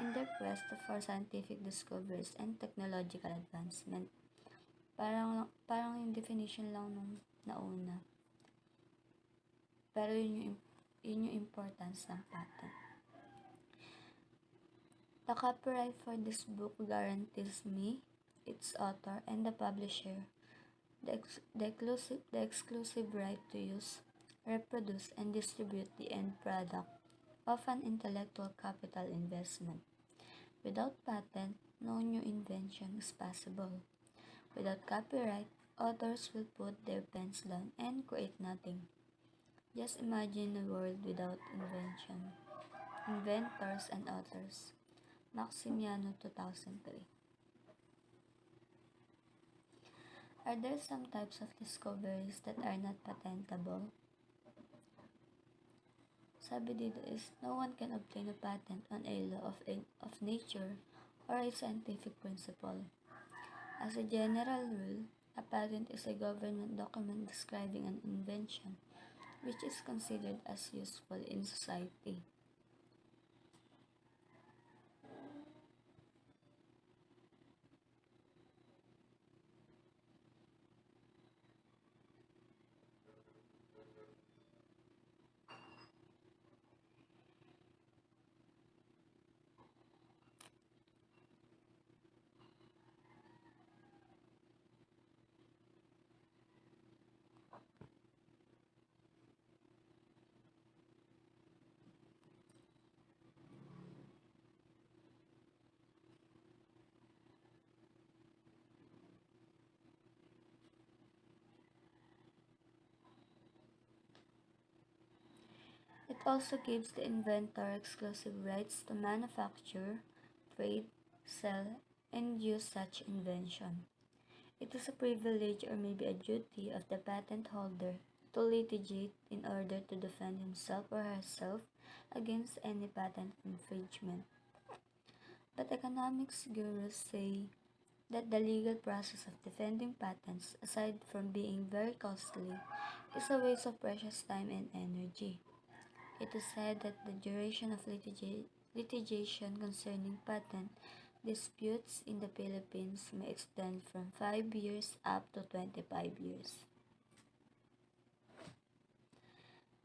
in their quest for scientific discoveries and technological advancement. Parang yung definition lang nung nauna. Pero yun yung importance ng patent. The copyright for this book guarantees me, its author, and the publisher the exclusive right to use, reproduce, and distribute the end product of an intellectual capital investment. Without patent, no new invention is possible. Without copyright, authors will put their pens down and create nothing. Just imagine a world without invention. Inventors and authors. Maximiano, 2003. Are there some types of discoveries that are not patentable? Sabi dito is, no one can obtain a patent on a law of nature or a scientific principle. As a general rule, a patent is a government document describing an invention which is considered as useful in society. It also gives the inventor exclusive rights to manufacture, trade, sell, and use such invention. It is a privilege or maybe a duty of the patent holder to litigate in order to defend himself or herself against any patent infringement. But economics gurus say that the legal process of defending patents, aside from being very costly, is a waste of precious time and energy. It is said that the duration of litigation concerning patent disputes in the Philippines may extend from 5 years up to 25 years.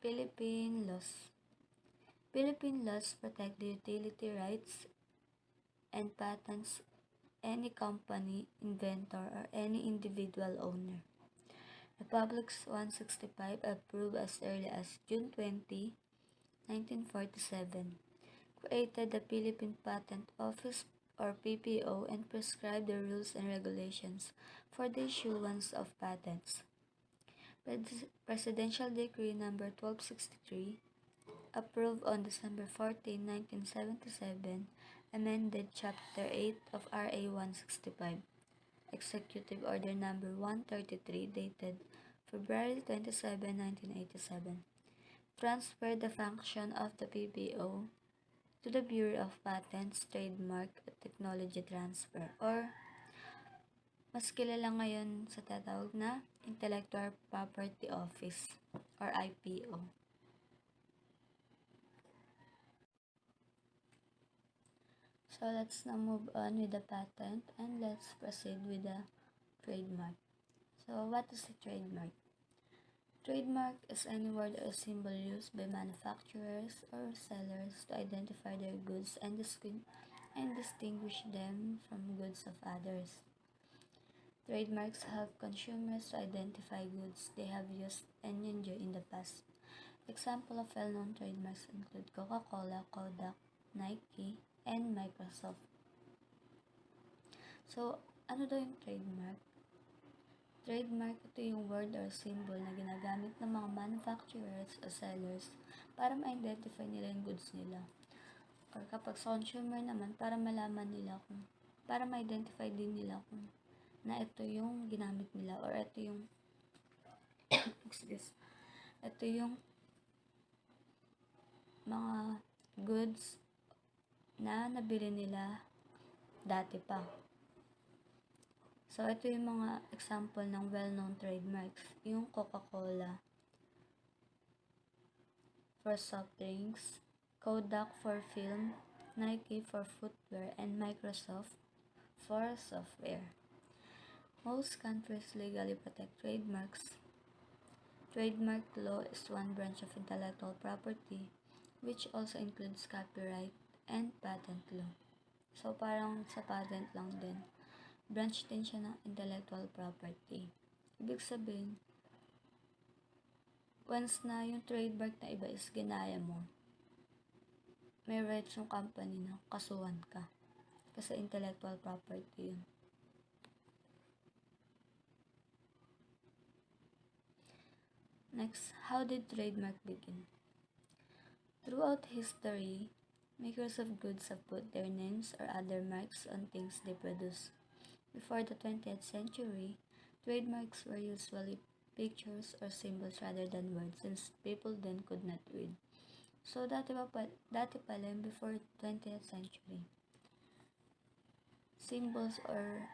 Philippine laws. Philippine laws protect the utility rights and patents any company, inventor, or any individual owner. Republics 165 approved as early as June 20, 1947, created the Philippine Patent Office or PPO and prescribed the rules and regulations for the issuance of patents. Presidential Decree No. 1263, approved on December 14, 1977, amended Chapter 8 of RA 165, Executive Order No. 133 dated February 27, 1987, transferred the function of the PPO to the Bureau of Patents, Trademark at Technology Transfer or mas kilala ngayon sa tatawag na Intellectual Property Office or IPO. So let's now move on with the patent and let's proceed with the trademark. So what is a trademark? Trademark is any word or symbol used by manufacturers or sellers to identify their goods and distinguish them from goods of others. Trademarks help consumers to identify goods they have used and enjoyed in the past. Example of well-known trademarks include Coca-Cola, Kodak, Nike, and Microsoft. So, ano daw yung trademark? Trademark, ito yung word or symbol na ginagamit ng mga manufacturers o sellers para ma-identify nila yung goods nila. Or kapag sa consumer naman, para malaman nila para ma-identify din nila kung na ito yung ginamit nila or ito yung ito yung mga goods na nabili nila dati pa. So, ito yung mga example ng well-known trademarks. Yung Coca-Cola for soft drinks, Kodak for film, Nike for footwear, and Microsoft for software. Most countries legally protect trademarks. Trademark law is one branch of intellectual property, which also includes copyright and patent law. So, parang sa patent lang din. Branch din siya ng intellectual property. Ibig sabihin, once na yung trademark na iba is ginaya mo, may rights yung company na kasuhan ka. Kasi intellectual property yun. Next, how did trademark begin? Throughout history, makers of goods have put their names or other marks on things they produce. Before the 20th century, trademarks were usually pictures or symbols rather than words since people then could not read. So, dati pala before 20th century, symbols or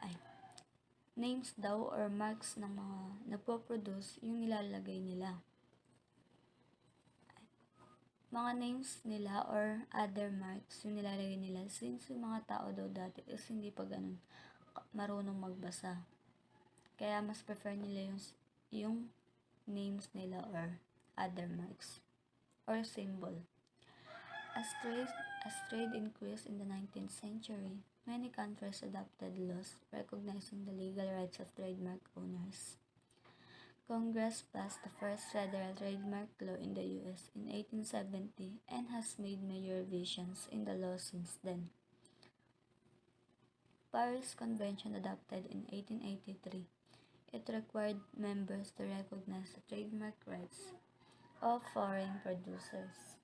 names daw or marks ng mga nagpo-produce yung nilalagay nila. Mga names nila or other marks yung nilalagay nila since yung mga tao daw dati is hindi pa ganun marunong magbasa. Kaya mas prefer nila yung names nila or other marks or symbol. As trade increased in the 19th century, many countries adopted laws recognizing the legal rights of trademark owners. Congress passed the first federal trademark law in the U.S. in 1870 and has made major revisions in the law since then. Paris Convention adopted in 1883. It required members to recognize the trademark rights of foreign producers.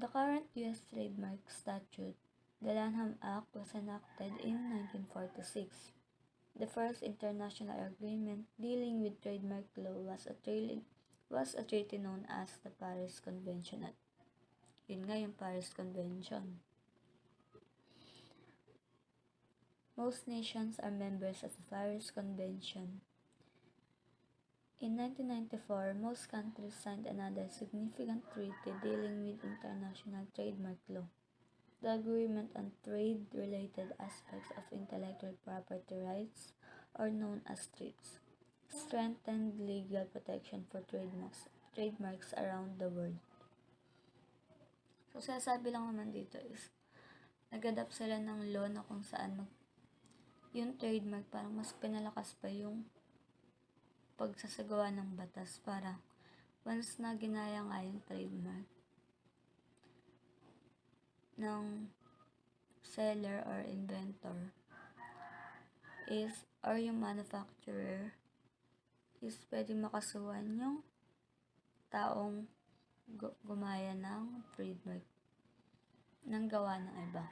The current U.S. trademark statute, the Lanham Act, was enacted in 1946. The first international agreement dealing with trademark law was a treaty known as the Paris Convention. At yun nga yung Paris Convention. Most nations are members of the Paris Convention. In 1994, most countries signed another significant treaty dealing with international trademark law. The Agreement on Trade-Related Aspects of Intellectual Property Rights, or known as TRIPS, strengthened legal protection for trademarks around the world. So, sasabi lang naman dito is, nag-adapt sila ng law na kung saan yung trademark parang mas pinalakas pa yung pagsasagawa ng batas para once na ginaya nga yung trademark ng seller or inventor or yung manufacturer is pwede makasuhan yung taong gumaya ng trademark ng gawa ng iba.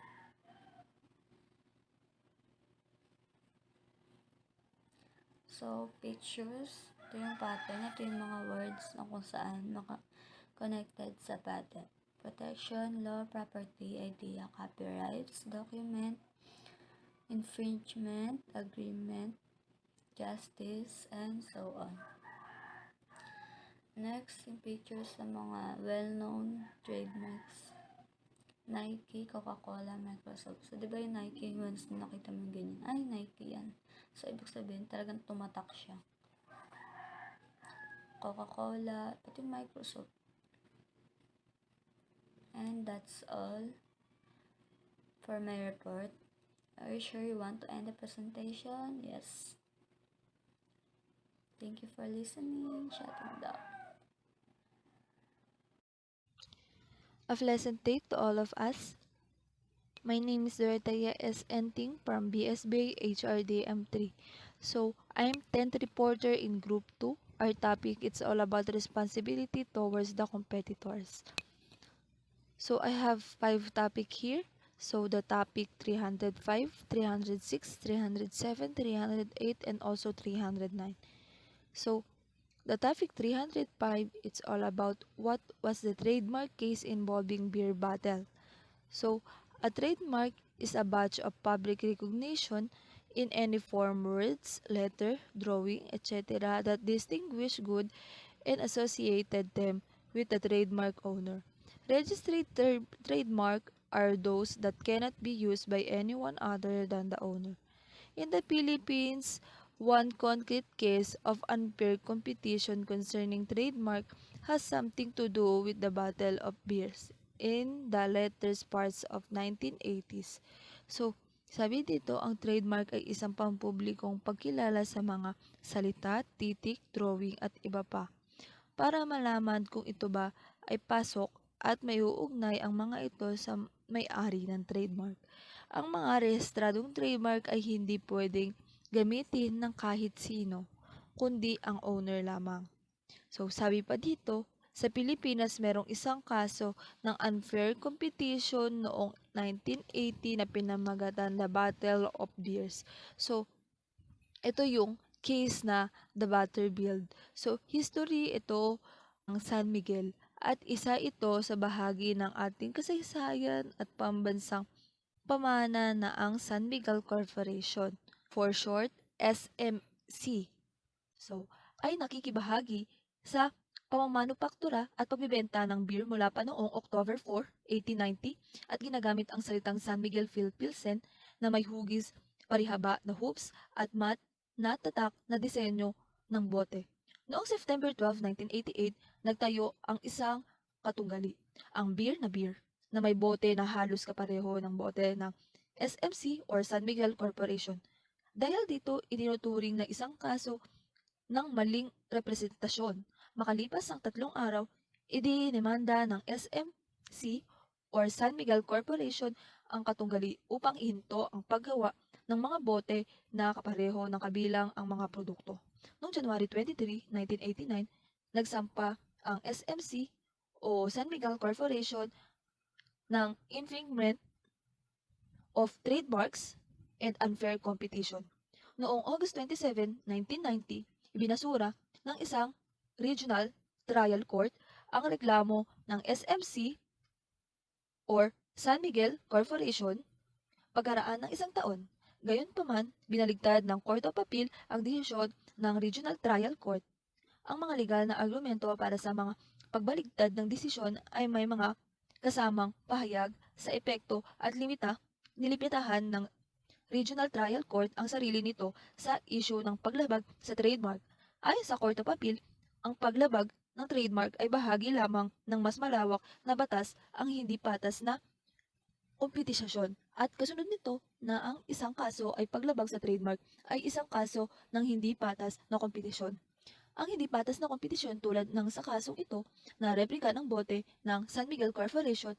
So, pictures, ito yung pattern, ito yung mga words na kung saan connected sa pattern. Protection, law, property, idea, copyrights, document, infringement, agreement, justice, and so on. Next, yung pictures ng mga well-known trademarks. Nike, Coca-Cola, Microsoft. So, di ba yung Nike, once na nakita mo ganyan, ay, Nike yan. So, ibig sabihin, talagang tumatak siya. Coca-Cola, pati Microsoft. And that's all for my report. Are you sure you want to end the presentation? Yes. Thank you for listening. Shutting down. A pleasant day to all of us. My name is Dorothea S. Enting from BSBA-HRDM3. So, I'm 10th reporter in Group 2. Our topic is all about responsibility towards the competitors. So, I have 5 topics here. So, the topic 305, 306, 307, 308, and also 309. So, the topic 305, it's all about what was the trademark case involving beer bottle. So, a trademark is a badge of public recognition in any form, words, letter, drawing, etc. that distinguish good and associated them with the trademark owner. Registered trademark are those that cannot be used by anyone other than the owner. In the Philippines, one concrete case of unfair competition concerning trademark has something to do with the Battle of Beers in the latter parts of 1980s. So, sabi dito, ang trademark ay isang pampublikong pagkilala sa mga salita, titik, drawing at iba pa. Para malaman kung ito ba ay pasok at may uugnay ang mga ito sa may-ari ng trademark. Ang mga rehistradong trademark ay hindi pwedeng gamitin ng kahit sino, kundi ang owner lamang. So, sabi pa dito, sa Pilipinas merong isang kaso ng unfair competition noong 1980 na pinamagatan na Battle of Beers. So, ito yung case na the Butterfield. So, history ito ng San Miguel at isa ito sa bahagi ng ating kasaysayan at pambansang pamana na ang San Miguel Corporation, for short, SMC. So, ay nakikibahagi sa pamamanupaktura at pagbibenta ng beer mula pa noong October 4, 1890 at ginagamit ang salitang San Miguel Pilsen na may hugis, parihaba na hoops at mat na tatak na disenyo ng bote. Noong September 12, 1988, nagtayo ang isang katunggali, ang beer na may bote na halos kapareho ng bote ng SMC or San Miguel Corporation. Dahil dito, itinuturing na isang kaso ng maling representasyon. Makalipas ang 3 araw, idinemanda ng SMC or San Miguel Corporation ang katunggali upang ihinto ang paggawa ng mga bote na kapareho ng kabilang ang mga produkto. Noong January 23, 1989, nagsampa ang SMC o San Miguel Corporation ng infringement of trademarks and unfair competition. Noong August 27, 1990, ibinasura ng isang regional trial court ang reklamo ng SMC or San Miguel Corporation pagkaraan ng isang taon. Gayunpaman, binaligtad ng Court of Appeal ang desisyon ng Regional Trial Court. Ang mga legal na argumento para sa mga pagbaligtad ng desisyon ay may mga kasamang pahayag sa epekto at nilimitahan ng Regional Trial Court ang sarili nito sa issue ng paglabag sa trademark. Ayon sa Court of Appeal, ang paglabag ng trademark ay bahagi lamang ng mas malawak na batas ang hindi patas na kompetisyon at kasunod nito na ang isang kaso ay paglabag sa trademark ay isang kaso ng hindi patas na kompetisyon. Ang hindi patas na kompetisyon tulad ng sa kasong ito na replika ng bote ng San Miguel Corporation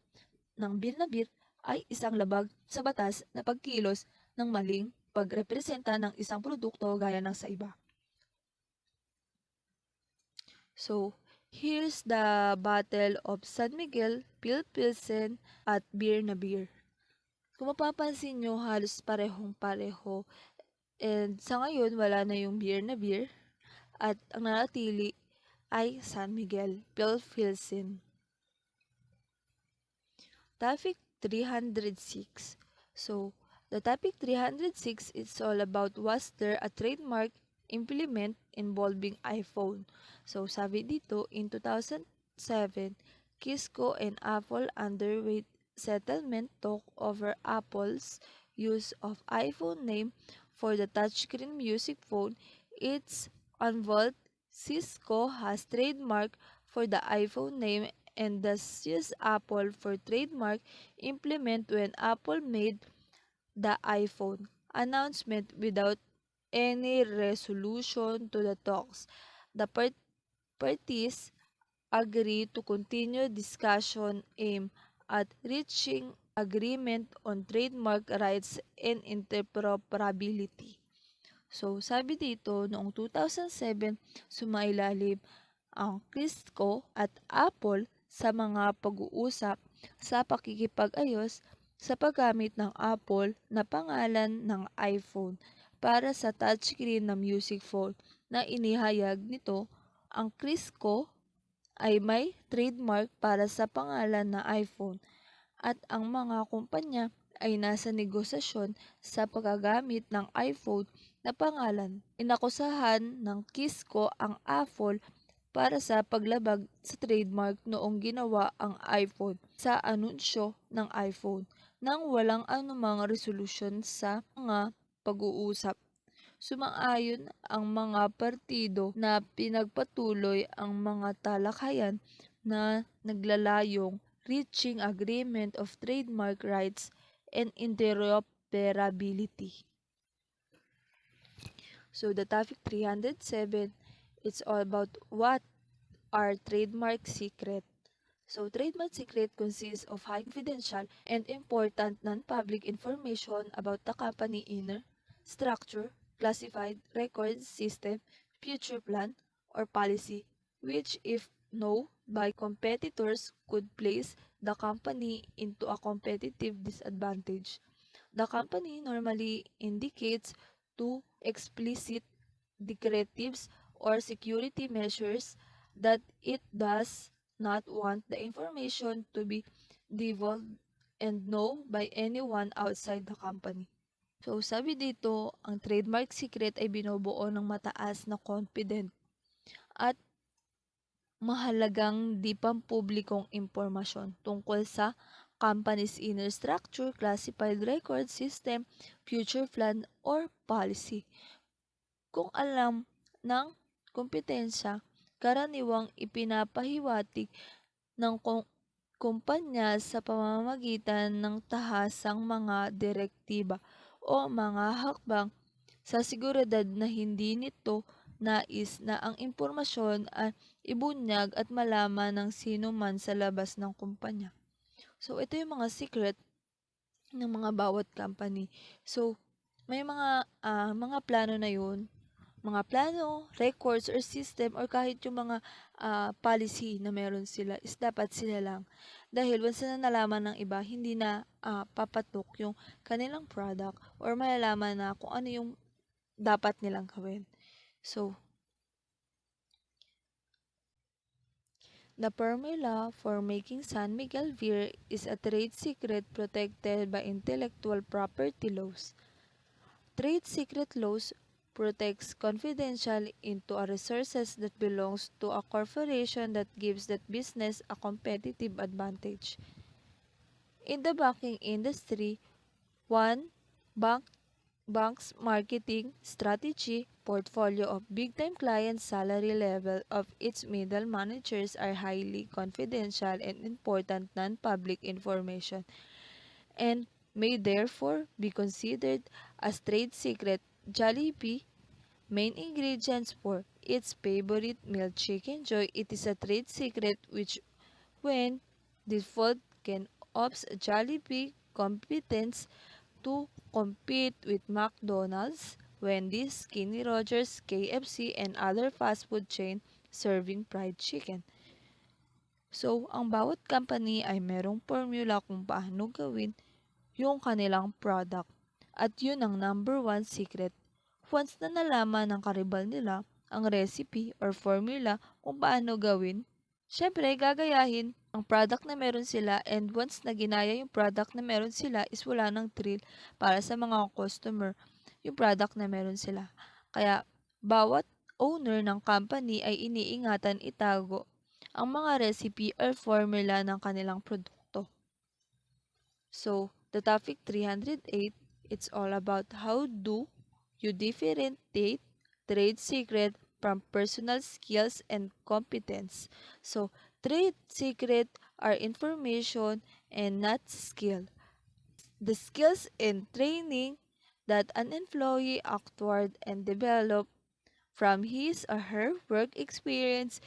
ng beer na beer ay isang labag sa batas na pagkilos ng maling pagrepresenta ng isang produkto gaya ng sa iba. So, here's the Battle of San Miguel, Pilsen at beer na beer. Kung mapapansin nyo, halos parehong-pareho. And sa ngayon, wala na yung beer na beer. At ang nanatili ay San Miguel, Pilsen. Topic 306. So, the topic 306 is all about was there a trademark implement involving iPhone. So, sabi dito, in 2007, Kisco and Apple underwent settlement talk over Apple's use of iPhone name for the touchscreen music phone. It's involved Cisco has trademark for the iPhone name and thus used Apple for trademark implement when Apple made the iPhone announcement without any resolution to the talks. The parties agree to continue discussion aimed at reaching agreement on trademark rights and interoperability. So, sabi dito, noong 2007, sumailalim ang Cisco at Apple sa mga pag-uusap sa pakikipag-ayos sa paggamit ng Apple na pangalan ng iPhone para sa touchscreen na music phone na inihayag nito. Ang Cisco ay may trademark para sa pangalan na iPhone at ang mga kumpanya ay nasa negosasyon sa paggagamit ng iPhone na pangalan. Inakusahan ng Kisco ang Apple para sa paglabag sa trademark noong ginawa ang iPhone sa anunsyo ng iPhone nang walang anumang resolusyon sa mga pag-uusap. Sumang-ayon ang mga partido na pinagpatuloy ang mga talakayan na naglalayong reaching agreement of trademark rights and interoperability. So the topic 307, it's all about what are trademark secret. So trademark secret consists of high confidential and important non-public information about the company inner structure, classified record system, future plan, or policy, which if known by competitors could place the company into a competitive disadvantage. The company normally indicates two explicit declaratives or security measures that it does not want the information to be divulged and known by anyone outside the company. So, sabi dito, ang trademark secret ay binubuo ng mataas na confident at mahalagang di pampublikong impormasyon tungkol sa company's inner structure, classified record system, future plan, or policy. Kung alam ng kompetensya, karaniwang ipinapahiwatig ng kumpanya sa pamamagitan ng tahasang mga direktiba o mga hakbang sa seguridad na hindi nito nais na ang impormasyon ay ibunyag at malaman ng sino man sa labas ng kumpanya. So, ito yung mga secret ng mga bawat company. So, may mga plano na yun mga plano, records, or system, or kahit yung mga policy na meron sila is dapat sila lang. Dahil once na nalaman ng iba, hindi na papatok yung kanilang product or malalaman na kung ano yung dapat nilang gawin. So, the formula for making San Miguel beer is a trade secret protected by intellectual property laws. Trade secret laws protects confidential into a resources that belongs to a corporation that gives that business a competitive advantage. In the banking industry, one bank's marketing strategy portfolio of big-time clients salary level of its middle managers are highly confidential and important non-public information and may therefore be considered as trade secret. Jollibee main ingredients for its favorite meal chicken joy. It is a trade secret which when default can ops Jollibee competence to compete with McDonald's, Wendy's, Kenny Rogers, KFC, and other fast food chain serving fried chicken. So, ang bawat company ay merong formula kung paano gawin yung kanilang product. At yun ang number one secret. Once na nalaman ng karibal nila ang recipe or formula kung paano gawin, syempre gagayahin ang product na meron sila and once na ginaya yung product na meron sila is wala ng thrill para sa mga customer yung product na meron sila. Kaya bawat owner ng company ay iniingatan itago ang mga recipe or formula ng kanilang produkto. So, the topic 308, it's all about how do you differentiate trade secret from personal skills and competence. So, trade secret are information and not skill. The skills and training that an employee acquired and developed from his or her work experience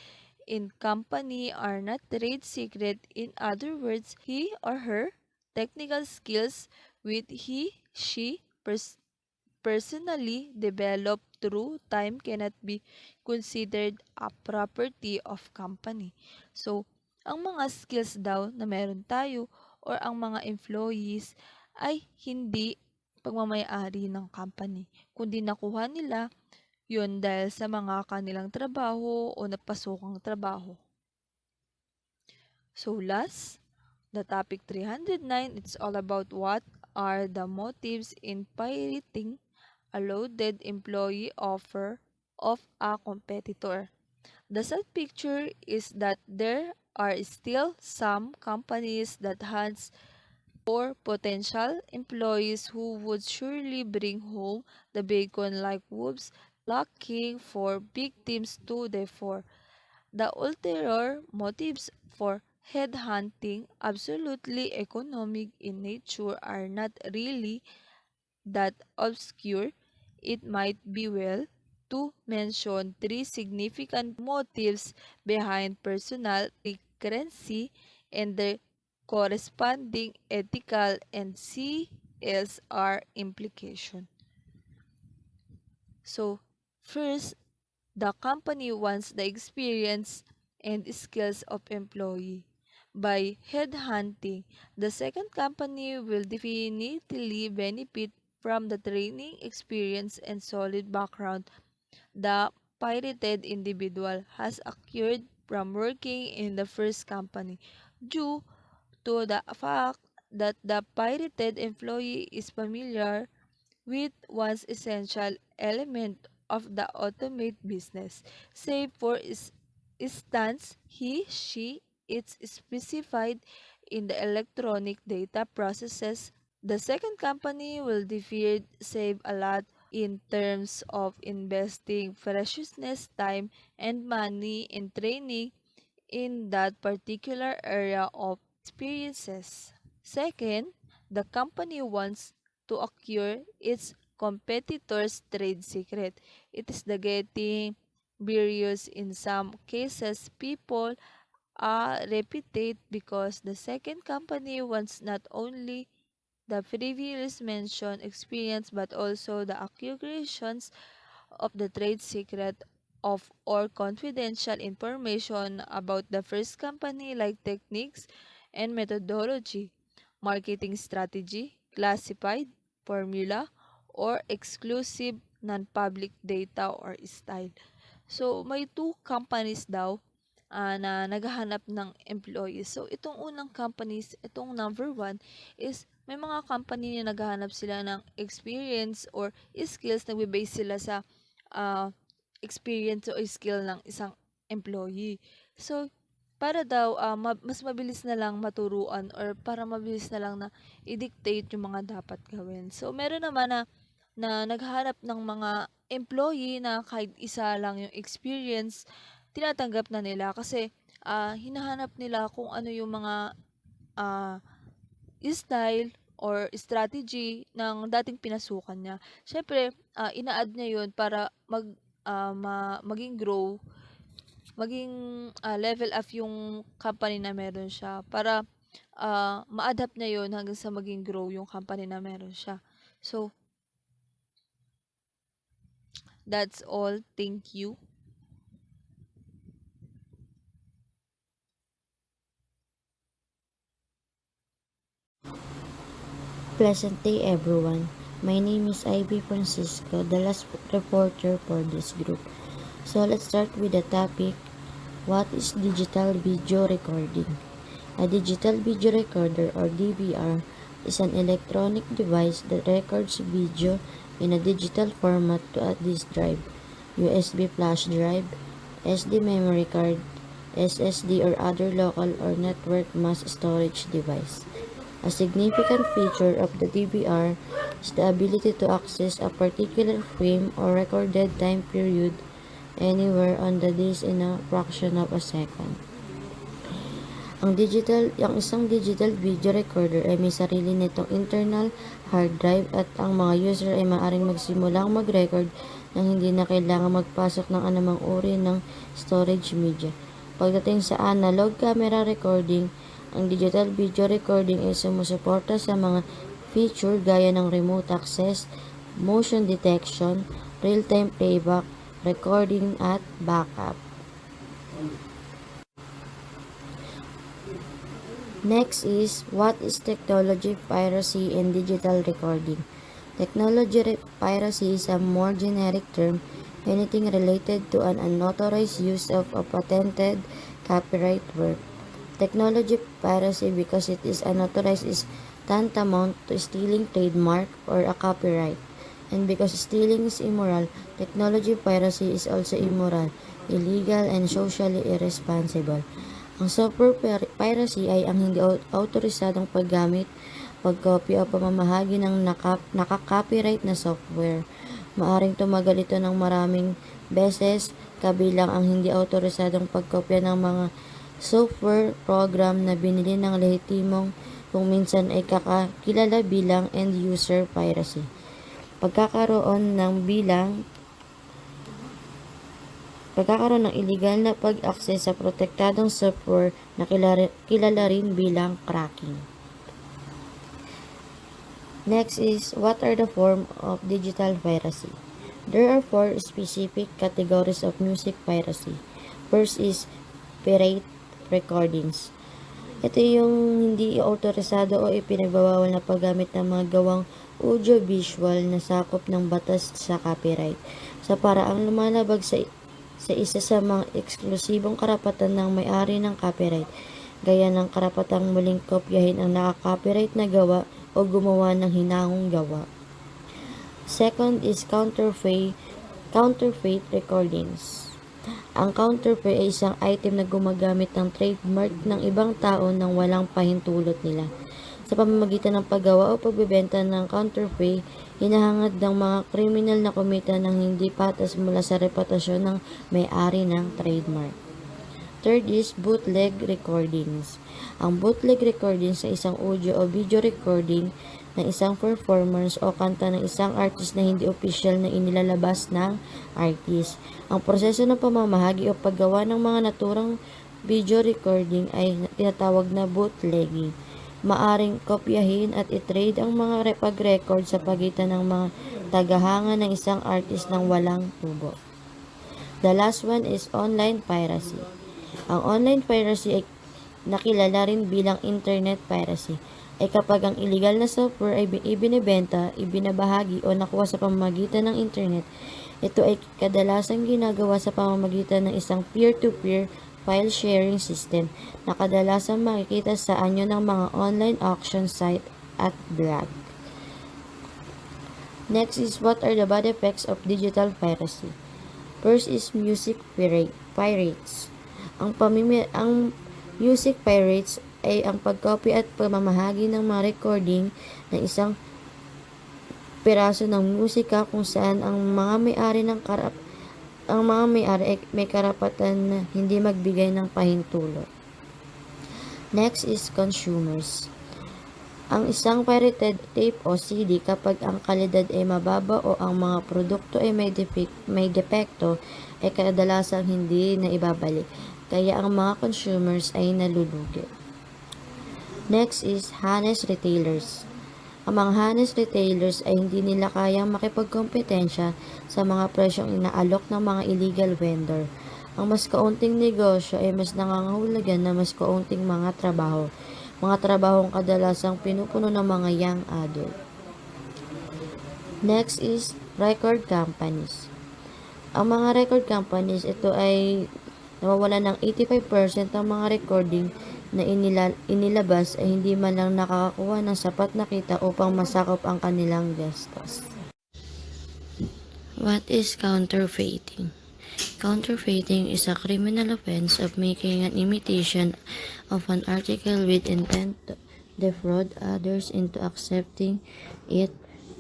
in company are not trade secret. In other words, he or her technical skills which she personally developed through time cannot be considered a property of company. So, ang mga skills daw na meron tayo or ang mga employees ay hindi pagmamayari ng company, kundi nakuha nila yun dahil sa mga kanilang trabaho o napasokang trabaho. So last, the topic 309, it's all about what are the motives in pirating a loaded employee offer of a competitor. The sad picture is that there are still some companies that hunts for potential employees who would surely bring home the bacon like wolves looking for victims to devour. The ulterior motives for headhunting, absolutely economic in nature, are not really that obscure. It might be well to mention three significant motives behind personal recurrency and their corresponding ethical and CSR implication. So, first, the company wants the experience and skills of employee. By headhunting, the second company will definitely benefit from the training experience and solid background the pirated individual has acquired from working in the first company due to the fact that the pirated employee is familiar with one's essential element of the automate business. Say for instance, she, it's specified in the electronic data processes. The second company will deferred save a lot in terms of investing preciousness, time, and money in training in that particular area of experiences. Second, the company wants to acquire its competitors' trade secret. It is the getting various in some cases people are reputed because the second company wants not only the previous mentioned experience but also the acquisitions of the trade secret of or confidential information about the first company like techniques and methodology, marketing strategy, classified, formula, or exclusive non-public data or style. So, may two companies daw na naghahanap ng employees. So, itong unang companies, itong number one is may mga company na naghahanap sila ng experience or skills, nagbe-base sila sa ah, experience o skill ng isang employee. So, para daw mas mabilis na lang maturuan or para mabilis na lang na i-dictate yung mga dapat gawin. So, meron naman na naghahanap ng mga employee na kahit isa lang yung experience, tinatanggap na nila kasi hinahanap nila kung ano yung mga ah, style or strategy ng dating pinasukan niya. Siyempre, ina-add niya yun para maging grow, maging level up yung company na meron siya para ma-adapt niya yun hanggang sa maging grow yung company na meron siya. So, that's all. Thank you. Pleasant day, everyone. My name is Ivy Francisco, the last reporter for this group. So let's start with the topic, what is digital video recording? A digital video recorder or DVR is an electronic device that records video in a digital format to a disk drive, USB flash drive, SD memory card, SSD or other local or network mass storage device. A significant feature of the DVR is the ability to access a particular frame or recorded time period anywhere on the disk in a fraction of a second. Ang isang digital video recorder ay may sarili nitong internal hard drive at ang mga user ay maaaring magsimulang mag-record nang hindi na kailangan magpasok ng anumang uri ng storage media. Pagdating sa analog camera recording, ang digital video recording ay sumusuporta sa mga feature gaya ng remote access, motion detection, real-time playback, recording at backup. Next is, what is technology piracy and digital recording? Technology piracy is a more generic term, anything related to an unauthorized use of a patented copyright work. Technology piracy, because it is unauthorized, is tantamount to stealing trademark or a copyright. And because stealing is immoral, technology piracy is also immoral, illegal, and socially irresponsible. Ang software piracy ay ang hindi autorisadong paggamit, pagkopya o pamamahagi ng naka-copyright na software. Maaring tumagal ito ng maraming beses, kabilang ang hindi autorisadong pagkopya ng mga software program na binili ng lehitimong kung minsan ay kilala bilang end-user piracy. Pagkakaroon ng illegal na pag-access sa protektadong software na kilala rin bilang cracking. Next is, what are the forms of digital piracy? There are 4 specific categories of music piracy. First is pirate recordings. Ito yung hindi autorisado o ipinagbabawal na paggamit ng mga gawang audio-visual na sakop ng batas sa copyright sa paraang lumalabag sa isa sa mga eksklusibong karapatan ng may-ari ng copyright, gaya ng karapatang muling kopyahin ang naka-copyright na gawa o gumawa ng hinangong gawa. Second is counterfeit recordings. Ang counterfeit ay isang item na gumagamit ng trademark ng ibang tao nang walang pahintulot nila. Sa pamamagitan ng paggawa o pagbebenta ng counterfeit, hinahangad ng mga kriminal na kumita ng hindi patas mula sa reputasyon ng may-ari ng trademark. Third is bootleg recordings. Ang bootleg recordings ay isang audio o video recording ng isang performance o kanta ng isang artist na hindi opisyal na inilalabas ng artist. Ang proseso ng pamamahagi o paggawa ng mga naturang video recording ay tinatawag na bootlegging. Maaring kopyahin at i-trade ang mga pag-record sa pagitan ng mga tagahanga ng isang artist ng walang tubo. The last one is online piracy. Ang online piracy ay nakilala rin bilang internet piracy ay kapag ang illegal na software ay ibinebenta, ibinabahagi o nakuha sa pamamagitan ng internet. Ito ay kadalasang ginagawa sa pamamagitan ng isang peer-to-peer file sharing system na kadalasang makikita sa anyo ng mga online auction site at blog. Next is what are the bad effects of digital piracy. First is music pirates. Ang music pirates ay ang pagcopy at pamamahagi ng mga recording ng isang piraso ng musika kung saan ang mga may-ari ay may karapatan na hindi magbigay ng pahintulot. Next is consumers. Ang isang pirated tape o CD kapag ang kalidad ay mababa o ang mga produkto ay may depekto ay kadalasang hindi na ibabalik, kaya ang mga consumers ay nalulugi. Next is honest retailers. Ang mga honest retailers ay hindi nila kayang makipagkompetensya sa mga presyong inaalok ng mga illegal vendor. Ang mas kaunting negosyo ay mas nangangahulugan na mas kaunting mga trabahong kadalasang pinupuno ng mga young adult. Next is record companies. Ang mga record companies, ito ay nawawalan ng 85% ng mga recording na inilabas ay hindi man lang nakakakuha ng sapat na kita upang masakop ang kanilang gastos. What is counterfeiting? Counterfeiting is a criminal offense of making an imitation of an article with intent to defraud others into accepting it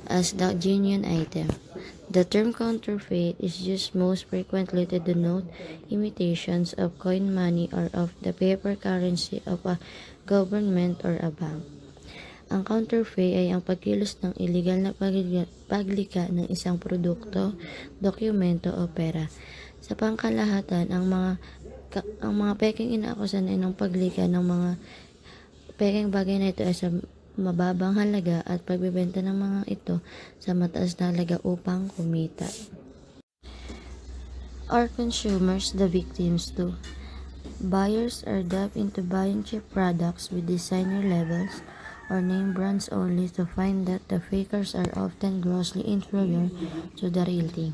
as the genuine item. The term counterfeit is used most frequently to denote imitations of coin money or of the paper currency of a government or a bank. Ang counterfeit ay ang pagkilos ng illegal na paglikha ng isang produkto, dokumento o pera. Sa pangkalahatan, ang mga peking inaakusan ay ng paglikha ng mga peking bagay na ito ay sa mababang halaga at pagbebenta ng mga ito sa mataas na halaga upang kumita. Are consumers the victims too? Buyers are duped into buying cheap products with designer labels or name brands only to find that the fakers are often grossly inferior to the real thing.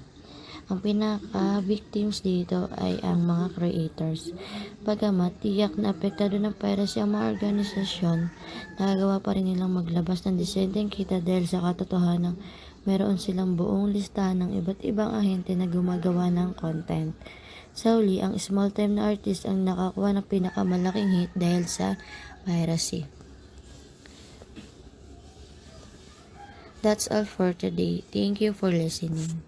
Ang pinaka-victims dito ay ang mga creators. Bagamat tiyak na apektado ng piracy ang mga organisasyon, nagagawa pa rin nilang maglabas ng disenteng kita dahil sa katotohanan meron silang buong listahan ng iba't ibang ahente na gumagawa ng content. Sa huli, ang small-time na artist ang nakakuha ng pinakamalaking hit dahil sa piracy. That's all for today. Thank you for listening.